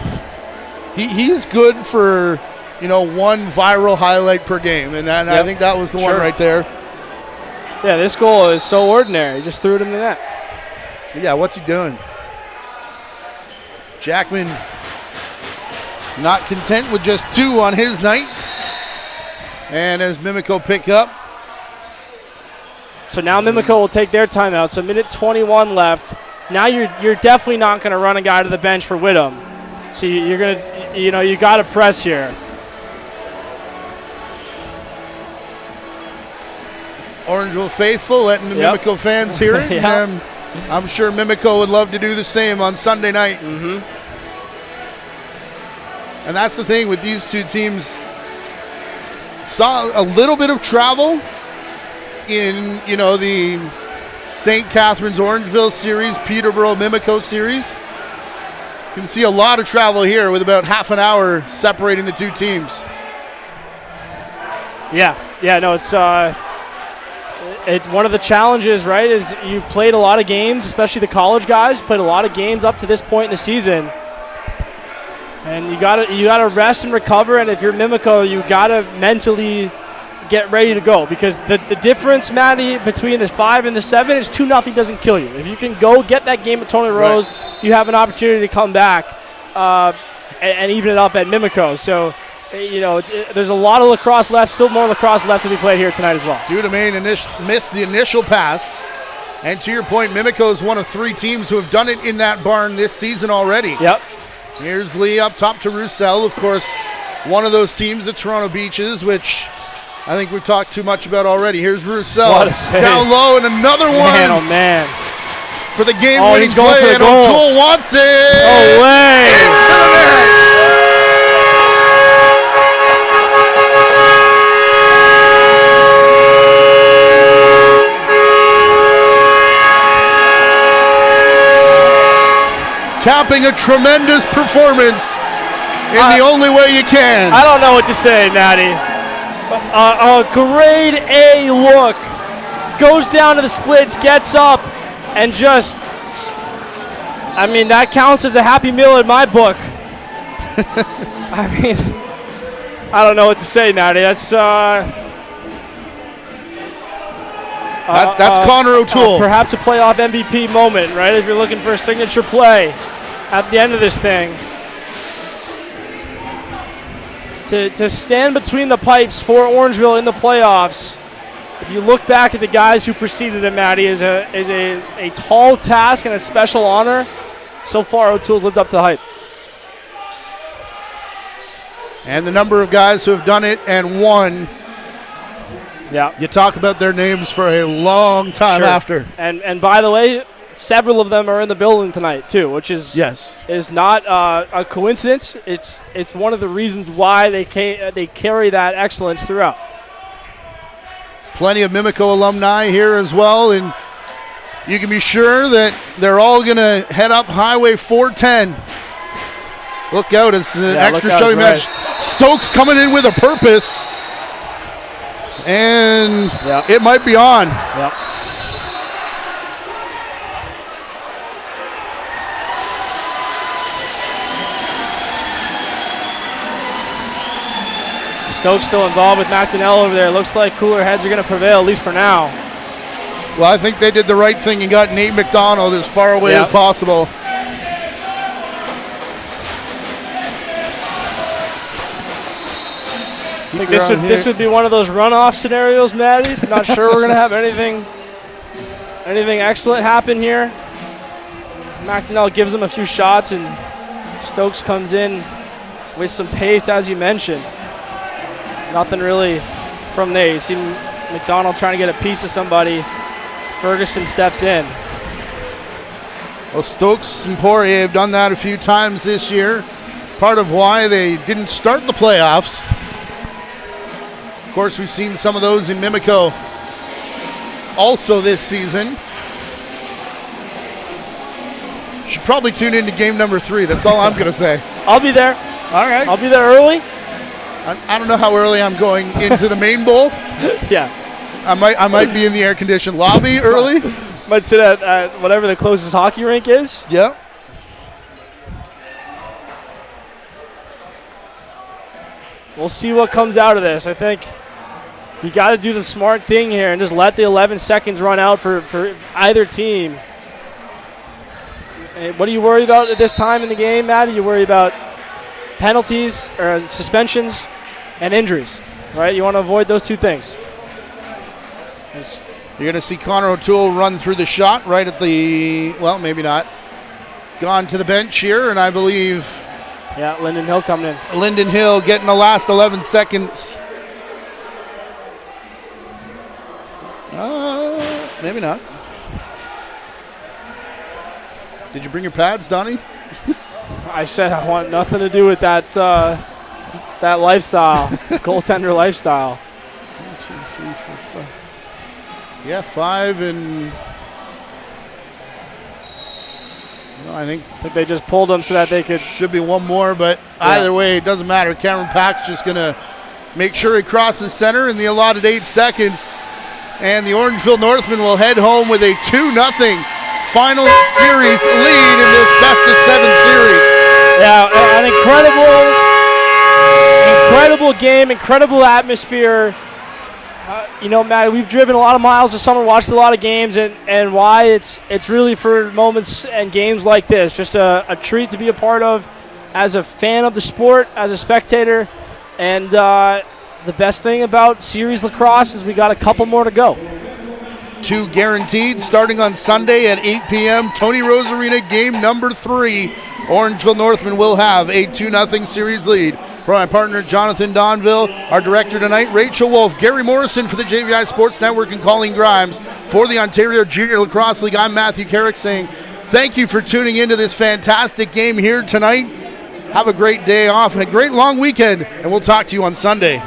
He's good for, one viral highlight per game, and I think that was the one right there. Yeah, this goal is so ordinary. He just threw it in the net. Yeah, what's he doing? Jackman not content with just 2 on his night. And as Mimico pick up. So now Mimico will take their timeout. So minute 21 left. Now you're definitely not going to run a guy to the bench for Whittam. So you're going to, you got to press here. Orangeville faithful letting the Mimico fans hear it. I'm sure Mimico would love to do the same on Sunday night. Mm-hmm. And that's the thing with these two teams. Saw a little bit of travel in, the St. Catharines Orangeville series, Peterborough Mimico series. You can see a lot of travel here with about half an hour separating the two teams. It's one of the challenges, right, is you've played a lot of games, especially the college guys, played a lot of games up to this point in the season. And you gotta rest and recover, and if you're Mimico, you gotta mentally get ready to go, because the difference, Maddie, between the 5 and the 7 is 2-0 doesn't kill you. If you can go get that game at Tony Rose, you have an opportunity to come back and even it up at Mimico. So, there's a lot of lacrosse left, still more lacrosse left to be played here tonight as well. Dudemain missed the initial pass. And to your point, Mimico is one of 3 teams who have done it in that barn this season already. Yep. Here's Lee up top to Roussel. Of course, one of those teams, the Toronto Beaches, which I think we've talked too much about already. Here's Roussel down low, and another one. Man, oh man. For the game-winning play, and goal. O'Toole wants it. No way. Into the net. capping a tremendous performance in the only way you can. I don't know what to say, Maddie. A grade A look. Goes down to the splits, gets up, and just, I mean, that counts as a happy meal in my book. I mean, I don't know what to say, Maddie. That's Connor O'Toole. Perhaps a playoff MVP moment, right? If you're looking for a signature play at the end of this thing. To stand between the pipes for Orangeville in the playoffs, if you look back at the guys who preceded him, Maddie, is a tall task and a special honor. So far, O'Toole's lived up to the hype. And the number of guys who have done it and won. Yeah. You talk about their names for a long time after. And by the way, several of them are in the building tonight too, which is not a coincidence. It's one of the reasons why they carry that excellence throughout. Plenty of Mimico alumni here as well, and you can be sure that they're all going to head up Highway 410. Look out, it's an extra showing match. Stokes coming in with a purpose, and it might be on. Yep. Stokes still involved with McDonnell over there. Looks like cooler heads are going to prevail, at least for now. Well, I think they did the right thing and got Nate McDonald as far away as possible. I think this would be one of those runoff scenarios, Maddie. Not sure we're going to have anything excellent happen here. McDonnell gives him a few shots, and Stokes comes in with some pace, as you mentioned. Nothing really from there. You see McDonald trying to get a piece of somebody. Ferguson steps in. Well, Stokes and Poirier have done that a few times this year. Part of why they didn't start the playoffs. Of course, we've seen some of those in Mimico also this season. Should probably tune into game number 3. That's all I'm going to say. I'll be there. All right. I'll be there early. I don't know how early I'm going into the main bowl. Yeah. I might be in the air-conditioned lobby early. Might sit at whatever the closest hockey rink is. Yeah. We'll see what comes out of this. I think you got to do the smart thing here and just let the 11 seconds run out for either team. What are you worried about at this time in the game, Matt? You worry about penalties or suspensions and injuries, right? You want to avoid those two things. You're going to see Connor O'Toole run through the shot right at the, well, maybe not. Gone to the bench here, and I believe... Yeah, Lyndon Hill coming in. Lyndon Hill getting the last 11 seconds. Maybe not. Did you bring your pads, Donnie? I said I want nothing to do with that lifestyle, goaltender lifestyle. 1, 2, 3, 4, 5. Yeah, 5 and... Well, I think they just pulled them so that they could... Should be one more, but either way, it doesn't matter. Cameron Pack's just going to make sure he crosses center in the allotted 8 seconds. And the Orangeville Northmen will head home with a 2-0 final series lead in this best-of-7 series. Yeah, an incredible game, incredible atmosphere. Matt, we've driven a lot of miles this summer, watched a lot of games, and why it's really for moments and games like this. Just a treat to be a part of as a fan of the sport, as a spectator. And the best thing about series lacrosse is we got a couple more to go. 2 guaranteed starting on Sunday at 8 p.m. Tony Rose Arena, game number 3. Orangeville Northmen will have a 2-0 series lead. For my partner, Jonathan Donville, our director tonight, Rachel Wolf, Gary Morrison for the JVI Sports Network, and Colleen Grimes for the Ontario Junior Lacrosse League. I'm Matthew Carrick saying thank you for tuning into this fantastic game here tonight. Have a great day off and a great long weekend, and we'll talk to you on Sunday.